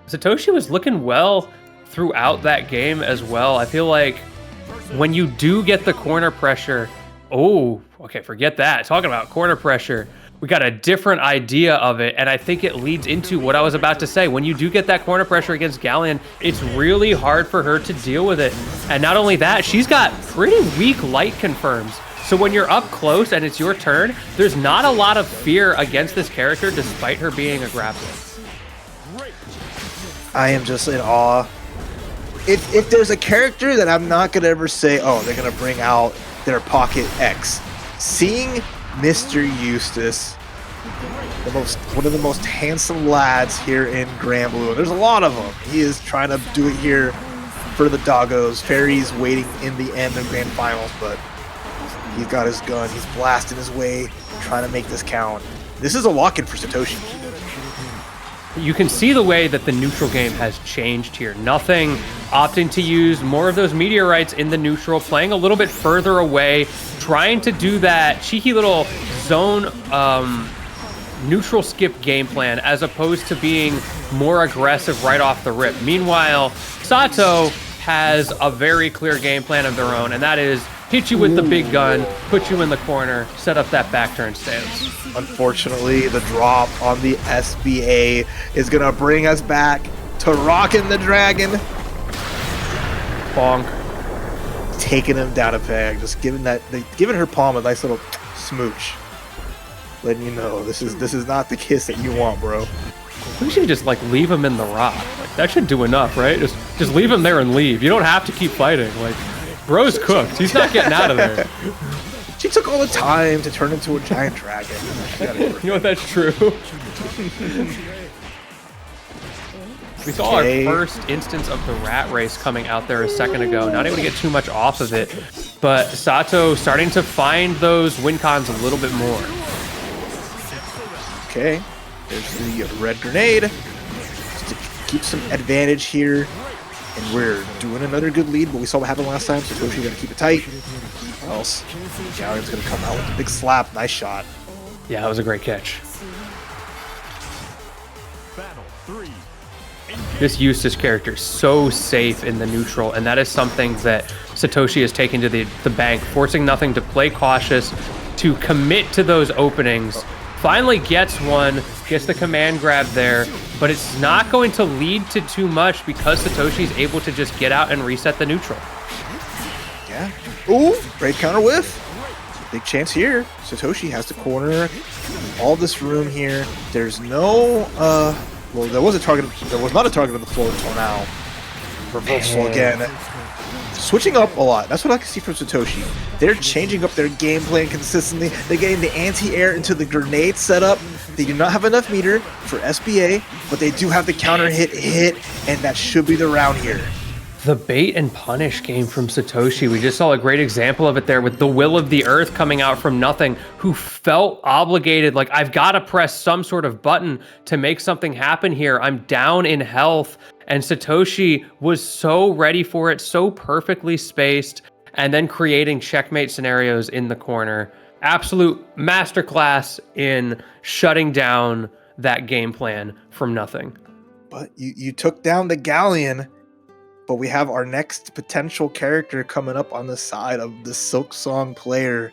Satoshi was looking well throughout that game as well. I feel like when you do get the corner pressure, oh, okay, forget that. Talking about corner pressure, we got a different idea of it, and I think it leads into what I was about to say. When you do get that corner pressure against Galleon, it's really hard for her to deal with it. And not only that, she's got pretty weak light confirms. So when you're up close and it's your turn, there's not a lot of fear against this character despite her being a grappler. I am just in awe. If there's a character that I'm not gonna ever say, oh, they're gonna bring out their Pocket X, seeing Mr. Eustace, one of the most handsome lads here in Granblue, and there's a lot of them. He is trying to do it here for the doggos. Ferry's waiting in the end of Grand Finals, but he's got his gun. He's blasting his way, trying to make this count. This is a lock-in for Satoshi. You can see the way that the neutral game has changed here. Nothing opting to use more of those meteorites in the neutral, playing a little bit further away, trying to do that cheeky little zone neutral skip game plan as opposed to being more aggressive right off the rip. Meanwhile, Sato has a very clear game plan of their own, and that is hit you with the big gun, put you in the corner, set up that back turn stance. Unfortunately, the drop on the SBA is going to bring us back to rocking the dragon. Bonk. Taking him down a peg, just giving her palm a nice little smooch, letting you know this is not the kiss that you want, bro. We should just like leave him in the rock. Like that should do enough, right? Just leave him there and leave. You don't have to keep fighting. Like, bro's cooked. He's not getting out of there. She took all the time to turn into a giant dragon. You know what? That's true. We saw our first instance of the rat race coming out there a second ago. Not able to get too much off of it, but Sato starting to find those win cons a little bit more. Okay, there's the red grenade. Just to keep some advantage here. And we're doing another good lead, but we saw what happened last time, so Toshi gotta keep it tight. Or else Gallion's gonna come out with a big slap. Nice shot. Yeah, that was a great catch. Battle 3. This Eustace character is so safe in the neutral, and that is something that Satoshi is taking to the bank, forcing Nothing to play cautious, to commit to those openings. Finally gets one, gets the command grab there, but it's not going to lead to too much because Satoshi's able to just get out and reset the neutral. Yeah. Ooh, great counter whiff. Big chance here. Satoshi has to corner all this room here. There's no, well, there was not a target on the floor until now. Reversal again. Switching up a lot. That's what I can see from Satoshi. They're changing up their game plan consistently. They're getting the anti-air into the grenade setup. They do not have enough meter for SBA, but they do have the counter hit, and that should be the round here. The bait and punish game from Satoshi. We just saw a great example of it there with the Will of the Earth coming out from Nothing, who felt obligated, like, I've got to press some sort of button to make something happen here. I'm down in health. And Satoshi was so ready for it, so perfectly spaced, and then creating checkmate scenarios in the corner. Absolute masterclass in shutting down that game plan from Nothing. But you took down the Galleon. But we have our next potential character coming up on the side of the Silksong player.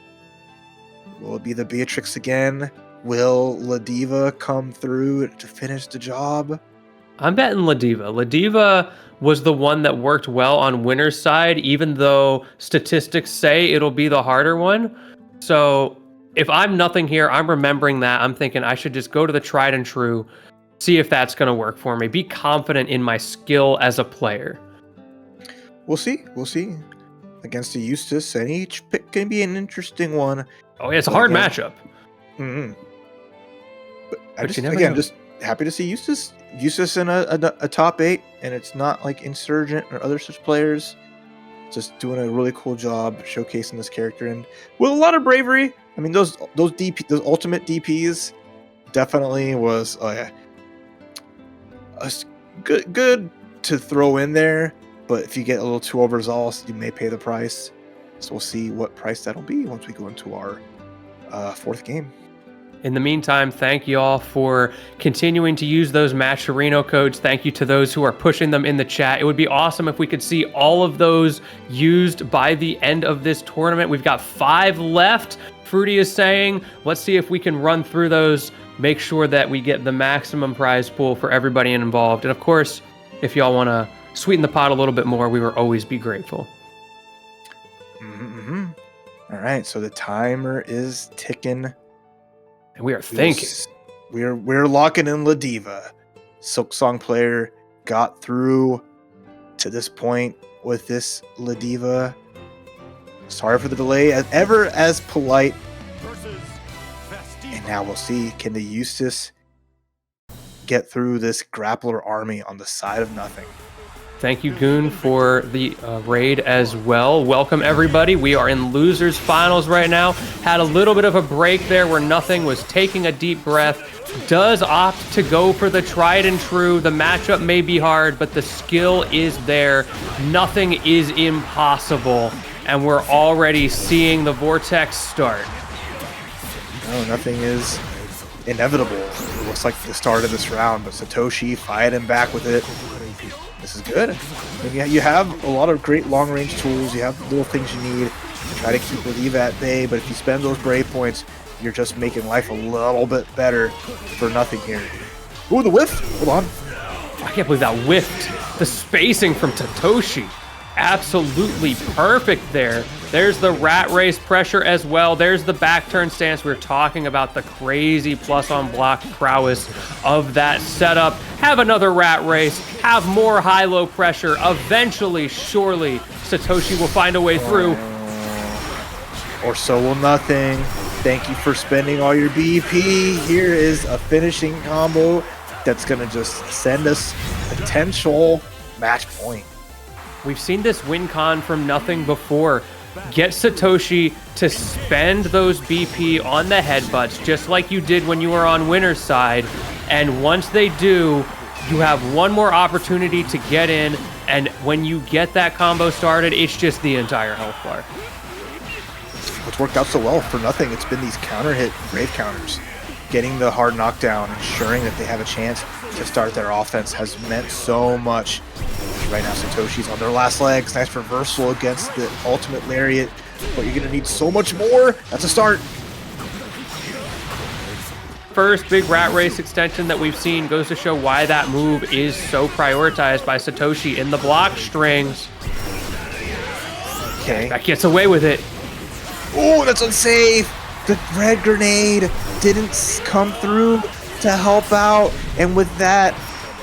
Will it be the Beatrix again? Will Ladiva come through to finish the job? I'm betting Ladiva. Ladiva was the one that worked well on winner's side, even though statistics say it'll be the harder one. So if I'm Nothing here, I'm remembering that. I'm thinking I should just go to the tried and true, see if that's going to work for me. Be confident in my skill as a player. We'll see. We'll see. Against the Eustace, and each pick can be an interesting one. Oh, yeah, it's a hard matchup. Mm-hmm. But just happy to see Eustace. Eustace in a top 8, and it's not like Insurgent or other such players. Just doing a really cool job showcasing this character, and with a lot of bravery. I mean, those ultimate DPs definitely was good to throw in there. But if you get a little too overzealous, you may pay the price. So we'll see what price that'll be once we go into our fourth game. In the meantime, thank you all for continuing to use those Matcherino codes. Thank you to those who are pushing them in the chat. It would be awesome if we could see all of those used by the end of this tournament. We've got 5 left. Fruity is saying, let's see if we can run through those, make sure that we get the maximum prize pool for everybody involved. And of course, if y'all want to sweeten the pot a little bit more, we will always be grateful. Mm-hmm. All right, so the timer is ticking. And we are thinking. We're locking in Ladiva. Silksong player got through to this point with this Ladiva. Sorry for the delay, as polite. And now we'll see, can the Eustace get through this grappler army on the side of Nothing? Thank you, Goon, for the raid as well. Welcome, everybody. We are in losers finals right now. Had a little bit of a break there where Nothing was taking a deep breath. Does opt to go for the tried and true. The matchup may be hard, but the skill is there. Nothing is impossible. And we're already seeing the vortex start. No, Nothing is inevitable. It looks like the start of this round, but Satoshi fighting back with it. This is good. You have a lot of great long-range tools. You have little things you need to try to keep Ladiva at bay, but if you spend those brave points, you're just making life a little bit better for Nothing here. Ooh, the whiff! Hold on. I can't believe that whiffed. The spacing from Satoshi. Absolutely perfect there. There's the rat race pressure as well. There's the back turn stance. We're talking about the crazy plus on block prowess of that setup. Have another rat race. Have more high-low pressure. Eventually, surely, Satoshi will find a way through. Or so will nothing. Thank you for spending all your BP. Here is a finishing combo that's going to just send us potential match point. We've seen this win con from nothing before. Get Satoshi to spend those BP on the headbutts, just like you did when you were on winner's side. And once they do, you have one more opportunity to get in. And when you get that combo started, it's just the entire health bar. What's worked out so well for nothing, it's been these counter hit grave counters. Getting the hard knockdown, ensuring that they have a chance to start their offense has meant so much. Right now, Satoshi's on their last legs. Nice reversal against the ultimate lariat, but you're going to need so much more. That's a start. First big rat race extension that we've seen goes to show why that move is so prioritized by Satoshi in the block strings. Okay. That gets away with it. Oh, that's unsafe. The red grenade didn't come through to help out, and with that,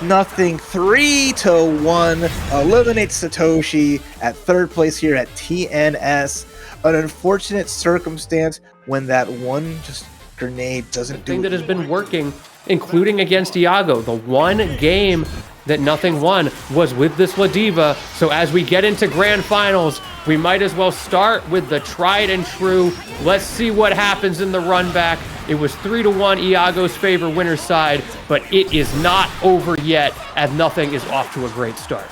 nothing. 3-1 eliminates Satoshi at third place here at TNS. An unfortunate circumstance when that one just grenade doesn't do thing that has been working, including against Iago. The one game that nothing won was with this Ladiva. So as we get into grand finals, we might as well start with the tried and true. Let's see what happens in the run back. It was 3-1 Iago's favor winner's side, but it is not over yet, as nothing is off to a great start.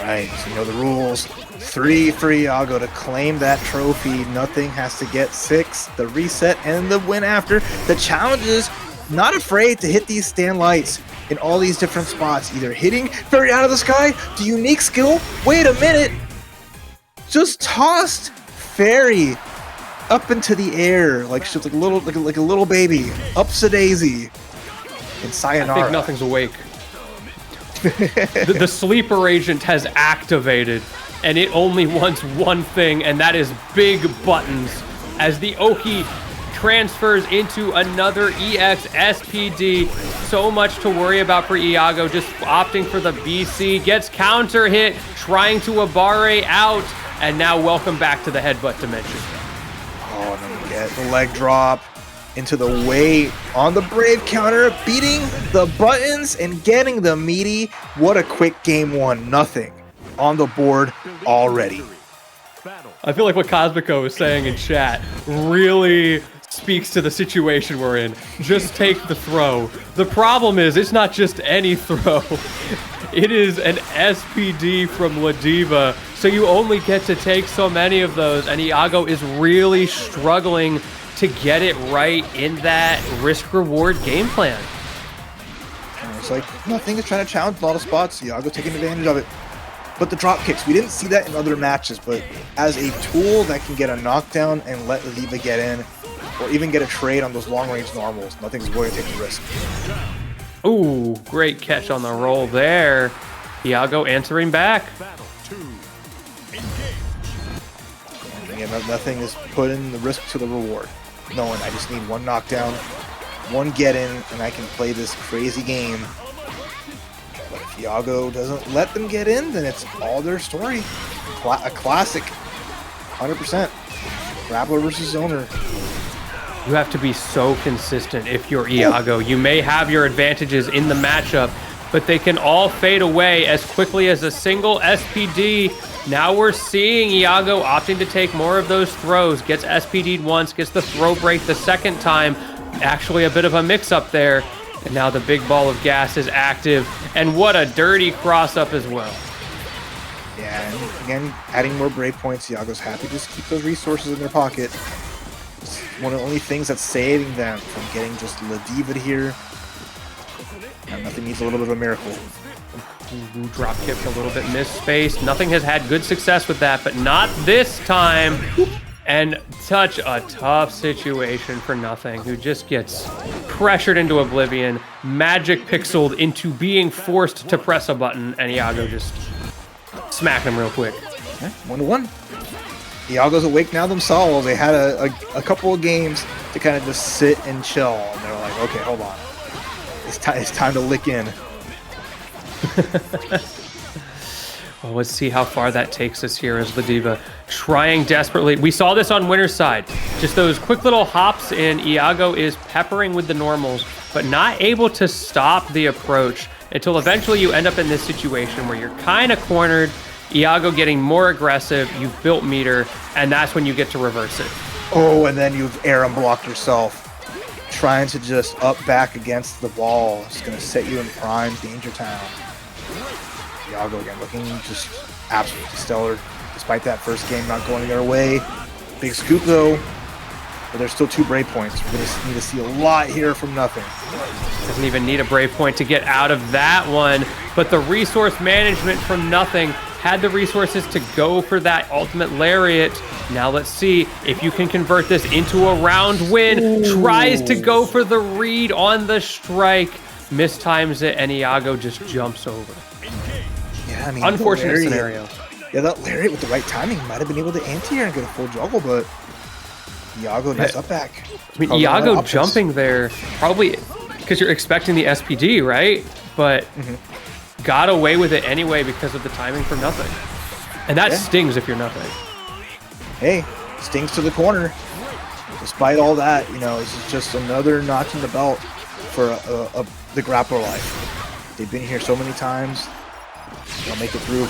Right, so you know the rules. 3 for Iago to claim that trophy. Nothing has to get 6. The reset and the win after. The challenge is not afraid to hit these stand lights in all these different spots. Either hitting Ferry out of the sky, the unique skill. Wait a minute. Just tossed Ferry up into the air like she was like a little baby. Ups-a-daisy. And sayonara. I think nothing's awake. The sleeper agent has activated, and it only wants one thing, and that is big buttons. As the Oki transfers into another EX SPD. So much to worry about for Iago, just opting for the BC. Gets counter hit, trying to Abare out, and now welcome back to the headbutt dimension. Oh, and then we get the leg drop into the weight on the Brave counter, beating the buttons and getting the meaty. What a quick game one. Nothing on the board already. I feel like what Cosmico was saying in chat really speaks to the situation we're in. Just take the throw. The problem is it's not just any throw. It is an SPD from Ladiva, so you only get to take so many of those, and Iago is really struggling to get it right in that risk-reward game plan. And it's like nothing is trying to challenge a lot of spots. Iago taking advantage of it. But the drop kicks, we didn't see that in other matches, but as a tool that can get a knockdown and let Ladiva get in, or even get a trade on those long-range normals, nothing's going to take the risk. Ooh, great catch on the roll there. Iago answering back. And again, nothing is putting the risk to the reward. Knowing I just need one knockdown, one get in, and I can play this crazy game. But if Iago doesn't let them get in, then it's all their story. A classic, 100%. Grappler versus Zoner. You have to be so consistent if you're Iago. You may have your advantages in the matchup, but they can all fade away as quickly as a single SPD. Now we're seeing Iago opting to take more of those throws. Gets SPD'd once, gets the throw break the second time. Actually a bit of a mix-up there. And now the big ball of gas is active. And what a dirty cross-up as well. Yeah, and again, adding more Brave points, Iago's happy. Just keep those resources in their pocket. It's one of the only things that's saving them from getting just Ladiva here. And nothing needs a little bit of a miracle. Drop kick a little bit missed space. Nothing has had good success with that, but not this time. And such a tough situation for Nothing, who just gets pressured into oblivion, magic pixeled into being forced to press a button, and Iago just smacked him real quick. Okay, 1-1. Iago's awake now themselves. They had a couple of games to kind of just sit and chill, and they're like, okay, hold on. It's time to lick in. Well, let's see how far that takes us here as Ladiva trying desperately. We saw this on winner's side. Just those quick little hops in. Iago is peppering with the normals, but not able to stop the approach until eventually you end up in this situation where you're kind of cornered. Iago getting more aggressive. You've built meter, and that's when you get to reverse it. Oh, and then you've air blocked yourself. Trying to just up back against the wall. It's going to set you in prime danger town. Iago again looking just absolutely stellar, despite that first game not going their way. Big scoop though, but there's still 2 Brave points. We're going to need to see a lot here from Nothing. Doesn't even need a Brave point to get out of that one, but the resource management from Nothing had the resources to go for that ultimate lariat. Now let's see if you can convert this into a round win. Ooh. Tries to go for the read on the strike, mistimes it, and Iago just jumps over. Yeah, I mean, unfortunate scenario. Yeah, that lariat with the right timing might have been able to anti-air and get a full juggle, but Iago needs up back. I mean, Iago jumping there, probably because you're expecting the SPD, right? But got away with it anyway because of the timing from Nothing. And that stings if you're Nothing. Hey, stings to the corner. Despite all that, you know, this is just another notch in the belt for the grappler life. They've been here so many times. They'll make it through.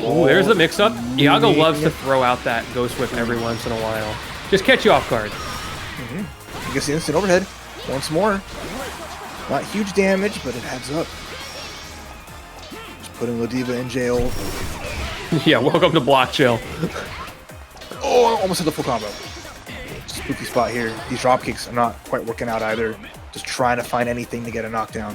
Oh, there's the mix-up. Iago loves to throw out that Ghost Whip every once in a while. Just catch you off guard. You gets the instant overhead once more. Not huge damage, but it adds up. Just putting Ladiva in jail. Yeah, welcome to block jail. Oh, almost hit the full combo. Spooky spot here. These drop kicks are not quite working out either. Just trying to find anything to get a knockdown.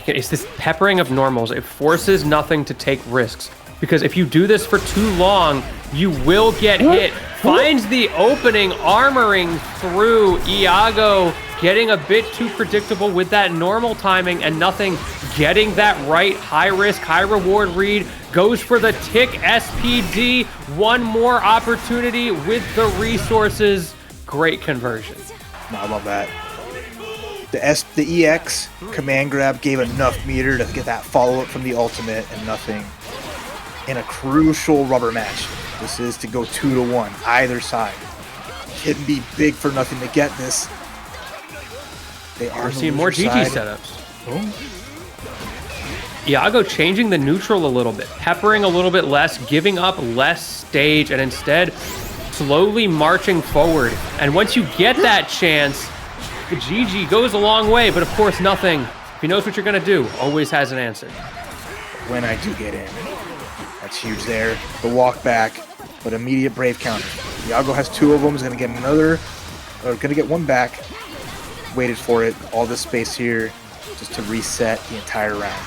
It's this peppering of normals. It forces Nothing to take risks. Because if you do this for too long, you will get hit. Finds the opening, armoring through. Iago getting a bit too predictable with that normal timing, and Nothing getting that right high risk, high reward read. Goes for the tick SPD. One more opportunity with the resources. Great conversion. I love that. The EX command grab gave enough meter to get that follow-up from the ultimate, and Nothing in a crucial rubber match. This is to go 2-1, either side. It'd be big for Nothing to get this. They are seeing more GG setups. Iago changing the neutral a little bit, peppering a little bit less, giving up less stage, and instead slowly marching forward. And once you get that chance, the GG goes a long way, but of course Nothing, if he knows what you're gonna do, always has an answer. When I do get in, that's huge there. The walk back, but immediate Brave counter. Iago has 2 of them, is gonna get another, or gonna get 1 back. Waited for it, all this space here, just to reset the entire round.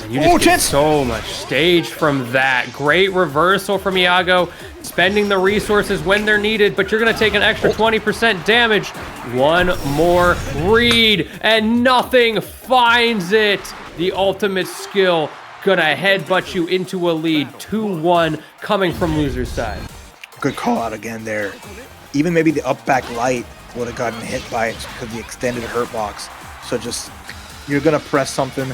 And you just get so much stage from that. Great reversal from Iago, spending the resources when they're needed, but you're going to take an extra 20% damage. One more read, and Nothing finds it. The ultimate skill going to headbutt you into a lead. 2-1 coming from loser's side. Good call out again there. Even maybe the up back light would have gotten hit by it because of the extended hurt box. So just, you're going to press something.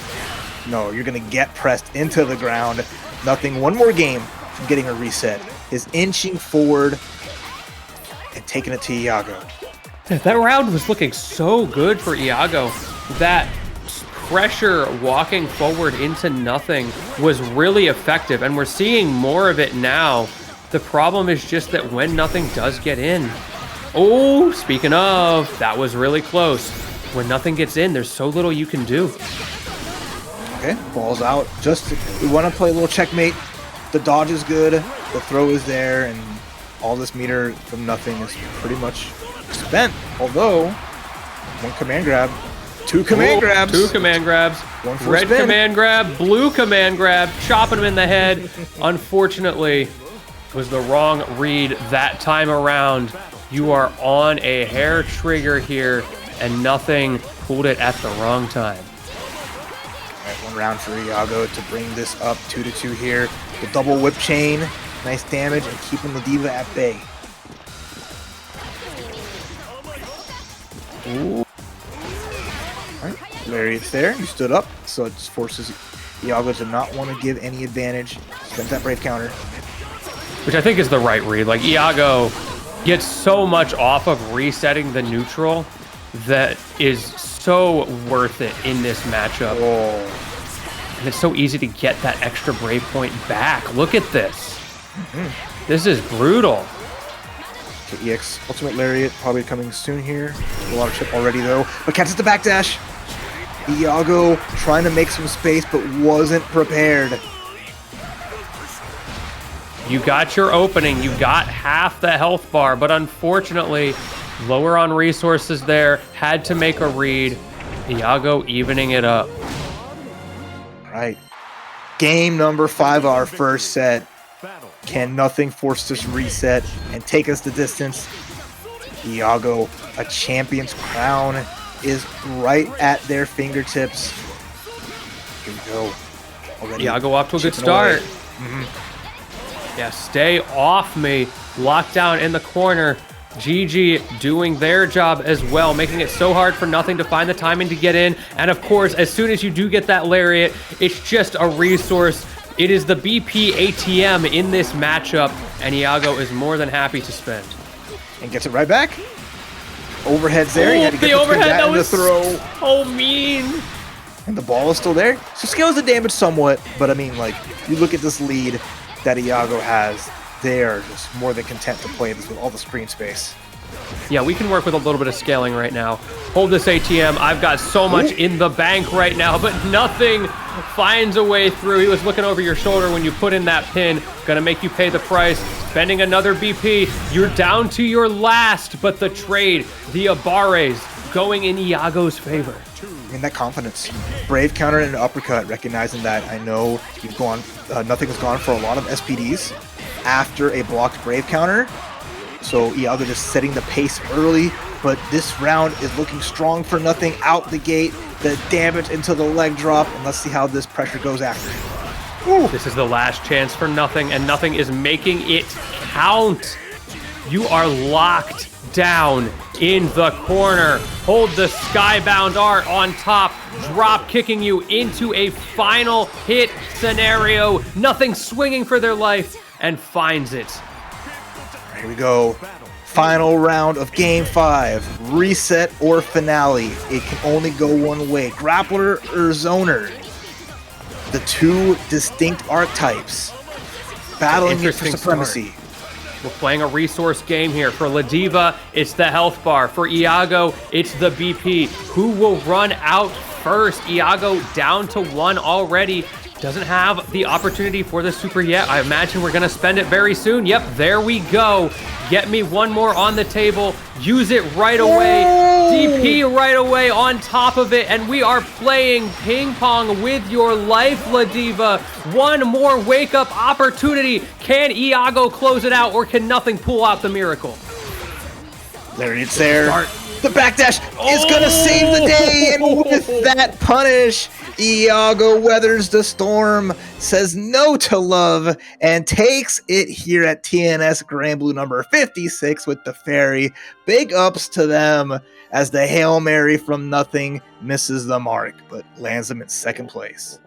No, you're going to get pressed into the ground. Nothing. One more game from getting a reset. Is inching forward and taking it to Iago. That round was looking so good for Iago. That pressure walking forward into Nothing was really effective, and we're seeing more of it now. The problem is just that when Nothing does get in, oh, speaking of, that was really close. When Nothing gets in, there's so little you can do. Okay, balls out. Just, we want to play a little checkmate. The dodge is good, the throw is there, and all this meter from Nothing is pretty much spent. Although, 1 command grab, 2 command grabs. 2 command grabs. One for Red spin. command grab, blue command grab, chopping him in the head. Unfortunately, it was the wrong read that time around. You are on a hair trigger here, and nothing pulled it at the wrong time. All right, 1 round for Iago to bring this up 2-2 here. The double whip chain, nice damage, and keeping Ladiva at bay. Ooh. All right, Lariat's there. He stood up, so it just forces Iago to not want to give any advantage. Spent that brave counter. Which I think is the right read. Like, Iago gets so much off of resetting the neutral that is so worth it in this matchup. Oh. And it's so easy to get that extra brave point back. Look at this. This is brutal. Okay, EX Ultimate Lariat probably coming soon here. A lot of chip already though, but catches the backdash. Iago trying to make some space, but wasn't prepared. You got your opening. You got half the health bar, but unfortunately, lower on resources there. Had to make a read. Iago evening it up. Right. Game number 5, our first set. Can nothing force this reset and take us the distance? Iago, a champion's crown is right at their fingertips. Here we go. Already Iago off to a good chipping start. away. Yeah, stay off me. Lockdown in the corner. GG doing their job as well, making it so hard for nothing to find the timing to get in. And of course, as soon as you do get that lariat, it's just a resource. It is the BP ATM in this matchup, and Iago is more than happy to spend. And gets it right back. Overhead's there. He had to get the overhead, that in the was throw. so mean. And the ball is still there. So scales the damage somewhat, but I mean, like, you look at this lead that Iago has, they are just more than content to play this with all the screen space. Yeah, we can work with a little bit of scaling right now. Hold this ATM. I've got so much in the bank right now, but nothing finds a way through. He was looking over your shoulder when you put in that pin. Gonna make you pay the price. Spending another BP. You're down to your last, but the trade, the Abares, going in Iago's favor. I mean, that confidence. Brave counter and an uppercut, recognizing that I know you've gone, nothing has gone for a lot of SPDs after a blocked brave counter. So Iago just setting the pace early, but this round is looking strong for nothing out the gate. The damage into the leg drop, and let's see how this pressure goes after. Ooh. This is the last chance for nothing, and nothing is making it count. You are locked down in the corner. Hold the skybound art on top, drop kicking you into a final hit scenario. Nothing swinging for their life, and finds it. Here we go. Final round of game 5. Reset or finale. It can only go one way. Grappler or zoner. The 2 distinct archetypes battling it for Interesting supremacy. start. We're playing a resource game here. For Ladiva, it's the health bar. For Iago, it's the BP. Who will run out first? Iago down to 1 already. Doesn't have the opportunity for the super yet. I imagine we're going to spend it very soon. Yep, there we go. Get me one more on the table. Use it right away. DP right away on top of it. And we are playing ping pong with your life, Ladiva. One more wake-up opportunity. Can Iago close it out, or can nothing pull out the miracle? There it's there. Start. The backdash is going to save the day, and with that punish, Iago weathers the storm, says no to love, and takes it here at TNS Granblue number 56 with the Ferry. Big ups to them as the Hail Mary from nothing misses the mark, but lands them in second place.